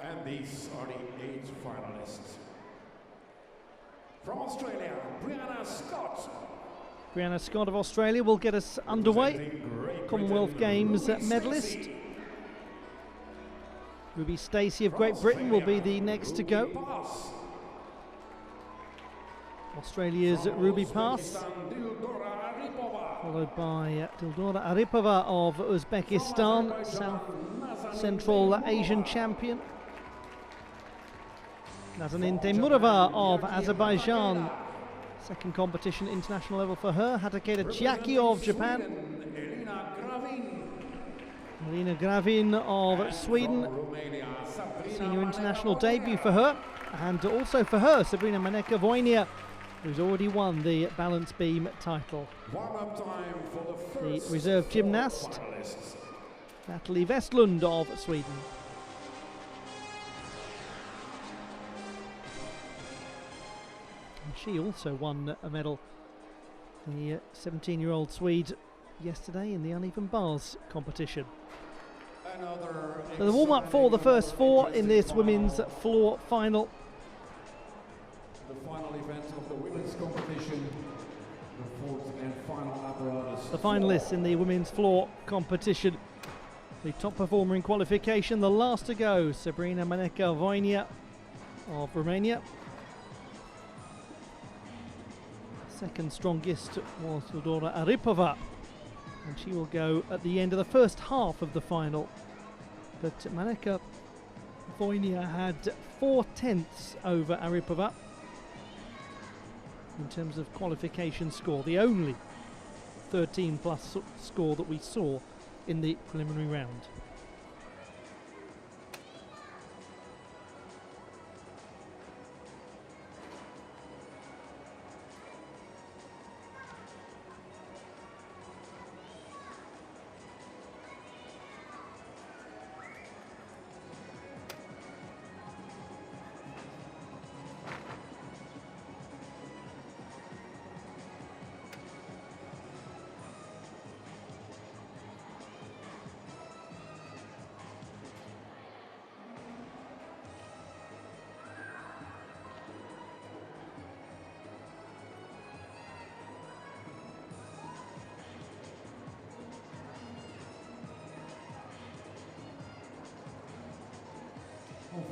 And these are the 8 finalists. From Australia, Brianna Scott. Brianna Scott of Australia will get us underway. Commonwealth Games medalist. Ruby Stacey of Great Britain will be the next to go. Australia's Ruby Pass, followed by Dildora Aripova of Uzbekistan, South Central Asian champion. Nazanin Temurova of Azerbaijan, second competition international level for her. Hatakeda Chiaki of Japan. Elina Gravin of Sweden, senior international debut for her. And also for her, Sabrina Maneka-Voinia, who's already won the balance beam title. The reserve gymnast, Natalie Westlund of Sweden. And she also won a medal, the 17-year-old Swede, yesterday in the uneven bars competition. So the warm-up for the first 4 in this women's floor final. The final event of the women's competition, the 4th and final apparatus. The finalists in the women's floor competition. The top performer in qualification, the last to go, Sabrina Maneka-Voinia of Romania. Second strongest was Dildora Aripova, and she will go at the end of the first half of the final. But Maneka-Voinia had 4/10 over Aripova in terms of qualification score, the only 13 plus score that we saw in the preliminary round.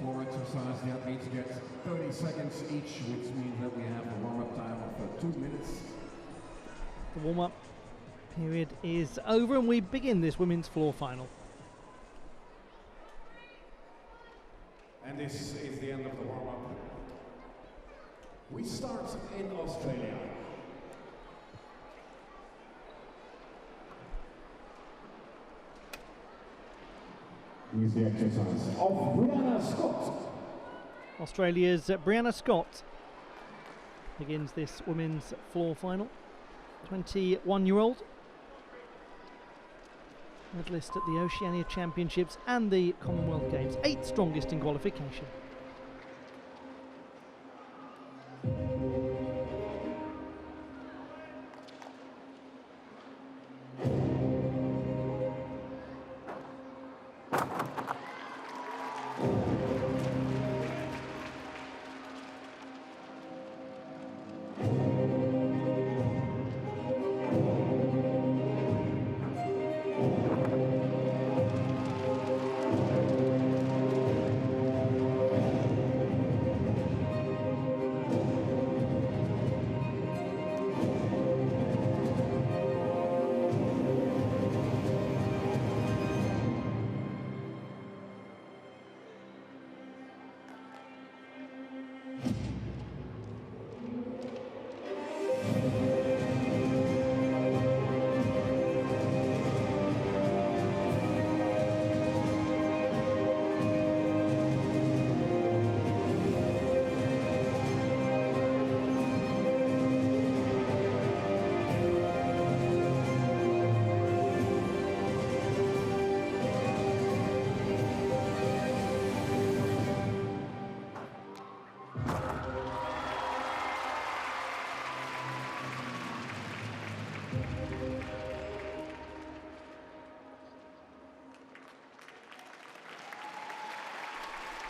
Floor exercise, the athletes get 30 seconds each, which means that we have a warm-up time of 2 minutes. The warm-up period is over and we begin this women's floor final. And this is the end of the warm-up. We start in Australia. Here's the exercise of Brianna Scott. Australia's Brianna Scott begins this women's floor final. 21-year-old. Medalist at the Oceania Championships and the Commonwealth Games. 8th strongest in qualification.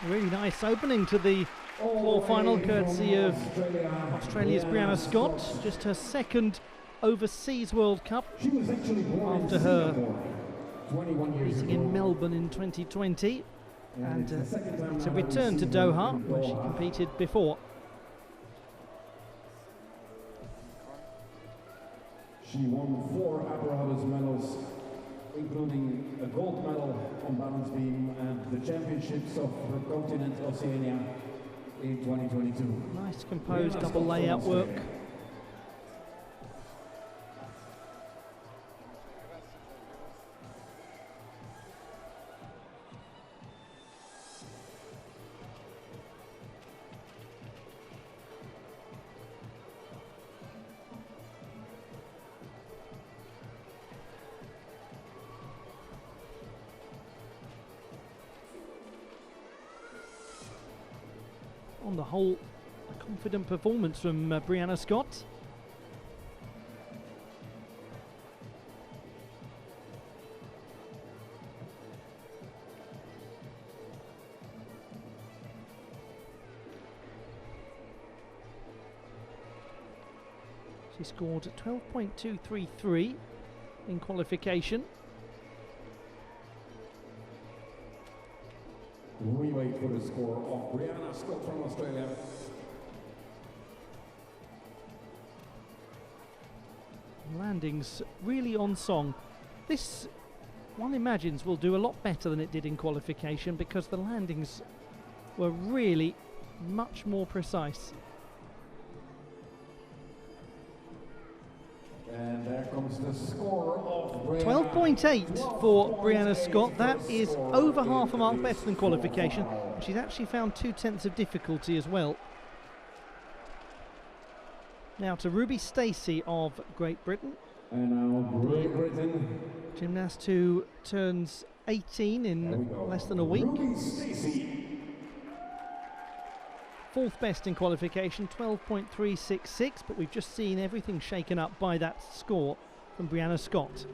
A really nice opening to the floor final, courtesy of Australia's Brianna Scott. Just her second overseas World Cup after her meeting in Melbourne in 2020. And it's a return to Doha, where she competed before. She won 4 Apparatus medals, including a gold medal on balance beam and the championships of the continent Oceania in 2022. Nice composed double layout work. On the whole, a confident performance from Brianna Scott. She scored 12.233 in qualification. We wait for the score of Brianna Scott from Australia. Landings really on song. This, one imagines, will do a lot better than it did in qualification because the landings were really much more precise. And there comes the score of 12.8 for Brianna Scott. That is over half a mark better than qualification. She's actually found 2/10 of difficulty as well. Now to Ruby Stacey of Great Britain. And now Great Britain. Gymnast who turns 18 in less than a week. Ruby Stacey. 4th best in qualification, 12.366, but we've just seen everything shaken up by that score from Brianna Scott.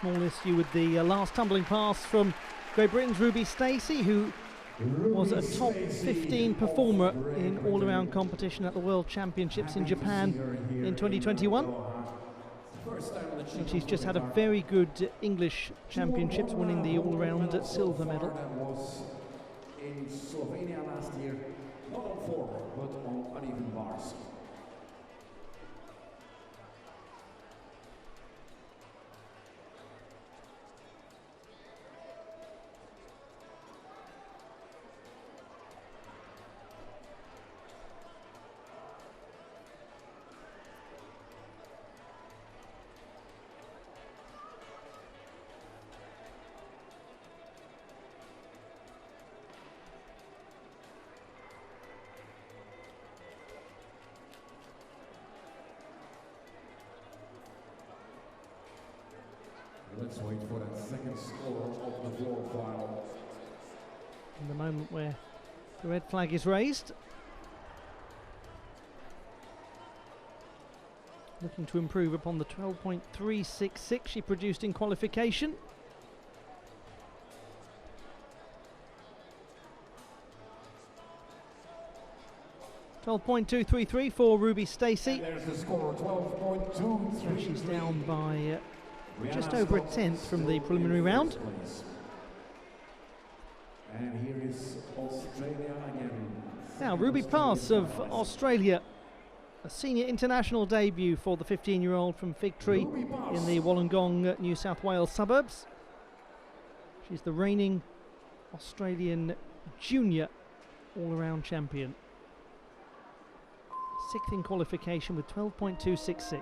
small issue with the last tumbling pass from Great Britain's Ruby Stacey, who was a top 15 performer in all-around competition at the World Championships in Japan in 2021. And she's just had a very good English Championships, winning the all-around silver medal. Was in Slovenia last year, not on form, but on uneven bars. Let's wait for that second score of the floor final. In the moment where the red flag is raised. Looking to improve upon the 12.366 she produced in qualification. .233 for Ruby Stacey. There's the score, 12.233. She's down by just over a tenth from the preliminary round. And here is Australia again. Now, Ruby Pass of Australia, a senior international debut for the 15-year-old from Fig Tree in the Wollongong, New South Wales suburbs. She's the reigning Australian junior all-around champion. Sixth in qualification with 12.266.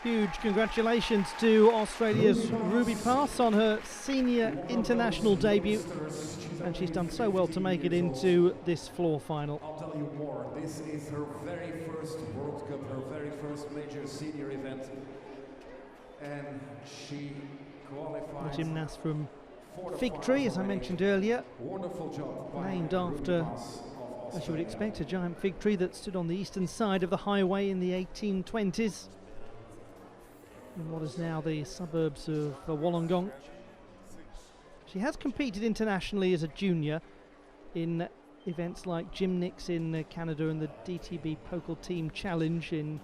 Huge congratulations to Australia's Ruby Pass on her senior international debut, and she's done so well to make it into this floor final. I'll tell you more, this is her very first World Cup, her very first major senior event, and she qualified. The gymnast from Fig Tree, as I mentioned earlier, wonderful job, named after, as you would expect, a giant fig tree that stood on the eastern side of the highway in the 1820s. In what is now the suburbs of Wollongong. She has competed internationally as a junior in events like Gymnix in Canada and the DTB Pokal Team Challenge in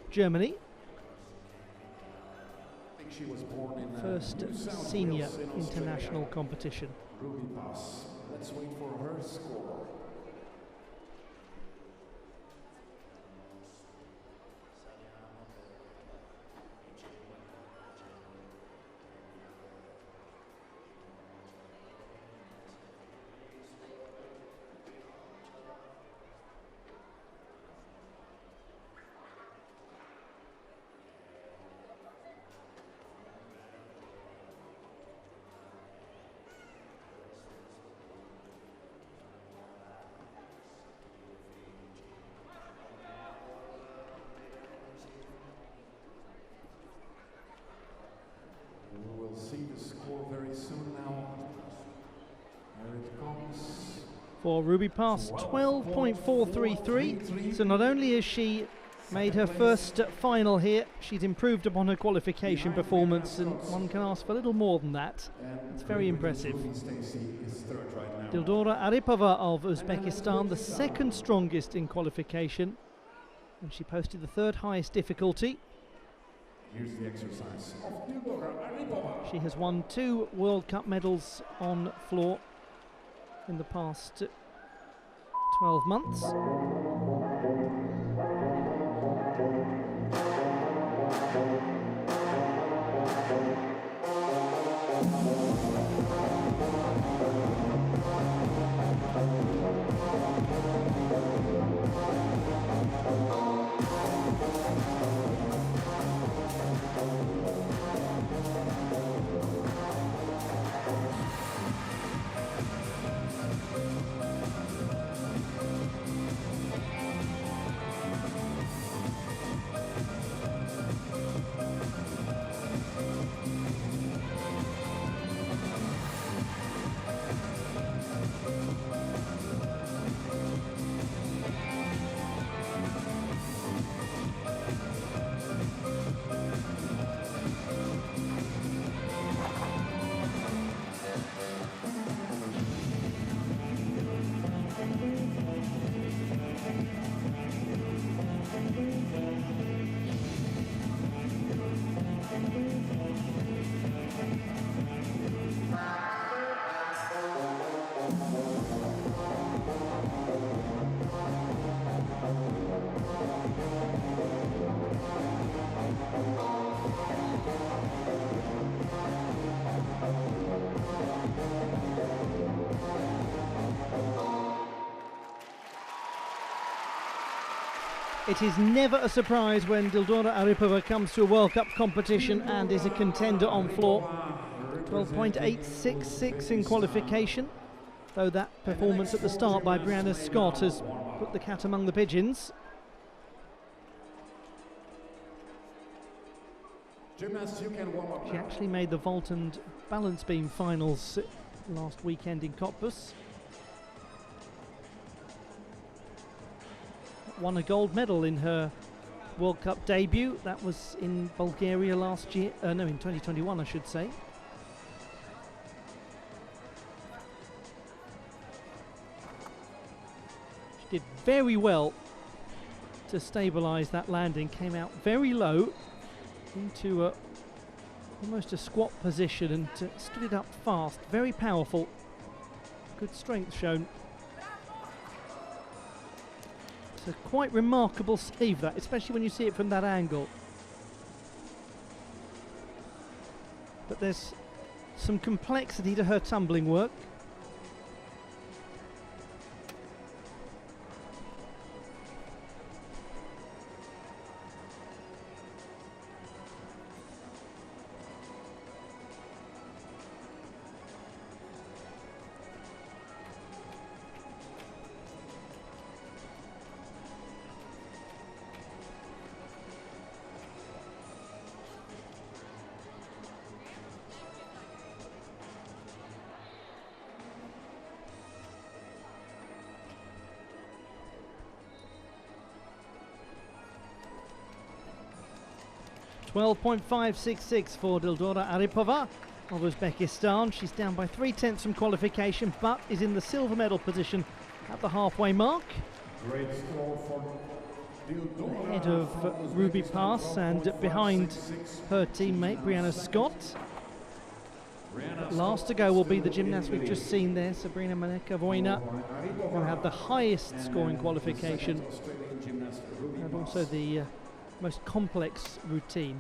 Germany. I think she was born in first senior international competition. Ruby Pass. Let's wait for her score. for Ruby Pass, 12.433. So not only has she made her first final here, she's improved upon her qualification performance, and one can ask for a little more than that. It's very impressive. Dildora Aripova of Uzbekistan, the second strongest in qualification, and she posted the third highest difficulty. Here's the exercise of Dildora Aripova. She has won 2 World Cup medals on floor in the past 12 months. It is never a surprise when Dildora Aripova comes to a World Cup competition and is a contender on floor. 12.866 in qualification, though that performance at the start by Brianna Scott has put the cat among the pigeons. Gymnasts, you can warm up. She actually made the vault and balance beam finals last weekend in Cottbus. Won a gold medal in her World Cup debut. That was in Bulgaria last year. No, in 2021, I should say. She did very well to stabilise that landing. Came out very low into almost a squat position and stood it up fast. Very powerful. Good strength shown. A quite remarkable save, that, especially when you see it from that angle. But there's some complexity to her tumbling work. .566 for Dildora Aripova of Uzbekistan. She's down by 3/10 from qualification, but is in the silver medal position at the halfway mark. Great score for Dildora. Ahead of Ruby Pass and behind her teammate Brianna Scott. Last to go will be the gymnast we've just seen there, Sabrina Maneka-Voina, who had the highest scoring qualification and also the most complex routine.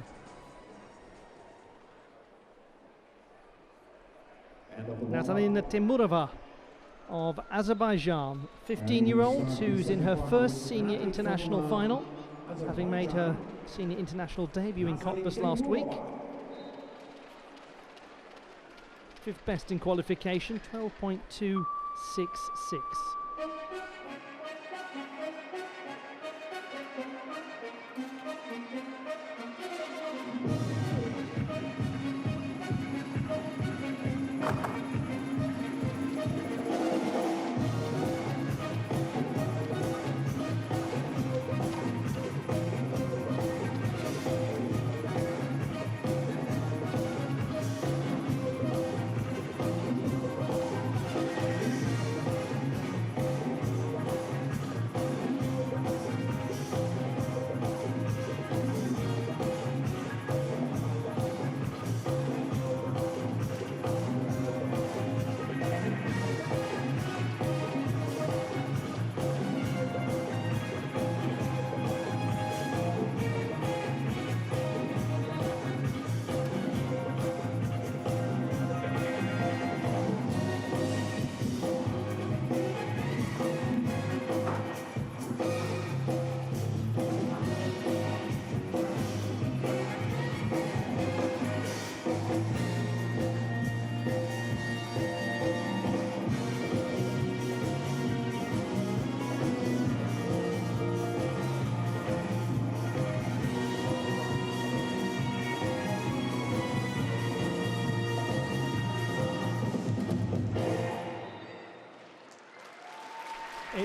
Natalina Temurova of Azerbaijan, 15-year-old who's in her first senior international final, having made her senior international debut in Cottbus last week. 5th best in qualification, 12.266.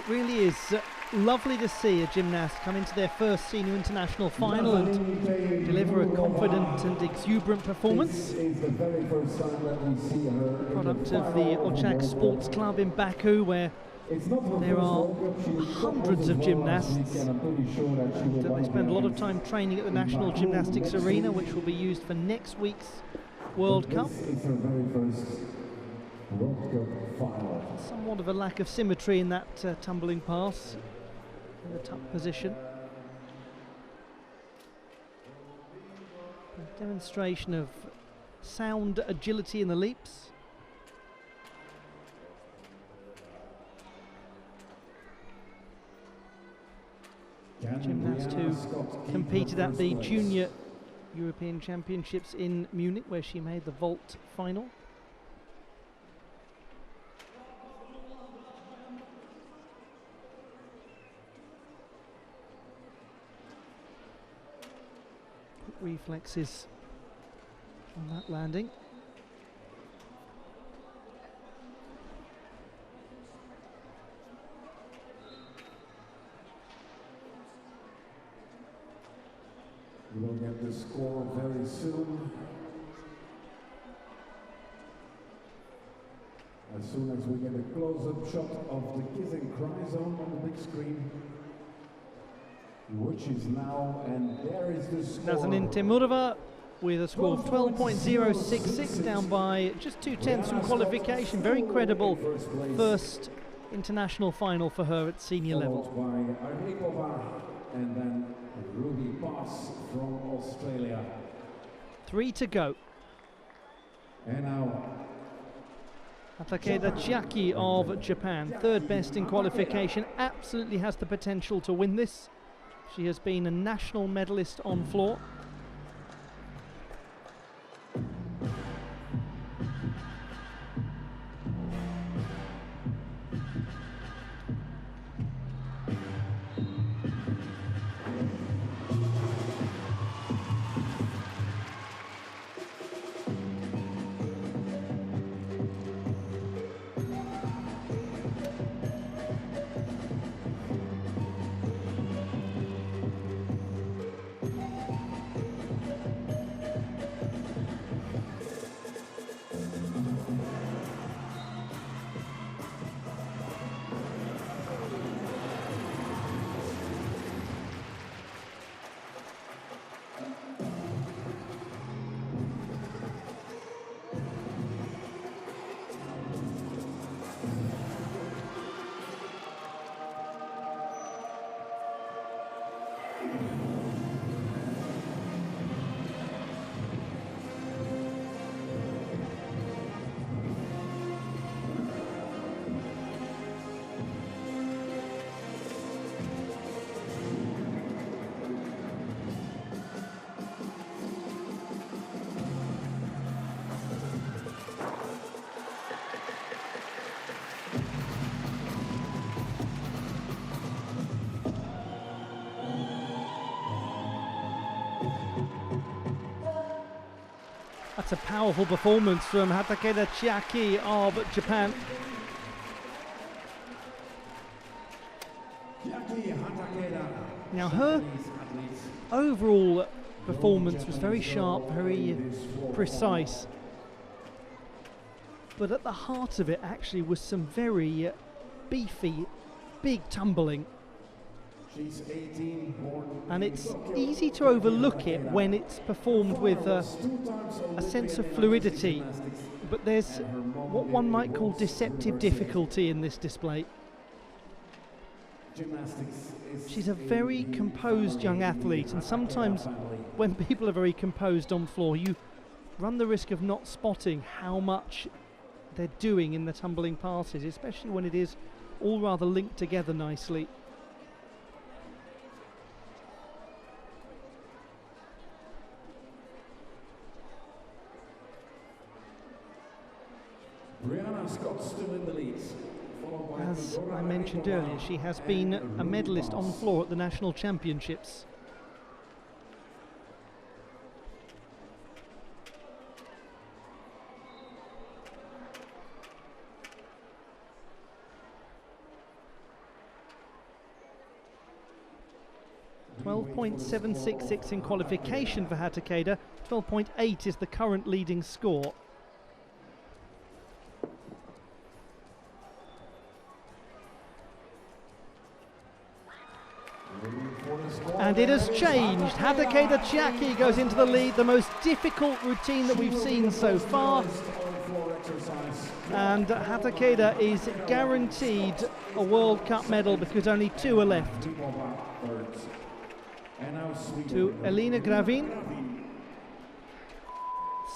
It really is lovely to see a gymnast come into their first senior international final and deliver a confident and exuberant performance. This is the very first time that we see her. Product of the Ochak Sports Club in Baku, where there are hundreds of gymnasts. They spend a lot of time training at the National Gymnastics Arena, which will be used for next week's World Cup. This is her very first World Cup final. Somewhat of a lack of symmetry in that tumbling pass, in the tuck position. A demonstration of sound agility in the leaps. Gymnast who competed at the Junior European Championships in Munich, where she made the vault final. Quick reflexes on that landing. We'll get the score very soon. As soon as we get a close-up shot of the kiss and cry zone on the big screen, which is now, and there is the score. Nazanin Temurova with a score of 12.066, down by just 2/10 from qualification. Very credible first international final for her at senior level. Followed by Arnikova and then Ruby Pass from Australia. 3 to go. And now Takeda Chiaki of Japan, third best in qualification, absolutely has the potential to win this. She has been a national medalist on floor. That's a powerful performance from Takeda Chiaki of Japan. Now her overall performance was very sharp, very precise, but at the heart of it actually was some very beefy, big tumbling. she's 18, And it's easy to overlook it when it's performed with a sense of fluidity, but there's what one might call deceptive difficulty in this display. She's a very composed young athlete, and sometimes when people are very composed on floor, you run the risk of not spotting how much they're doing in the tumbling passes, especially when it is all rather linked together nicely. Brianna Scott still in the lead. As I mentioned earlier, she has been a medalist on floor at the National Championships. 12.766 in qualification for Hatakeda. 12.8 is the current leading score. And it has changed. Hatakeda Chiaki goes into the lead, the most difficult routine that we've seen so far. And Hatakeda is guaranteed a World Cup medal because only 2 are left. To Elina Gravin,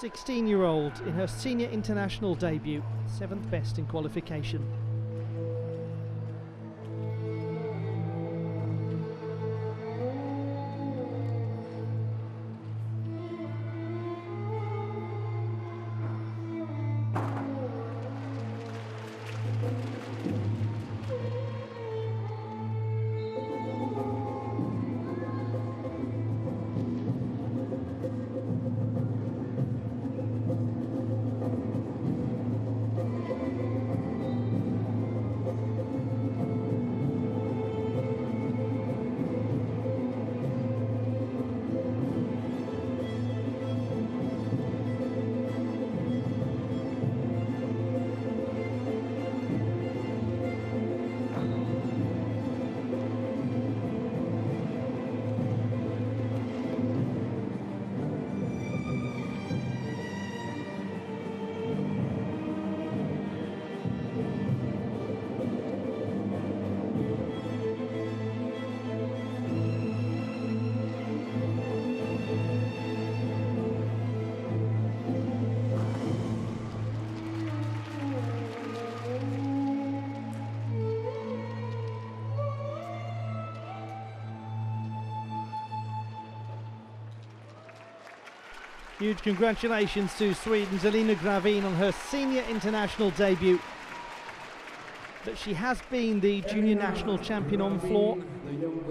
16-year-old in her senior international debut, 7th best in qualification. Huge congratulations to Sweden's Elina Gravin on her senior international debut. But she has been the junior national champion on floor,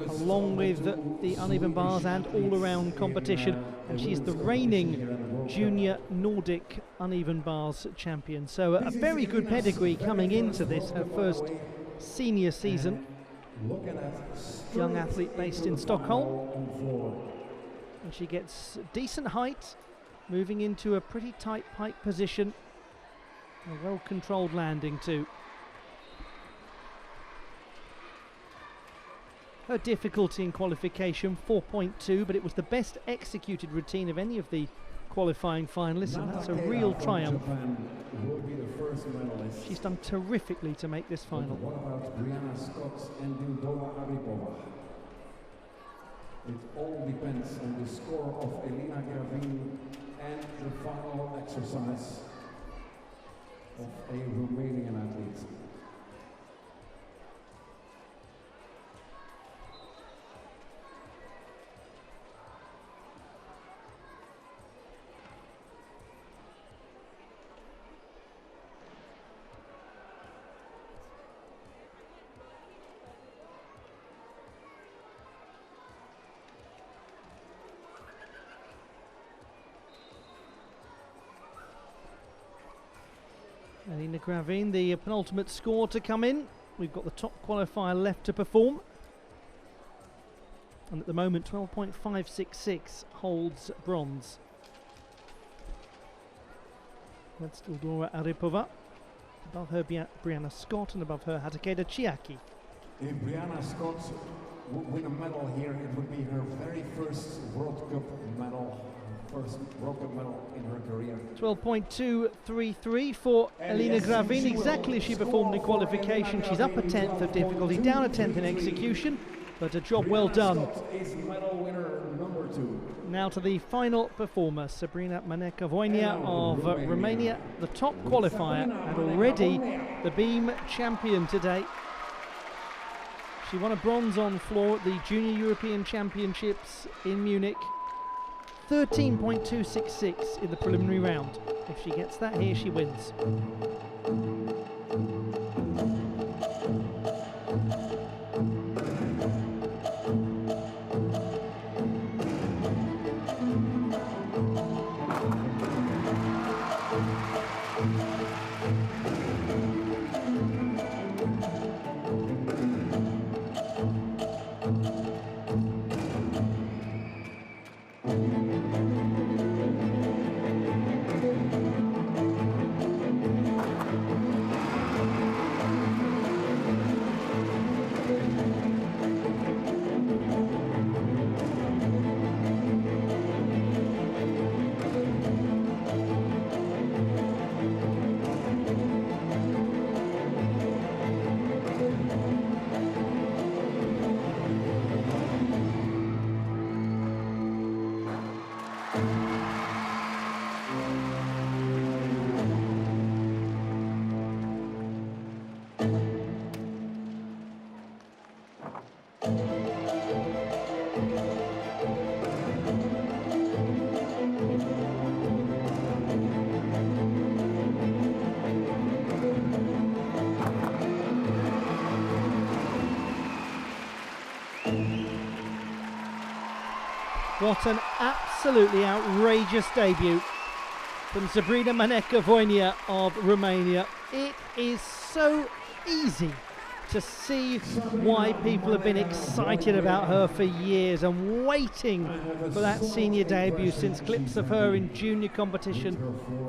along with the uneven bars and all-around competition, and she's the reigning junior Nordic uneven bars champion. So a very good pedigree coming into this, her first senior season. Young athlete based in Stockholm, and she gets decent height, moving into a pretty tight pike position, a well-controlled landing too. Her difficulty in qualification, 4.2, but it was the best executed routine of any of the qualifying finalists, and that's a real triumph. She's done terrifically to make this final. What about Brianna Scott and Doha Aripova? It all depends on the score of Elina Gravin and the final exercise of a Romanian athlete. Elina Gravin, the penultimate score to come in. We've got the top qualifier left to perform. And at the moment, 12.566 holds bronze. That's still Dora Aripova. Above her Brianna Scott, and above her Hatakeda Chiaki. If Brianna Scott would win a medal here, it would be her very first World Cup medal. First World Cup medal in her career. 12.233 for Elina Gravin, exactly as she performed in qualification. She's up a 10th of difficulty, down a 10th in execution, but a job well done. Is medal winner number 2. Now to the final performer, Sabrina Maneka-Voinia of Romania, the top qualifier and already the beam champion today. She won a bronze on floor at the Junior European Championships in Munich. 13.266 in the preliminary round. If she gets that here, she wins. What an absolutely outrageous debut from Sabrina Maneka-Voinea of Romania. It is so easy to see why people have been excited about her for years and waiting for that senior debut since clips of her in junior competition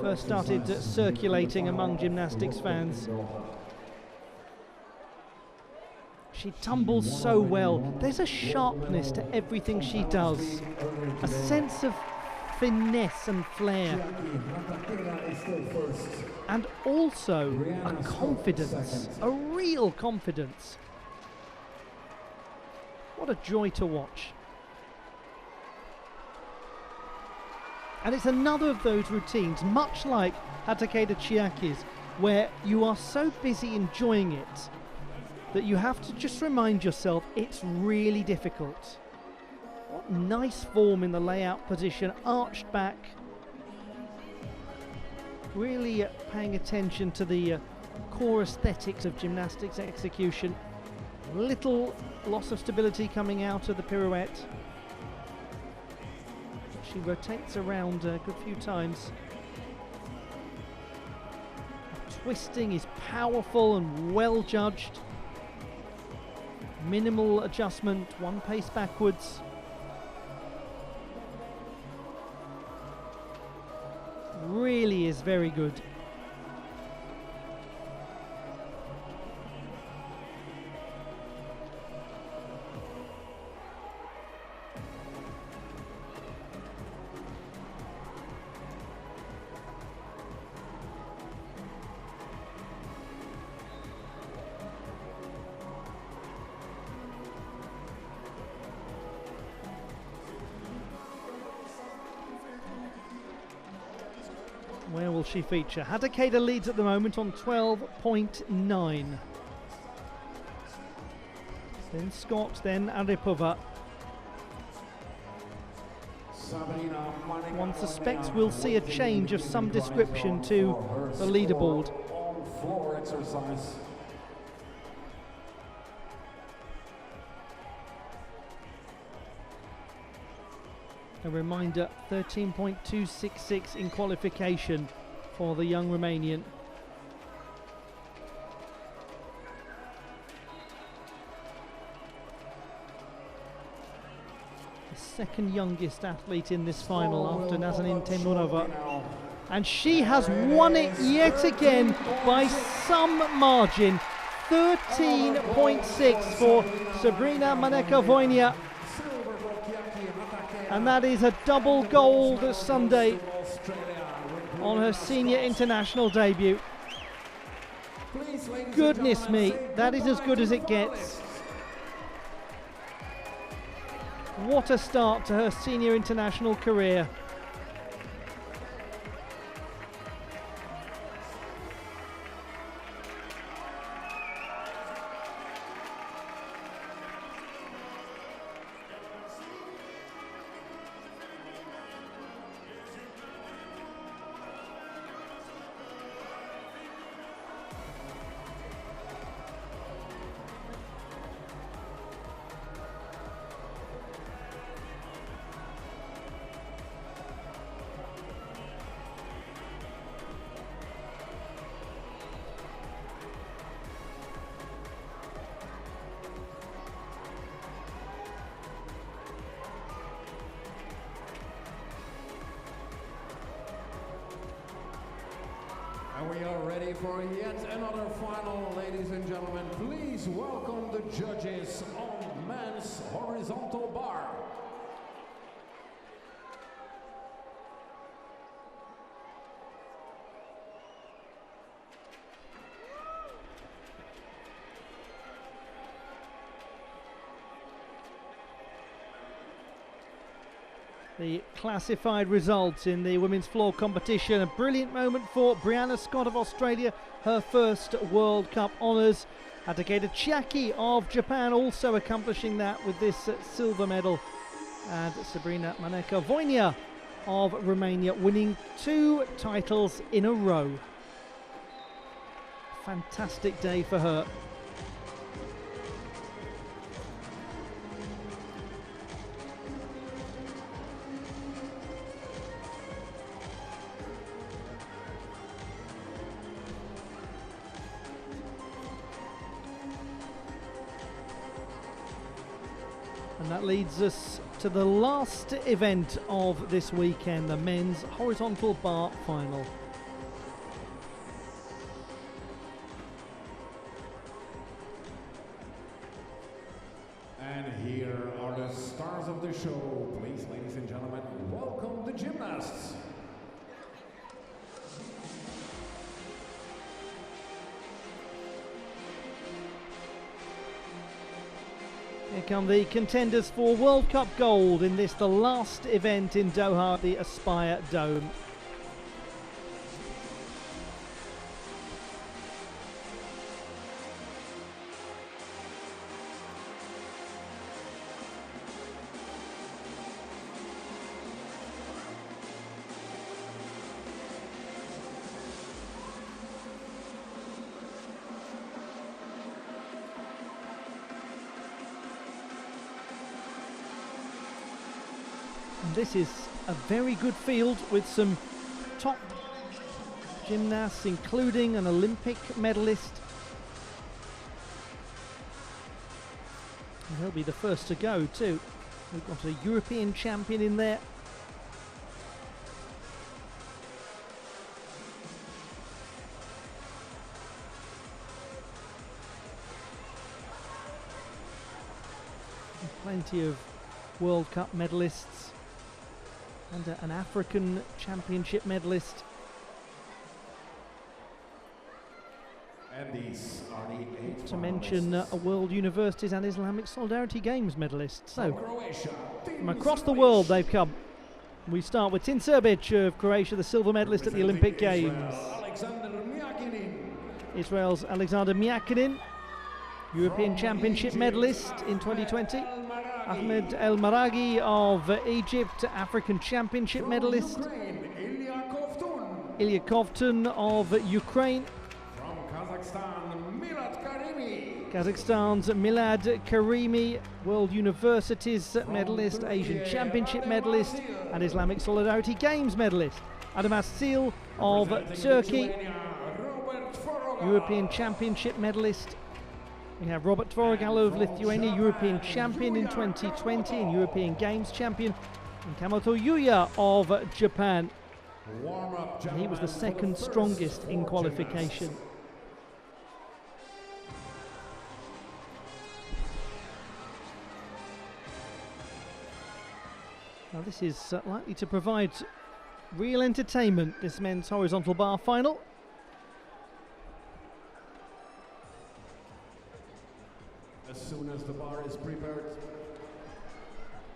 first started circulating among gymnastics fans. She tumbles so well. There's a sharpness to everything she does, a sense of finesse and flair, and also a confidence, a real confidence. What a joy to watch. And it's another of those routines, much like Hatakeda Chiaki's, where you are so busy enjoying it that you have to just remind yourself it's really difficult. What nice form in the layout position, arched back. Really paying attention to the core aesthetics of gymnastics execution. Little loss of stability coming out of the pirouette. She rotates around a good few times. Twisting is powerful and well judged. Minimal adjustment, one pace backwards. Really is very good. Where will she feature? Hatakeda leads at the moment on 12.9. Then Scott, then Aripova. One suspects we'll see a change of some description to the leaderboard. A reminder, 13.266 in qualification for the young Romanian. The second youngest athlete in this final after Nazanin Temurova. And she has won it yet again by some margin. 13.6 for Sabrina Maneka-Voinea. And that is a double gold Sunday on her senior international debut. Goodness me, that is as good as it gets. What a start to her senior international career. And we are ready for yet another final, ladies and gentlemen. Please welcome the judges on men's horizontal bar. The classified results in the women's floor competition. A brilliant moment for Brianna Scott of Australia, her first World Cup honours. Adegeda Chiaki of Japan also accomplishing that with this silver medal. And Sabrina Maneka-Voinia of Romania winning 2 titles in a row. Fantastic day for her. And that leads us to the last event of this weekend, the men's horizontal bar final. And here are the stars of the show. Please, ladies and gentlemen, welcome the gymnasts. Here come the contenders for World Cup gold in this, the last event in Doha, the Aspire Dome. This is a very good field with some top gymnasts, including an Olympic medalist. And he'll be the first to go too. We've got a European champion in there. And plenty of World Cup medalists. And an African Championship medalist. And these are the 8 to mention a World Universities and Islamic Solidarity Games medalist. So, from across the world they've come. We start with Tin Serbic of Croatia, the silver medalist at the Olympic Games. Israel's Alexander Miakinin, European Championship medalist in 2020. Ahmed El Maragi of Egypt, African Championship medalist. Ilya Kovtun of Ukraine. From Kazakhstan, Milad Karimi. Kazakhstan's Milad Karimi, World Universities medalist, Asian Championship medalist, and Islamic Solidarity Games medalist. Adamas Seal of Turkey, European Championship medalist. We have Robert Tvorogal of Lithuania, European champion in 2020 and European Games champion. And Kamoto Yuya of Japan. He was the second strongest in qualification. Now this is likely to provide real entertainment, this men's horizontal bar final. As soon as the bar is prepared,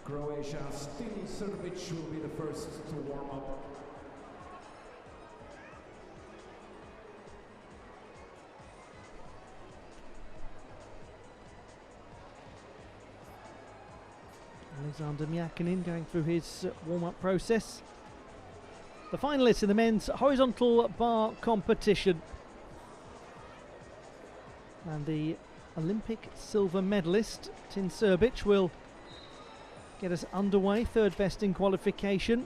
Croatia's Tin Serbic will be the first to warm up. Alexander Miakinin going through his warm-up process. The finalists in the men's horizontal bar competition. And the Olympic silver medalist, Tin Serbic, will get us underway, third best in qualification.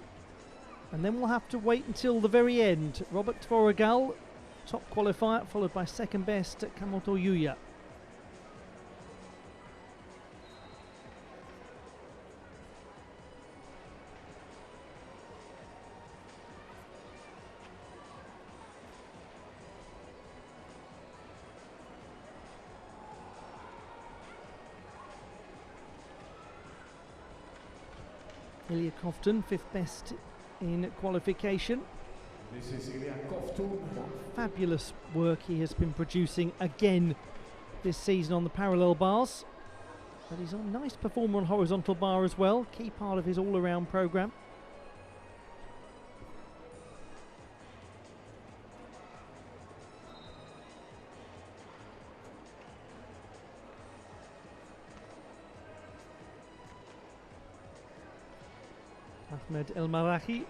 And then we'll have to wait until the very end. Robert Tvorogal, top qualifier, followed by second best Kamoto Yuya. Ilya Kovtun, fifth best in qualification. This is Ilya Kovtun. Fabulous work he has been producing again this season on the parallel bars. But he's a nice performer on horizontal bar as well, key part of his all-around programme. Ahmed El Marahi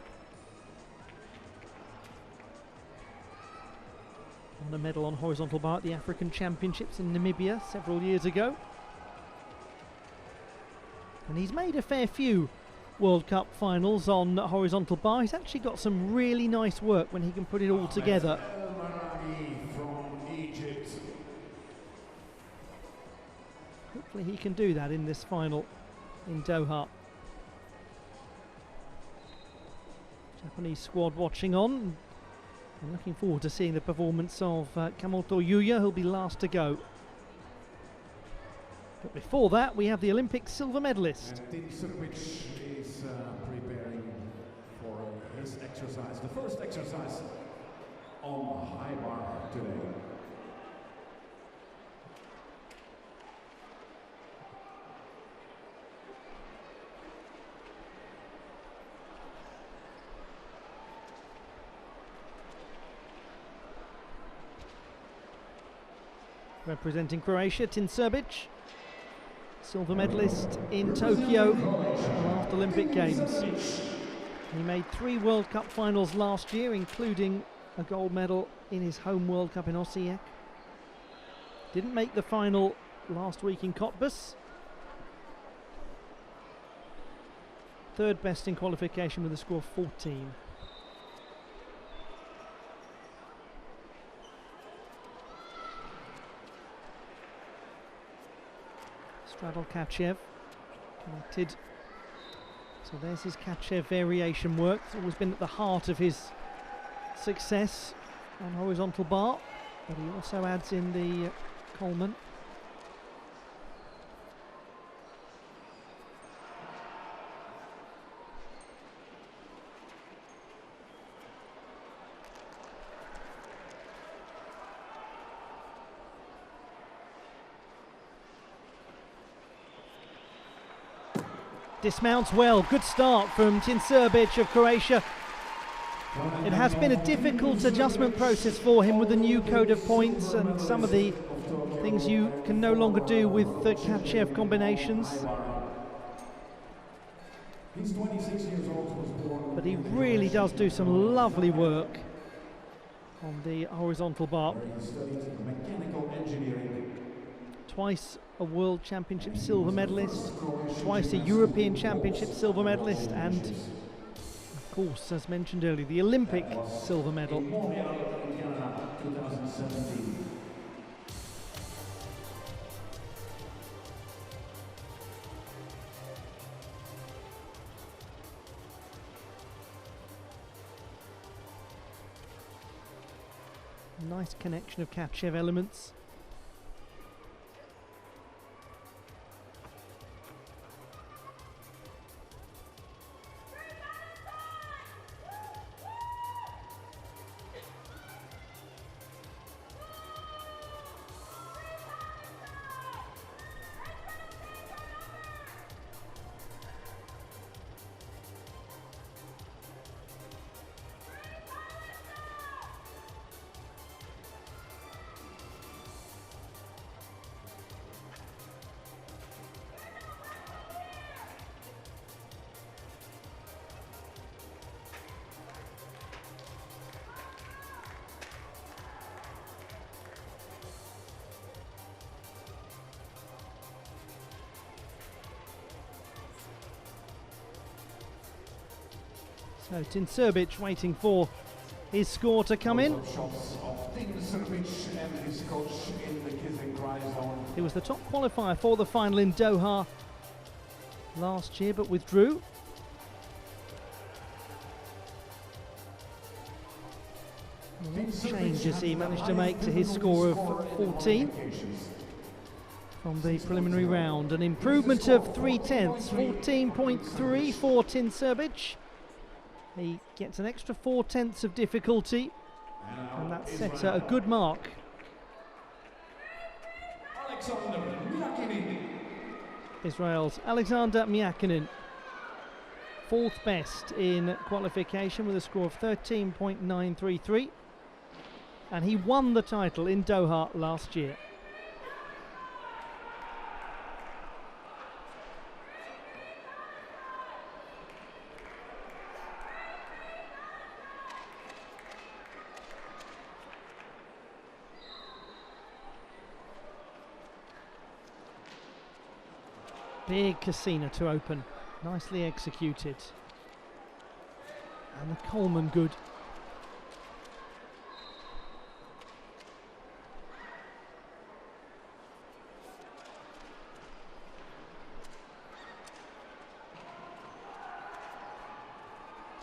won a medal on horizontal bar at the African Championships in Namibia several years ago. And he's made a fair few World Cup finals on horizontal bar. He's actually got some really nice work when he can put it all together. Hopefully he can do that in this final in Doha. Japanese squad watching on. I'm looking forward to seeing the performance of Kamoto Yuya, who'll be last to go. But before that, we have the Olympic silver medalist. And Tim is preparing for his exercise, the first exercise on high bar today. Representing Croatia, Tin Srbic, silver medalist in Tokyo last Olympic Games. He made 3 World Cup finals last year, including a gold medal in his home World Cup in Osijek. Didn't make the final last week in Cottbus. 3rd best in qualification with a score of 14. Straddle Kachev connected. So there's his Kachev variation work. It's always been at the heart of his success on horizontal bar, but he also adds in the Coleman. Dismounts well, good start from Tin Srbic of Croatia. It has been a difficult adjustment process for him with the new code of points and some of the things you can no longer do with the Kachev combinations. He's 26 years old, was born. But he really does do some lovely work on the horizontal bar. He studied mechanical engineering. Twice a World Championship silver medalist, twice a European Championship silver medalist, and of course, as mentioned earlier, the Olympic silver medal. In Montreal, in Canada, 2017. Nice connection of Kachev elements. So Tin Srbic waiting for his score to come in. Shots of Tim Srbic and his coach in the kiss and cry zone. He was the top qualifier for the final in Doha last year, but withdrew. What changes he managed to make to his score of 14 from the preliminary round. An improvement of 0.3, 14.3 for Tin Srbic. He gets an extra 0.4 of difficulty, and that sets a good mark. Israel's Alexander Miakinen, 4th best in qualification with a score of 13.933, and he won the title in Doha last year. Big Cassina to open, nicely executed. And the Coleman good.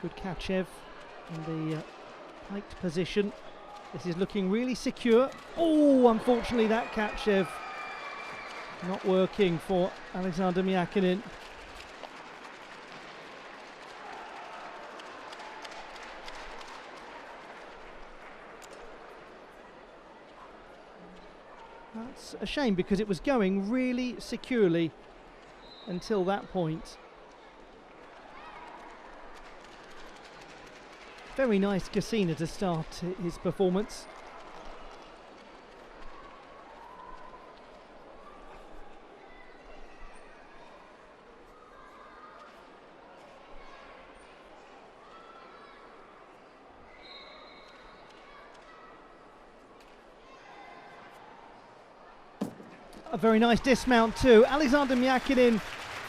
Good Kachev in the piked position. This is looking really secure. Oh, unfortunately that Kachev not working for Alexander Myakinin. That's a shame because it was going really securely until that point. Very nice Cassina to start his performance. A very nice dismount too. Alexander Myakinin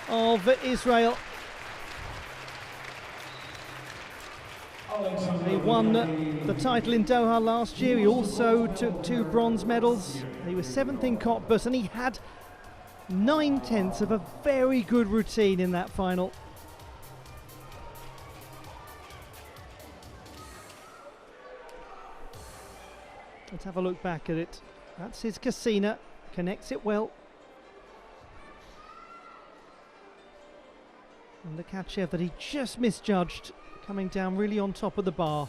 of Israel. He won the title in Doha last year. He also took 2 bronze medals. He was 7th in Cottbus and he had 9/10 of a very good routine in that final. Let's have a look back at it. That's his Cassina. Connects it well. And the Kachev that he just misjudged, coming down really on top of the bar.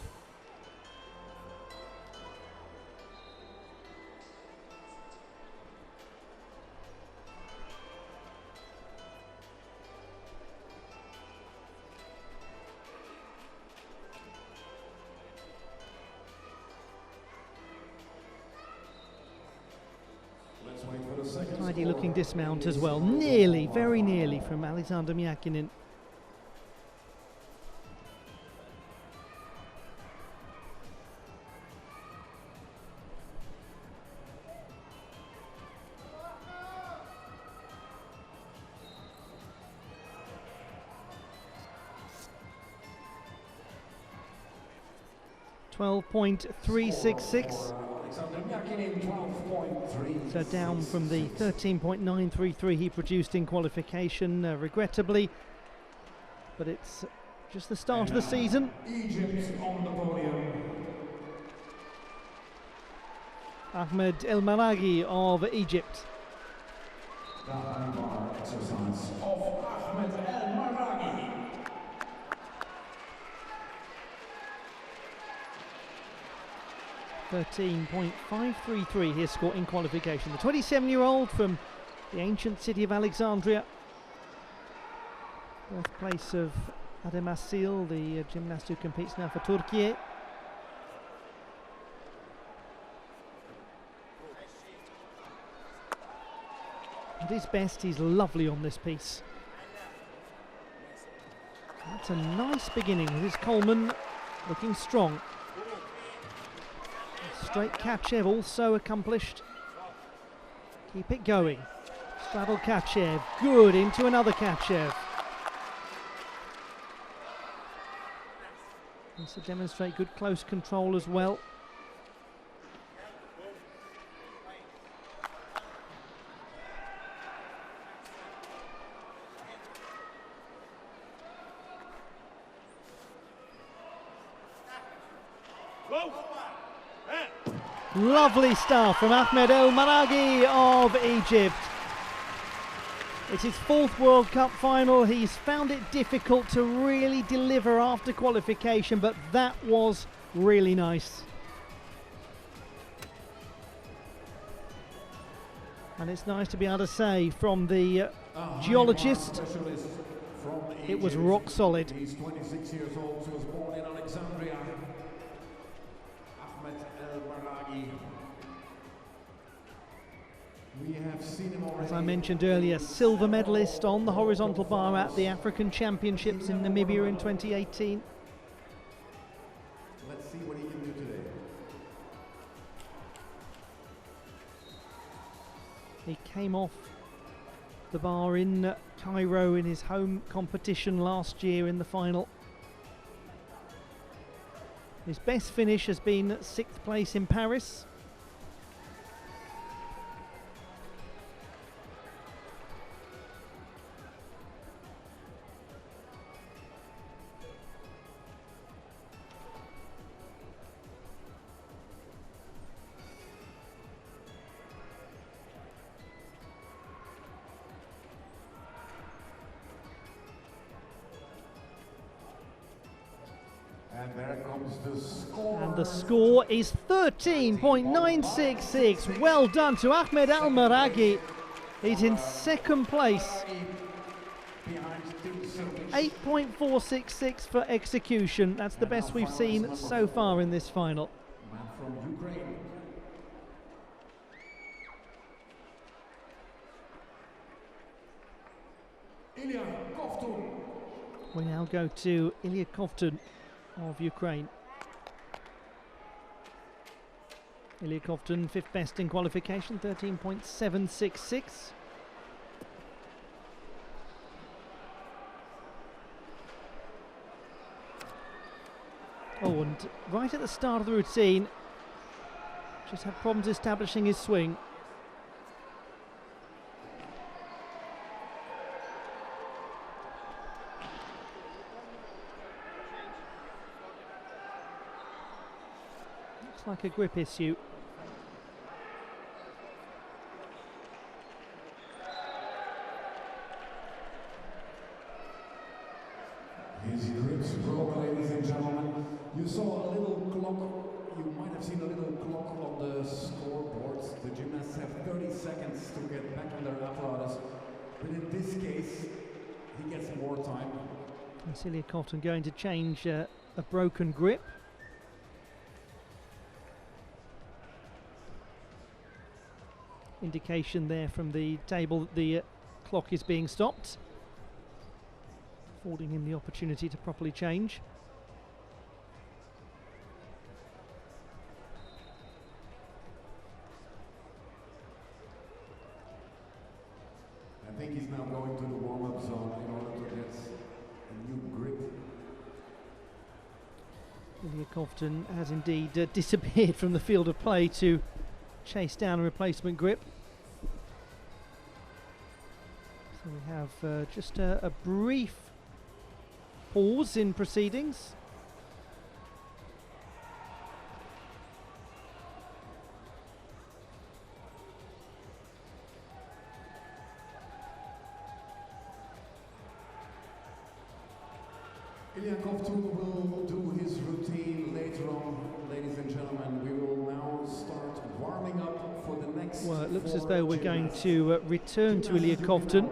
Tidy looking dismount as well. Nearly, very nearly from Alexander Myakinin. .366. So down from the 13.933 he produced in qualification, regrettably. But it's just the start of the season. Egypt on the podium. Ahmed El Maraghi of Egypt. Exercise of Ahmed El Maraghi. 13.533 his score in qualification. The 27-year-old from the ancient city of Alexandria, birthplace of Adem Asil, the gymnast who competes now for Turkey. At his best, he's lovely on this piece. That's a nice beginning with his Coleman looking strong. Straight Kachev also accomplished. Keep it going. Straddle Kachev. Good, into another Kachev. Needs to demonstrate good close control as well. Lovely stuff from Ahmed El Maraghi of Egypt. It's his 4th World Cup final. He's found it difficult to really deliver after qualification, but that was really nice. And it's nice to be able to say from the geologist, it was rock solid. He's 26 years old, was born in Alexandria. Ahmed El Maraghi. We have seen him already. As I mentioned earlier, silver medalist on the horizontal bar at the African Championships in Namibia in 2018. Let's see what he can do today. He came off the bar in Cairo in his home competition last year in the final. His best finish has been 6th place in Paris. And there comes the score. And the score is 13.966. Well done to Ahmed El Maraghi. He's in 2nd place. 8.466 for execution. That's the best we've seen so far in this final. Man from Ukraine. Ilya Kovtun. We now go to Ilya Kovtun of Ukraine. Ilya Kovtun, 5th best in qualification, 13.766. Oh, and right at the start of the routine, just had problems establishing his swing. Looks like a grip issue. His grips broke, ladies and gentlemen. You saw a little clock, you might have seen a little clock on the scoreboard. The gymnasts have 30 seconds to get back on their apparatus. But in this case, he gets more time. Ilya Kovtun going to change a broken grip. Indication there from the table that the clock is being stopped, affording him the opportunity to properly change. I think he's now going to the warm-up zone in order to get a new grip. Ilya Kovtun has indeed disappeared from the field of play to chase down a replacement grip. So we have just a brief pause in proceedings. Ilya Kovtun will do his routine later on, ladies and gentlemen. We will now start warming up for the next. Well, it looks as though we're going to return to Ilya Kovtun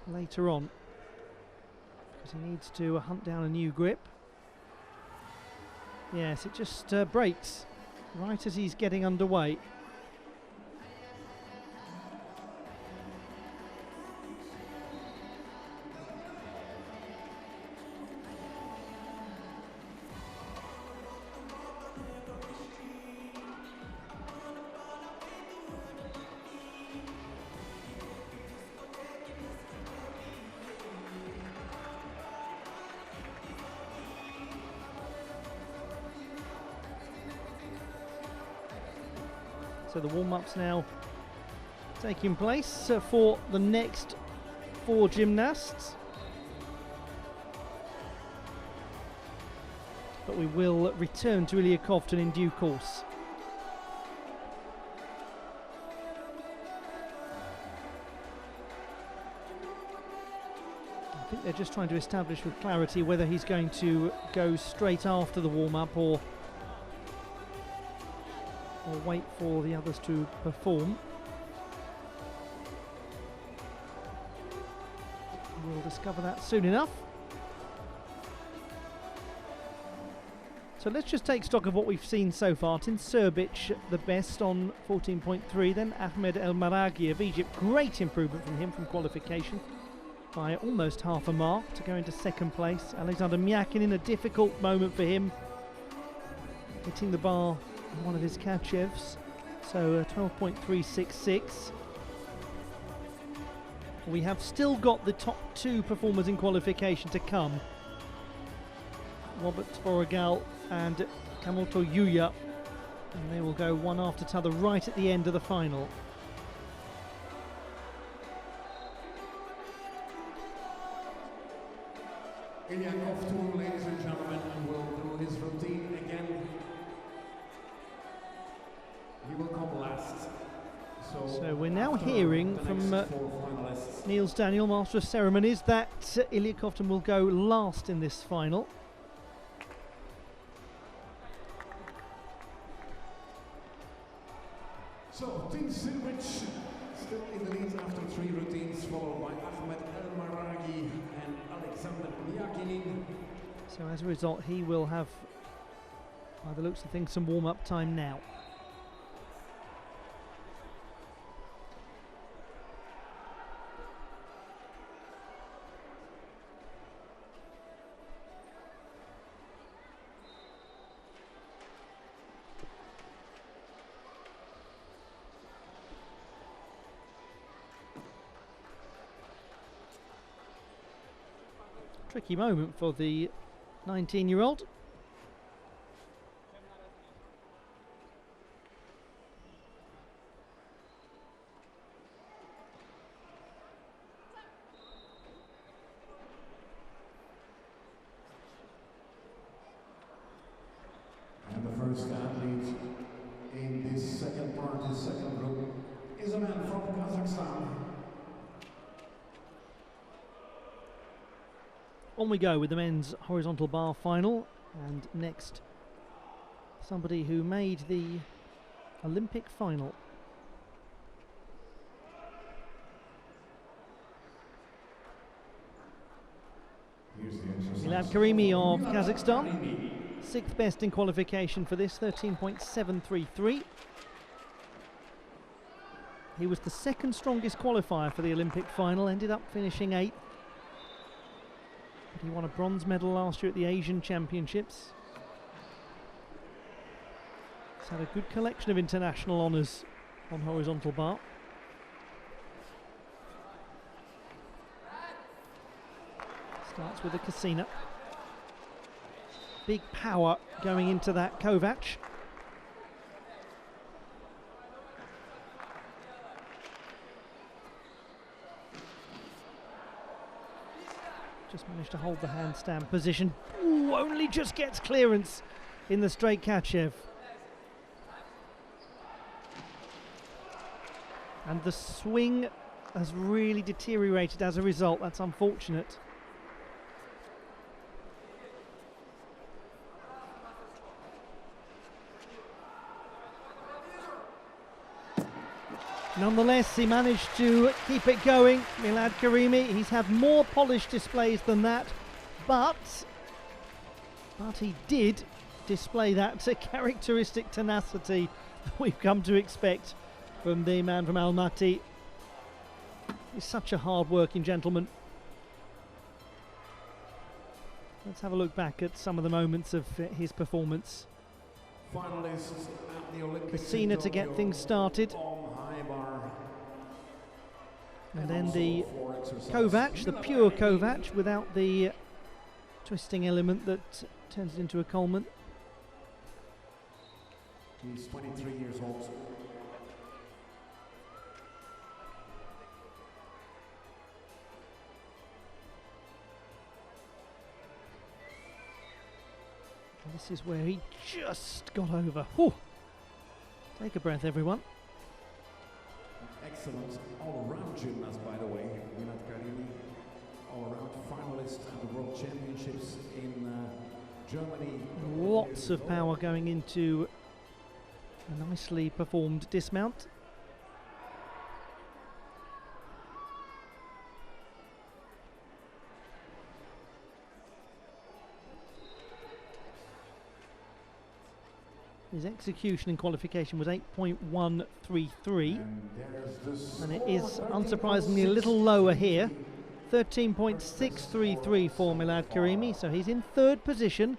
later on, because he needs to hunt down a new grip. Yes, it just breaks right as he's getting underway. So the warm-ups now taking place for the next 4 gymnasts. But we will return to Ilya Kovtun in due course. I think they're just trying to establish with clarity whether he's going to go straight after the warm-up or wait for the others to perform. We'll discover that soon enough. So let's just take stock of what we've seen so far. Tin Serbic the best on 14.3, then Ahmed El Maraghi of Egypt. Great improvement from him from qualification by almost half a mark to go into 2nd place. Alexander Myakinin, a difficult moment for him, hitting the bar on one of his Kachevs, so 12.366. We have still got the top two performers in qualification to come. Robert Tvoregal and Kamoto Yuya, and they will go one after the other right at the end of the final. Ilya Kovtun, ladies and gentlemen, will do his routine again. He will come last. So we're now hearing from Niels Daniel, Master of Ceremonies, that Ilya Kovtun will go last in this final. So, Team Silvic still in the lead after 3 routines, followed by Ahmed El-Maragi and Alexander Myakinin. So as a result, he will have, by the looks of things, some warm-up time now. Tricky moment for the 19-year-old. And the first athlete in this second part, this second group, is a man from Kazakhstan. On we go with the men's horizontal bar final, and next somebody who made the Olympic final. Milad Karimi of Kazakhstan, 6th best in qualification for this, 13.733. He was the second strongest qualifier for the Olympic final, ended up finishing 8th. He won a bronze medal last year at the Asian Championships. He's had a good collection of international honours on horizontal bar. Starts with a Casina. Big power going into that Kovac. Just managed to hold the handstand position. Ooh, only just gets clearance in the straight Kachev. And the swing has really deteriorated as a result. That's unfortunate. Nonetheless, he managed to keep it going. Milad Karimi, he's had more polished displays than that, but he did display that characteristic tenacity that we've come to expect from the man from Almaty. He's such a hard-working gentleman. Let's have a look back at some of the moments of his performance. Finalists at the Olympics Casina to get things started. And then the Kovac, the pure Kovac, without the twisting element that turns it into a Coleman. He's 23 years old. And this is where he just got over. Whew. Take a breath, everyone. Excellent all-around gymnast, by the way, Milad Karimi, all-around finalist at the World Championships in Germany. Lots of power going into a nicely performed dismount. His execution in qualification was 8.133, and it is unsurprisingly a little lower here. 13.633 for Milad Karimi, so he's in 3rd position.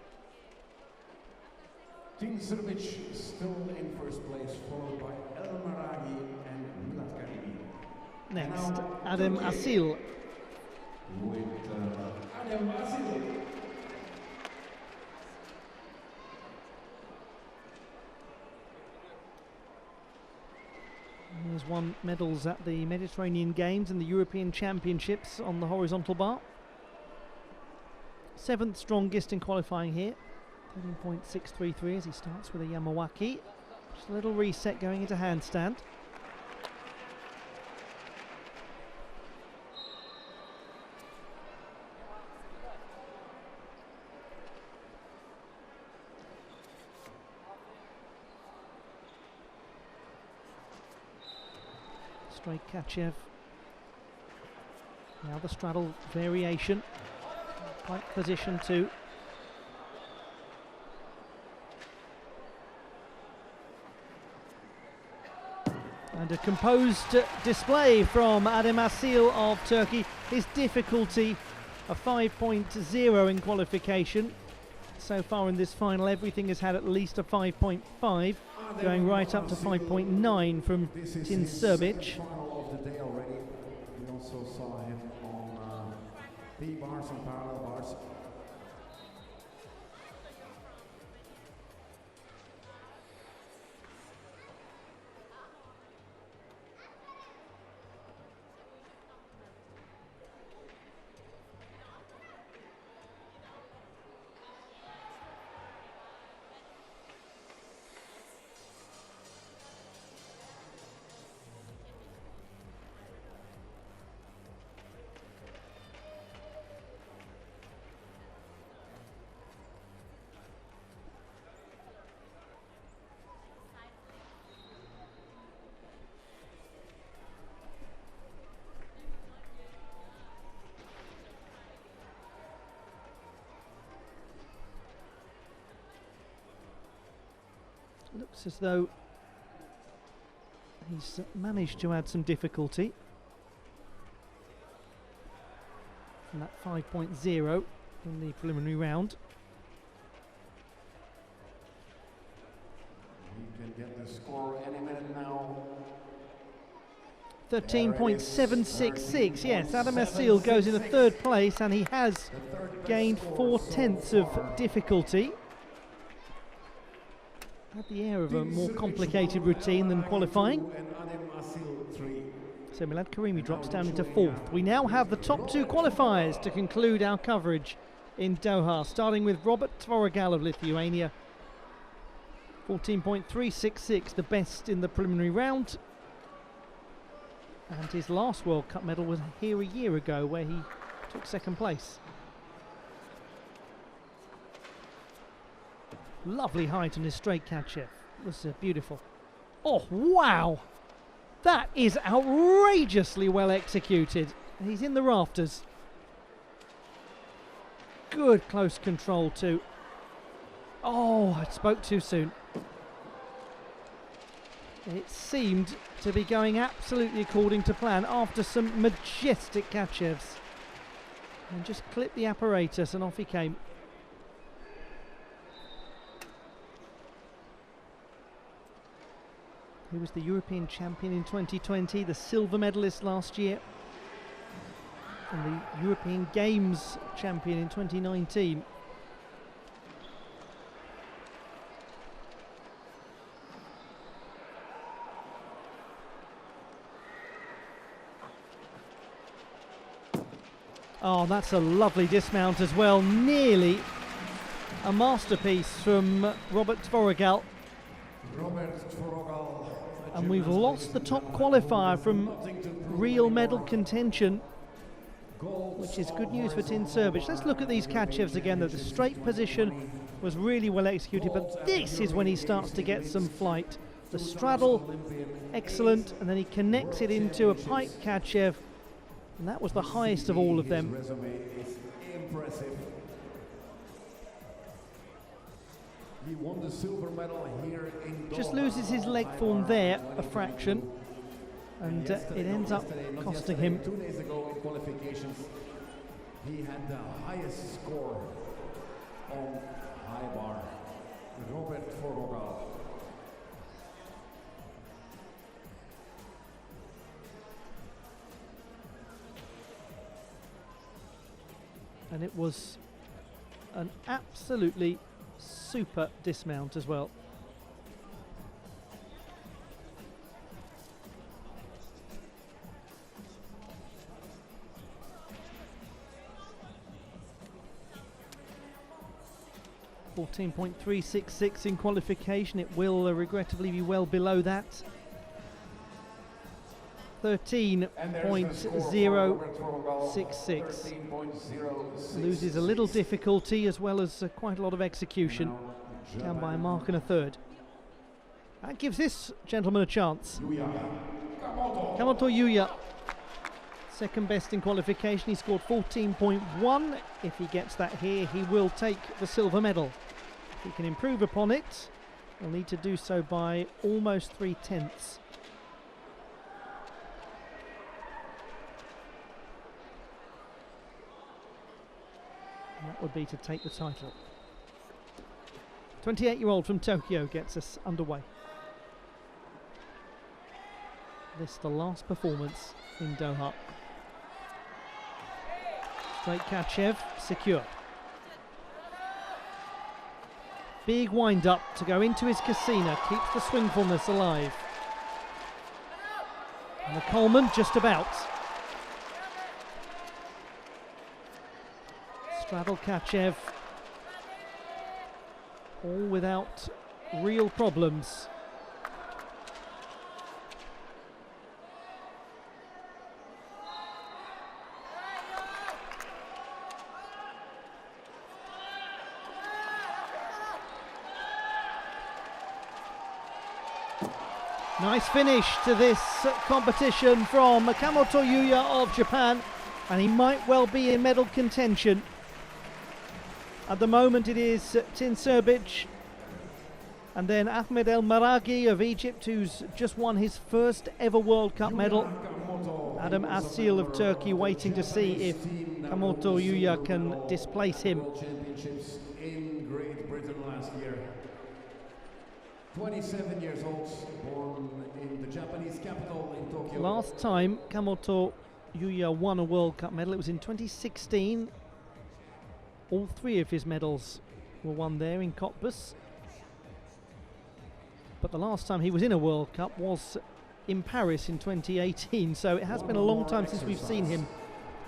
Team Srbic still in 1st place, followed by El Maragi and Milad Karimi. next. Adem Asil. With Adem Asil. He's won medals at the Mediterranean Games and the European Championships on the horizontal bar. 7th strongest in qualifying here. 13.633 as he starts with a Yamawaki. Just a little reset going into handstand. Straight Kachev. Now the straddle variation. Quite position too. And a composed display from Adem Asil of Turkey. His difficulty a 5.0 in qualification. So far in this final, everything has had at least a 5.5, going right up to 5.9 from Tin Srbic. Final of the day already. We also saw him on B-bars and parallel bars. Looks as though he's managed to add some difficulty from that 5.0 in the preliminary round. You can get the score any minute now. 13.766, yes, Adem Asil goes in the 3rd place and he has gained 4/10 of difficulty. Had the air of a more complicated routine than qualifying. So Milad Karimi drops down into 4th. We now have the top 2 qualifiers to conclude our coverage in Doha, starting with Robert Tvorogal of Lithuania. 14.366, the best in the preliminary round. And his last World Cup medal was here a year ago, where he took 2nd place. Lovely height on his straight Kachev. This is beautiful. Oh, wow! That is outrageously well executed. He's in the rafters. Good close control too. Oh, I spoke too soon. It seemed to be going absolutely according to plan after some majestic Kachevs. And just clipped the apparatus and off he came. He was the European champion in 2020, the silver medalist last year, and the European Games champion in 2019. Oh, that's a lovely dismount as well. Nearly a masterpiece from Robert Tvorogal. And we've lost the top qualifier from real medal contention, which is good news for Tin Srbic. Let's look at these Kachevs again, though. The straight position was really well executed, but this is when he starts to get some flight. The straddle, excellent, and then he connects it into a pike Kachev, and that was the highest of all of them. He won the silver medal here in Doha. Just loses his leg form there a fraction, and it ends up costing him. 2 days ago in qualifications, he had the highest score on high bar. Robert Tvorogal. And it was an absolutely super dismount as well. .366 in qualification. It will regrettably be well below that. 13.066. Loses a little difficulty as well as quite a lot of execution. Down by a mark and a third. That gives this gentleman a chance. Kamoto Yuya, second best in qualification. He scored 14.1. If he gets that here, he will take the silver medal. If he can improve upon it, he'll need to do so by almost 3/10. That would be to take the title. 28-year-old from Tokyo gets us underway. This the last performance in Doha. Straight Kachev, secure. Big wind-up to go into his casino, keeps the swingfulness alive. And the Coleman just about. Straddle Kachev, all without real problems. Nice finish to this competition from Kamoto Yuya of Japan, and he might well be in medal contention. At the moment it is Tin Serbic and then Ahmed El Maraghi of Egypt, who's just won his first ever World Cup medal. Adam Asil of Turkey waiting to see if Kamoto Yuya can displace him. Championships in Great Britain last year. 27 years old, born in the Japanese capital in Tokyo. Last time Kamoto Yuya won a World Cup medal, it was in 2016. All three of his medals were won there in Cottbus. But the last time he was in a World Cup was in Paris in 2018, so it has been a long time since we've seen him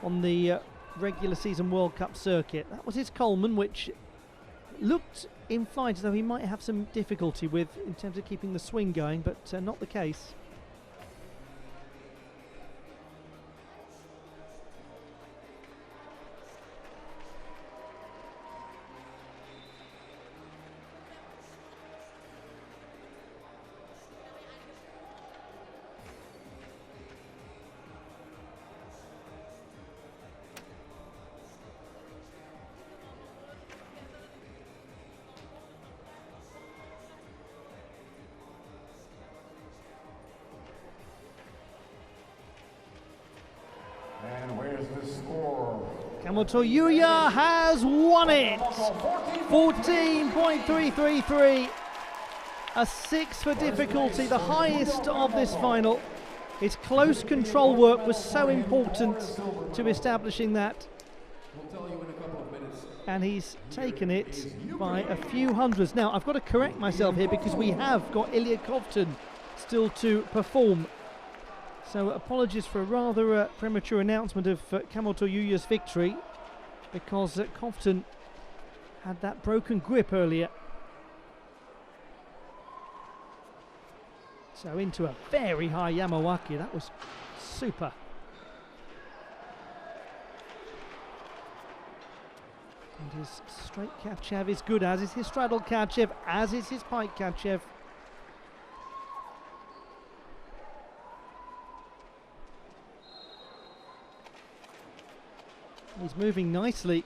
on the regular season World Cup circuit. That was his Coleman, which looked in flight as though he might have some difficulty with in terms of keeping the swing going, but not the case. And where's the score? Kamoto Yuya has won it! 14.333. A 6 for difficulty, the highest of this final. His close control work was so important to establishing that. We'll tell you in a couple of minutes. And he's taken it by a few hundreds. Now, I've got to correct myself here because we have got Ilya Kovtun still to perform. So apologies for a rather premature announcement of Kamoto Yuya's victory, because Kovtun had that broken grip earlier. So into a very high Yamawaki, that was super. And his straight Kachev is good, as is his straddle Kachev, as is his pike Kachev. He's moving nicely.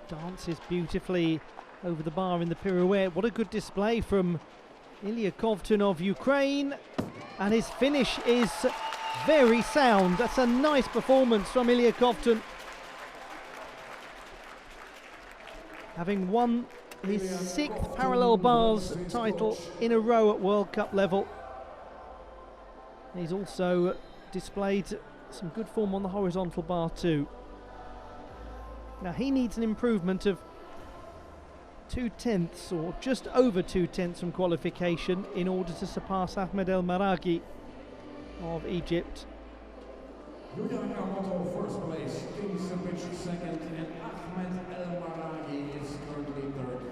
Dances beautifully over the bar in the pirouette. What a good display from Ilya Kovtun of Ukraine. And his finish is very sound. That's a nice performance from Ilya Kovtun. Having won his 6th parallel bars title in a row at World Cup level. He's also displayed some good form on the horizontal bar too. Now he needs an improvement of 2/10 or just over 2/10 from qualification in order to surpass Ahmed El Maraghi of Egypt. Yuya Nakamoto first place, King Subic second, and Ahmed El Maraghi is currently third.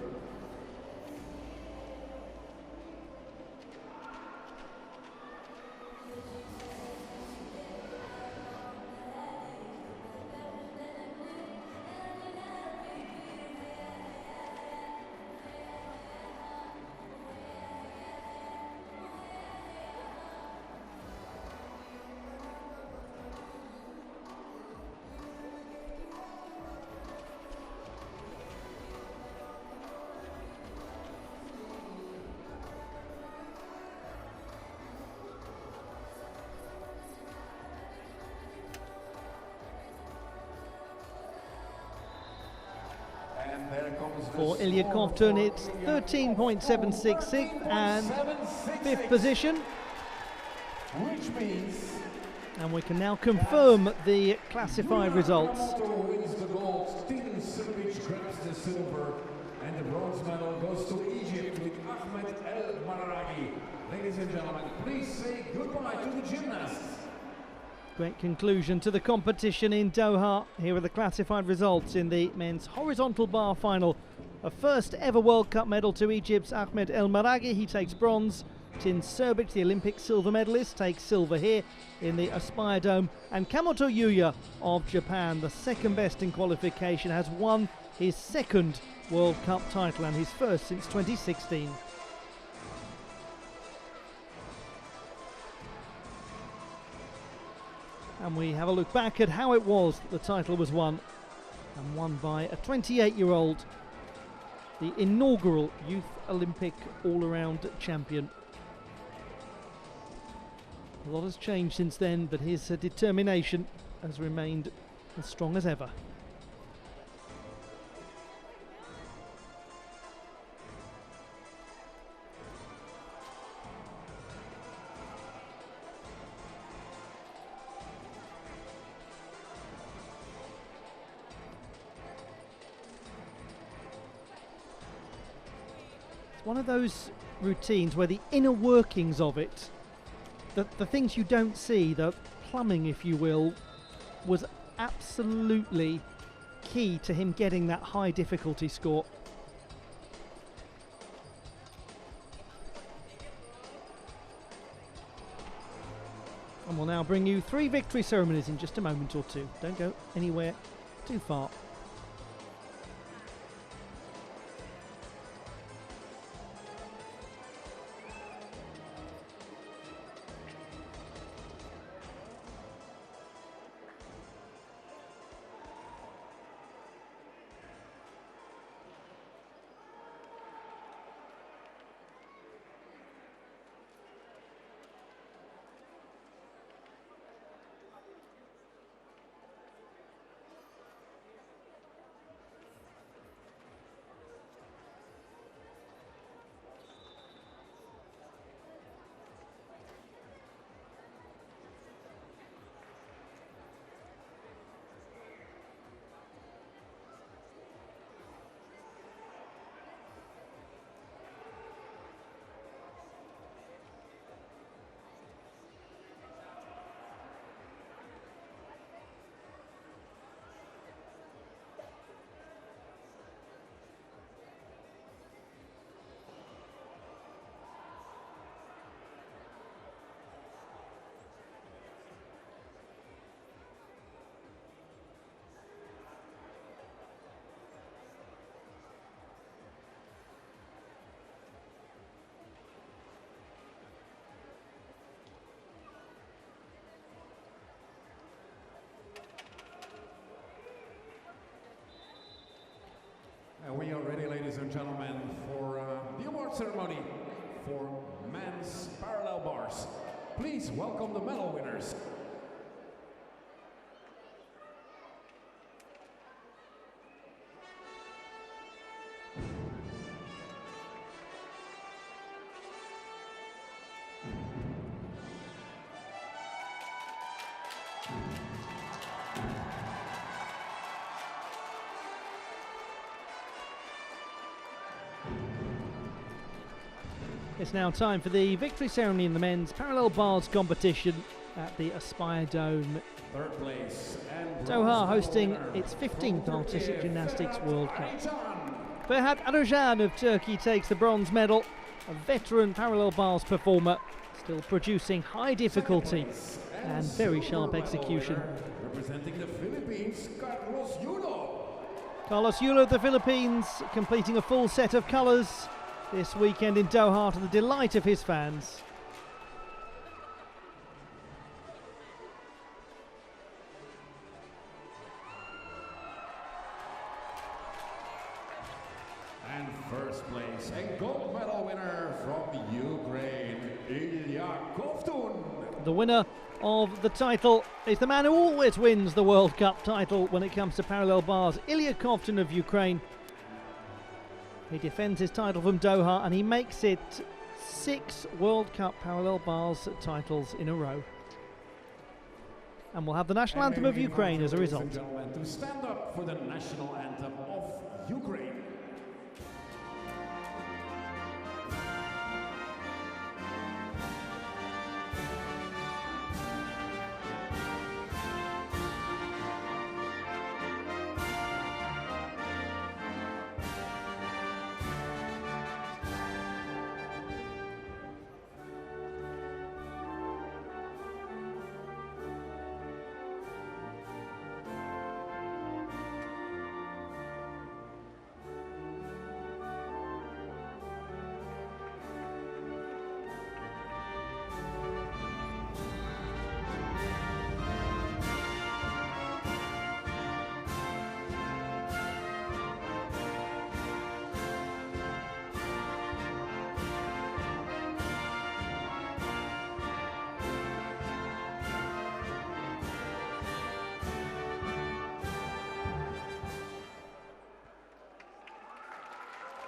For Ilya Kovtun, it's 13.766 and 5th position. Which means and we can now confirm the classified results. Nakamoto wins the gold, King Subic grabs the silver, and the bronze medal goes to Egypt with Ahmed El Maraghi. Ladies and gentlemen, please say goodbye to the gymnasts. Great conclusion to the competition in Doha. Here are the classified results in the men's horizontal bar final. A first ever World Cup medal to Egypt's Ahmed El Maraghi. He takes bronze. Tin Subic, the Olympic silver medalist, takes silver here in the Aspire Dome. And Kamoto Yuya of Japan, the second best in qualification, has won his 2nd World Cup title and his first since 2016. And we have a look back at how it was that the title was won, and won by a 28-year-old, the inaugural Youth Olympic all-around champion. A lot has changed since then, but his determination has remained as strong as ever. One of those routines where the inner workings of it, the things you don't see, the plumbing if you will, was absolutely key to him getting that high difficulty score. And we'll now bring you 3 victory ceremonies in just a moment or two. Don't go anywhere too far. And we are ready, ladies and gentlemen, for the award ceremony for men's parallel bars. Please welcome the medal winners. It's now time for the victory ceremony in the men's parallel bars competition at the Aspire Dome. Third place and Doha hosting its 15th Artistic Gymnastics World Cup. Ferhat Arajan of Turkey takes the bronze medal, a veteran parallel bars performer, still producing high difficulty and very sharp execution. Representing the Philippines, Carlos Yulo. Carlos Yulo of the Philippines completing a full set of colours this weekend in Doha to the delight of his fans. And first place and gold medal winner from Ukraine, Ilya Kovtun. The winner of the title is the man who always wins the World Cup title when it comes to parallel bars, Ilya Kovtun of Ukraine. He defends his title from Doha and he makes it 6 World Cup parallel bars titles in a row. And we'll have the national anthem of Ukraine as a result. To stand up for the national anthem of Ukraine.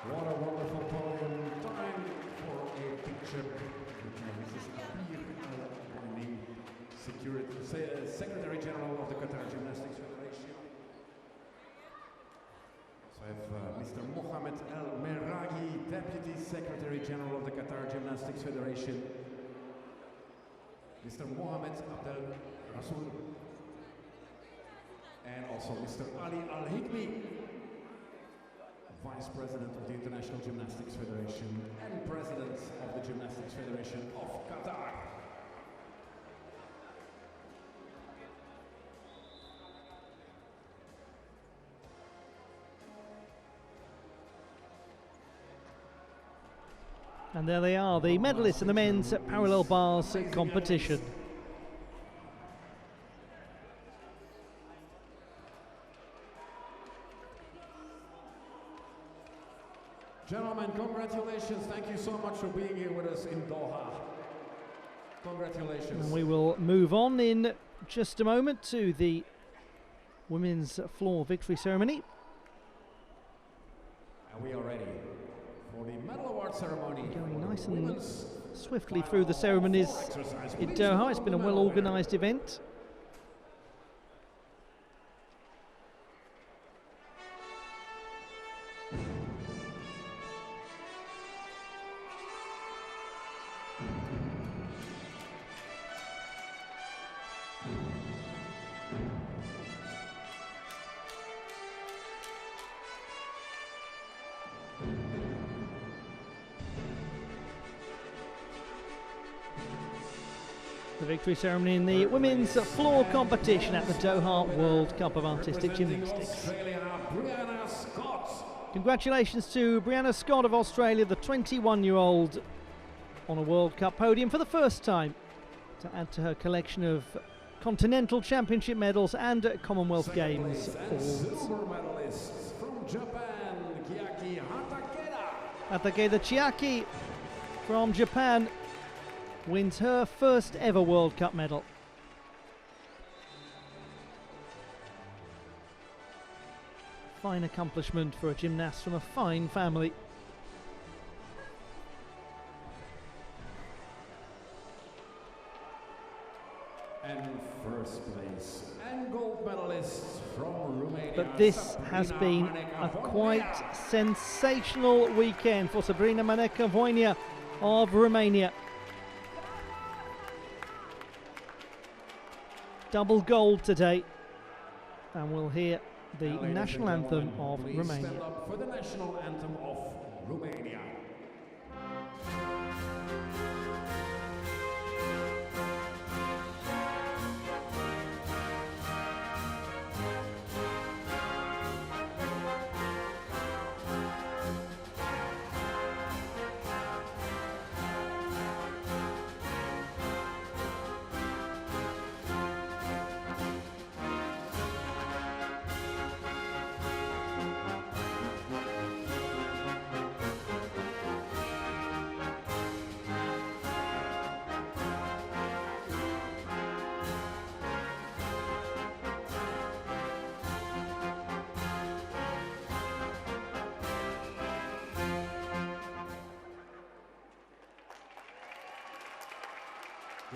What a wonderful podium. Time for a picture with Mrs. Secretary General of the Qatar Gymnastics Federation. So I have Mr. Mohamed El Meraghi, Deputy Secretary General of the Qatar Gymnastics Federation. Mr. Mohamed Abdel Rasoul. And also Mr. Ali Al-Hikmi, Vice President of the International Gymnastics Federation and President of the Gymnastics Federation of Qatar. And there they are, the medalists in the men's parallel bars competition. Gentlemen, congratulations. Thank you so much for being here with us in Doha. Congratulations. And we will move on in just a moment to the women's floor victory ceremony. And we are ready for the medal award ceremony. Going nice and swiftly through the ceremonies in Doha. It's been a well-organised event. The victory ceremony in the women's floor competition at the Doha World Cup of Artistic Gymnastics. Congratulations to Brianna Scott of Australia, the 21-year-old, on a World Cup podium for the first time, to add to her collection of Continental Championship medals and Commonwealth Games awards. Silver medalists from Japan, Chiaki Takeda Chiaki from Japan wins her first ever World Cup medal. Fine accomplishment for a gymnast from a fine family. And first place and gold medalists from Romania. But this has been a quite sensational weekend for Sabrina Maneka-Voinia of Romania. Double gold today, and we'll hear the national anthem of Romania. Stand up for the national anthem of Romania.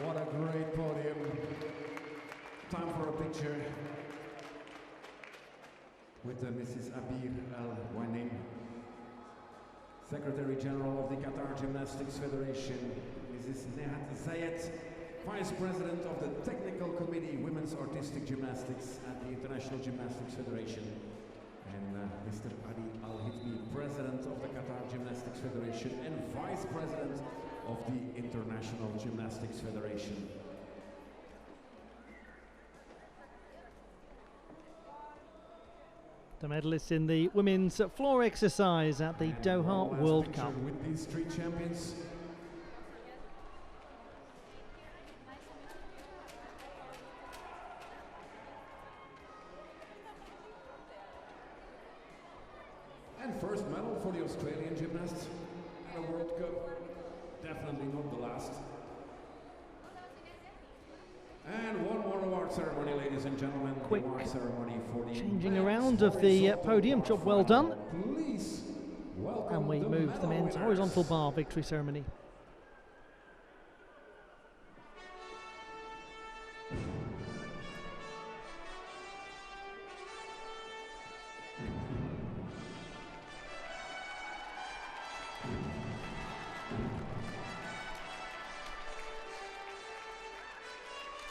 What a great podium. Time for a picture with Mrs. Abir Al-Wanin, Secretary General of the Qatar Gymnastics Federation, Mrs. Nehat Zayed, Vice President of the Technical Committee Women's Artistic Gymnastics at the International Gymnastics Federation, and Mr. Adi Al-Hitmi, President of the Qatar Gymnastics Federation and Vice President of the International Gymnastics Federation. The medalists in the women's floor exercise at the Doha World Cup. With these three champions. And first medal for the Australian gymnasts at a World Cup. Definitely not the last. And one more award ceremony, ladies and gentlemen. Quick award ceremony for the changing around of the podium. Job well done. Please welcome And we move to the men's horizontal bar victory ceremony.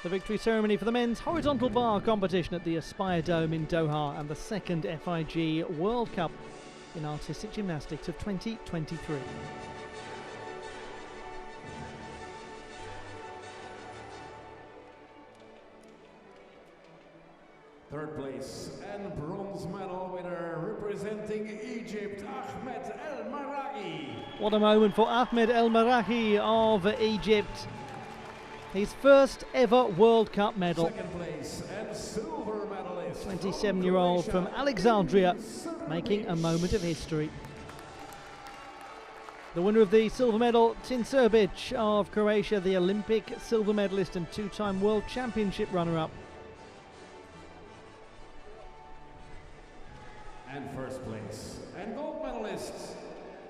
The victory ceremony for the men's horizontal bar competition at the Aspire Dome in Doha and the second FIG World Cup in Artistic Gymnastics of 2023. Third place and bronze medal winner representing Egypt, Ahmed El Marahi. What a moment for Ahmed El Marahi of Egypt. His first ever World Cup medal. Second place and silver medalist. 27-year-old from Alexandria, making a moment of history. The winner of the silver medal, Tin Serbic of Croatia, the Olympic silver medalist and two-time World Championship runner-up. And first place and gold medalist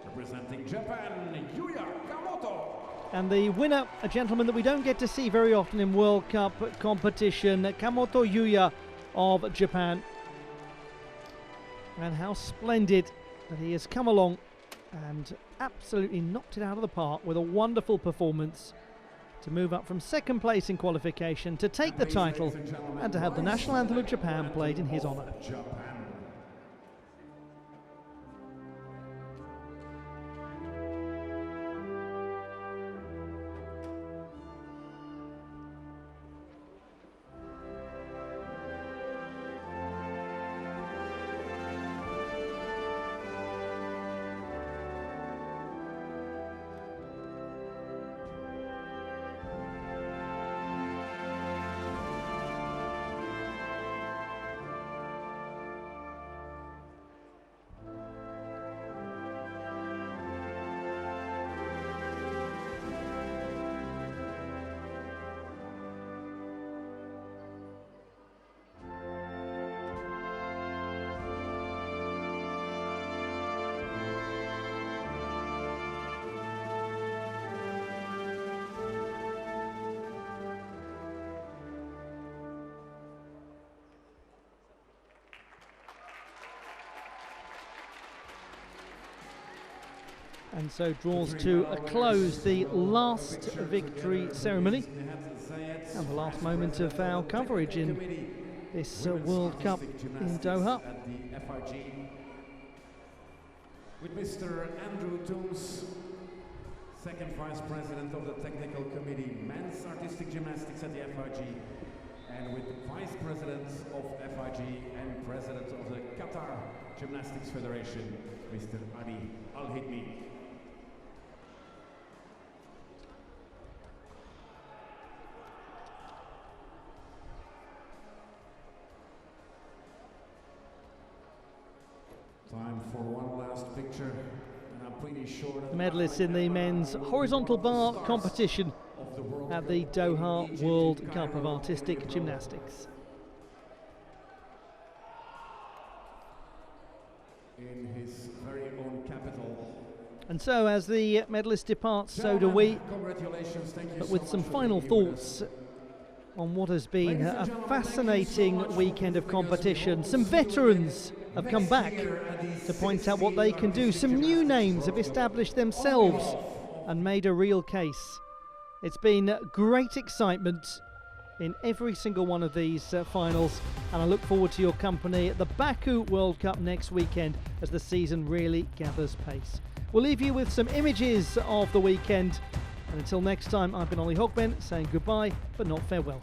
representing Japan, Yuya Kamoto. And the winner, a gentleman that we don't get to see very often in World Cup competition, Kamoto Yuya of Japan. And how splendid that he has come along and absolutely knocked it out of the park with a wonderful performance to move up from second place in qualification, to take the title and to have the national anthem of Japan played in his honour. and so draws to a close the last victory ceremony and the last moment of our coverage in this World Cup in Doha. With Mr. Andrew Toombs, second Vice President of the Technical Committee, Men's Artistic Gymnastics at the FIG, and with Vice President of FIG and President of the Qatar Gymnastics Federation, Mr. Ali Al-Hidmi. Time for one last picture, and I'm pretty sure that the medalists in the men's horizontal bar competition at the Doha World Cup of Artistic Gymnastics. in his very own capital. And so as the medalist departs, so do we, Congratulations, thank you but so with some much for final being with thoughts us. on what has been Ladies and a gentlemen, fascinating thank you so much weekend of for being with us. We competition. hope to Some see you veterans again have come next back year at the to point out what they can do. 16th Some new names have Artistic established Gymnastics themselves World Cup. and made a real case. It's been great excitement in every single one of these finals, and I look forward to your company at the Baku World Cup next weekend as the season really gathers pace. We'll leave you with some images of the weekend, and until next time, I've been Ollie Hogben saying goodbye but not farewell.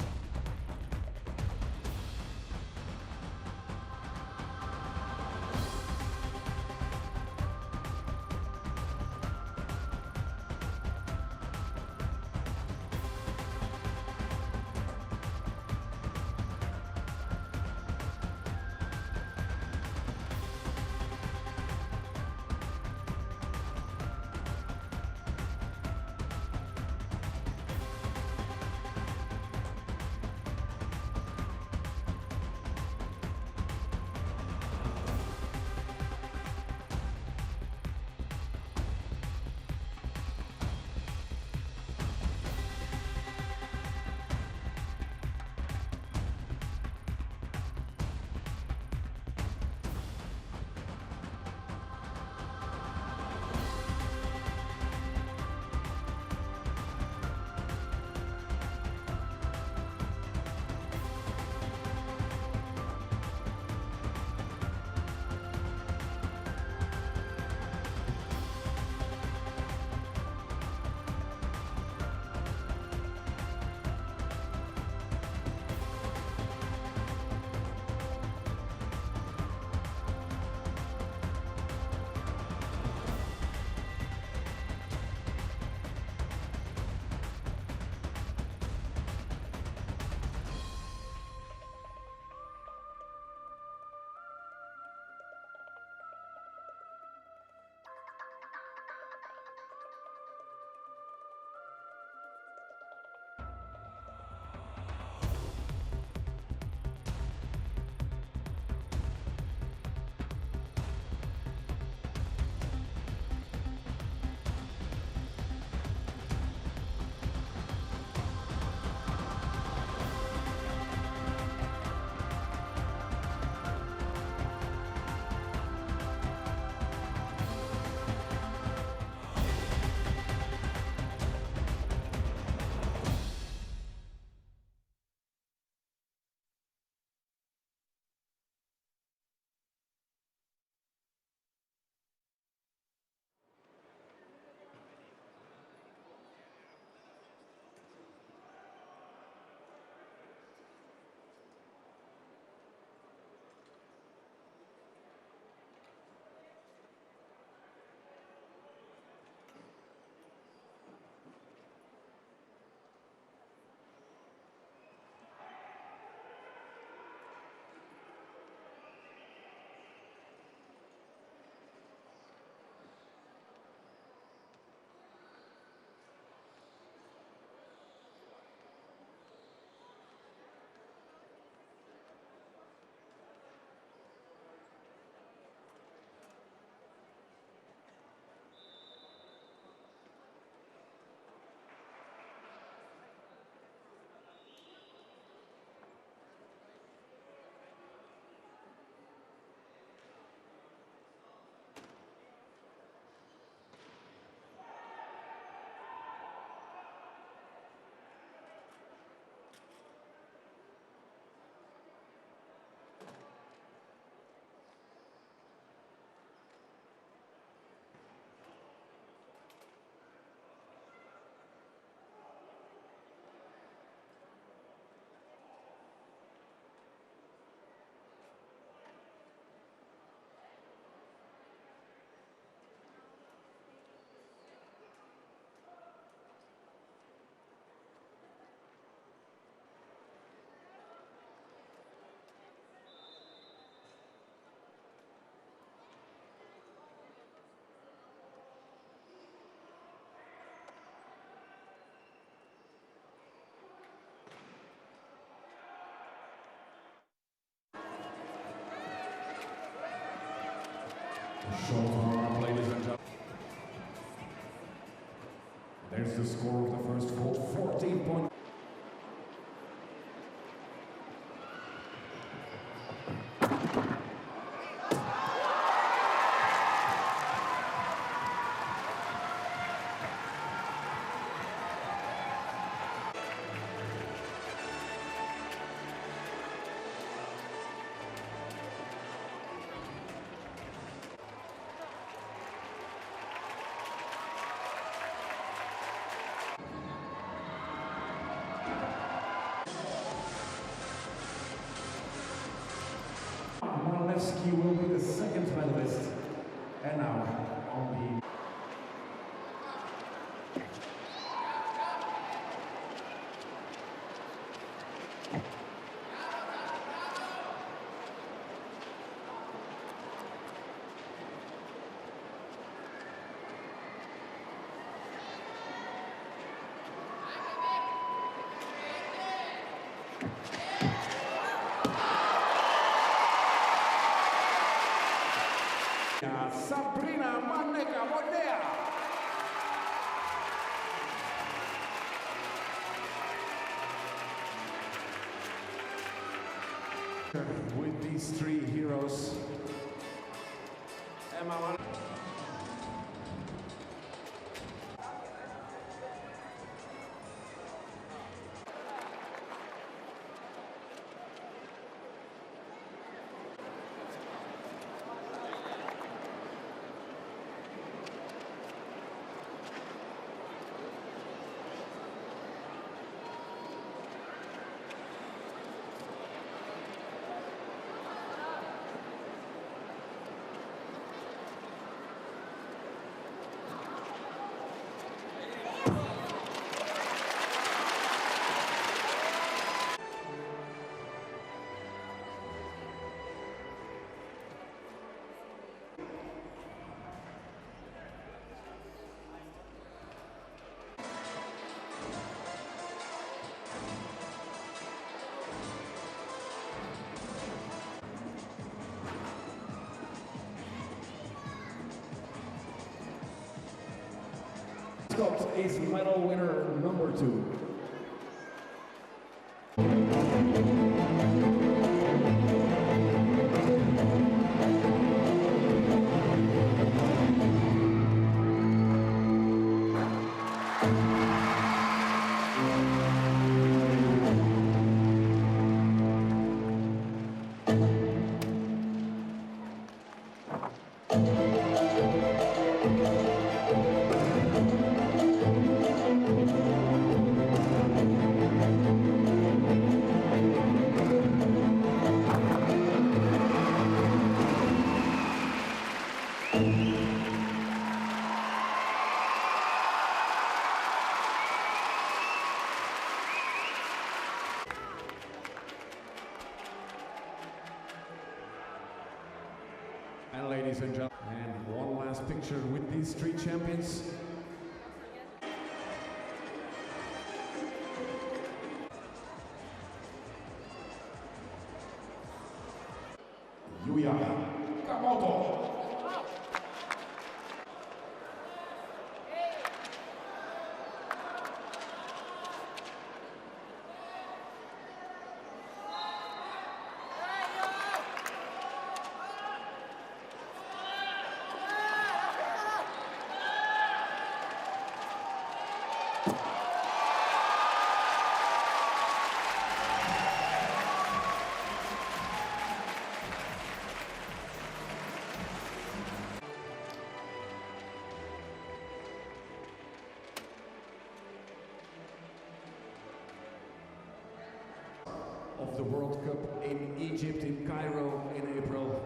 There's the score of the first vault, 14 points. Malewski will be the second medalist. And now on the Sabrina Maneka Monea. With these three heroes, Emma. Scott is medal winner number 2. And ladies and gentlemen, and one last picture with these three champions. Yuya Kamoto. Of the World Cup in Egypt, in Cairo in April.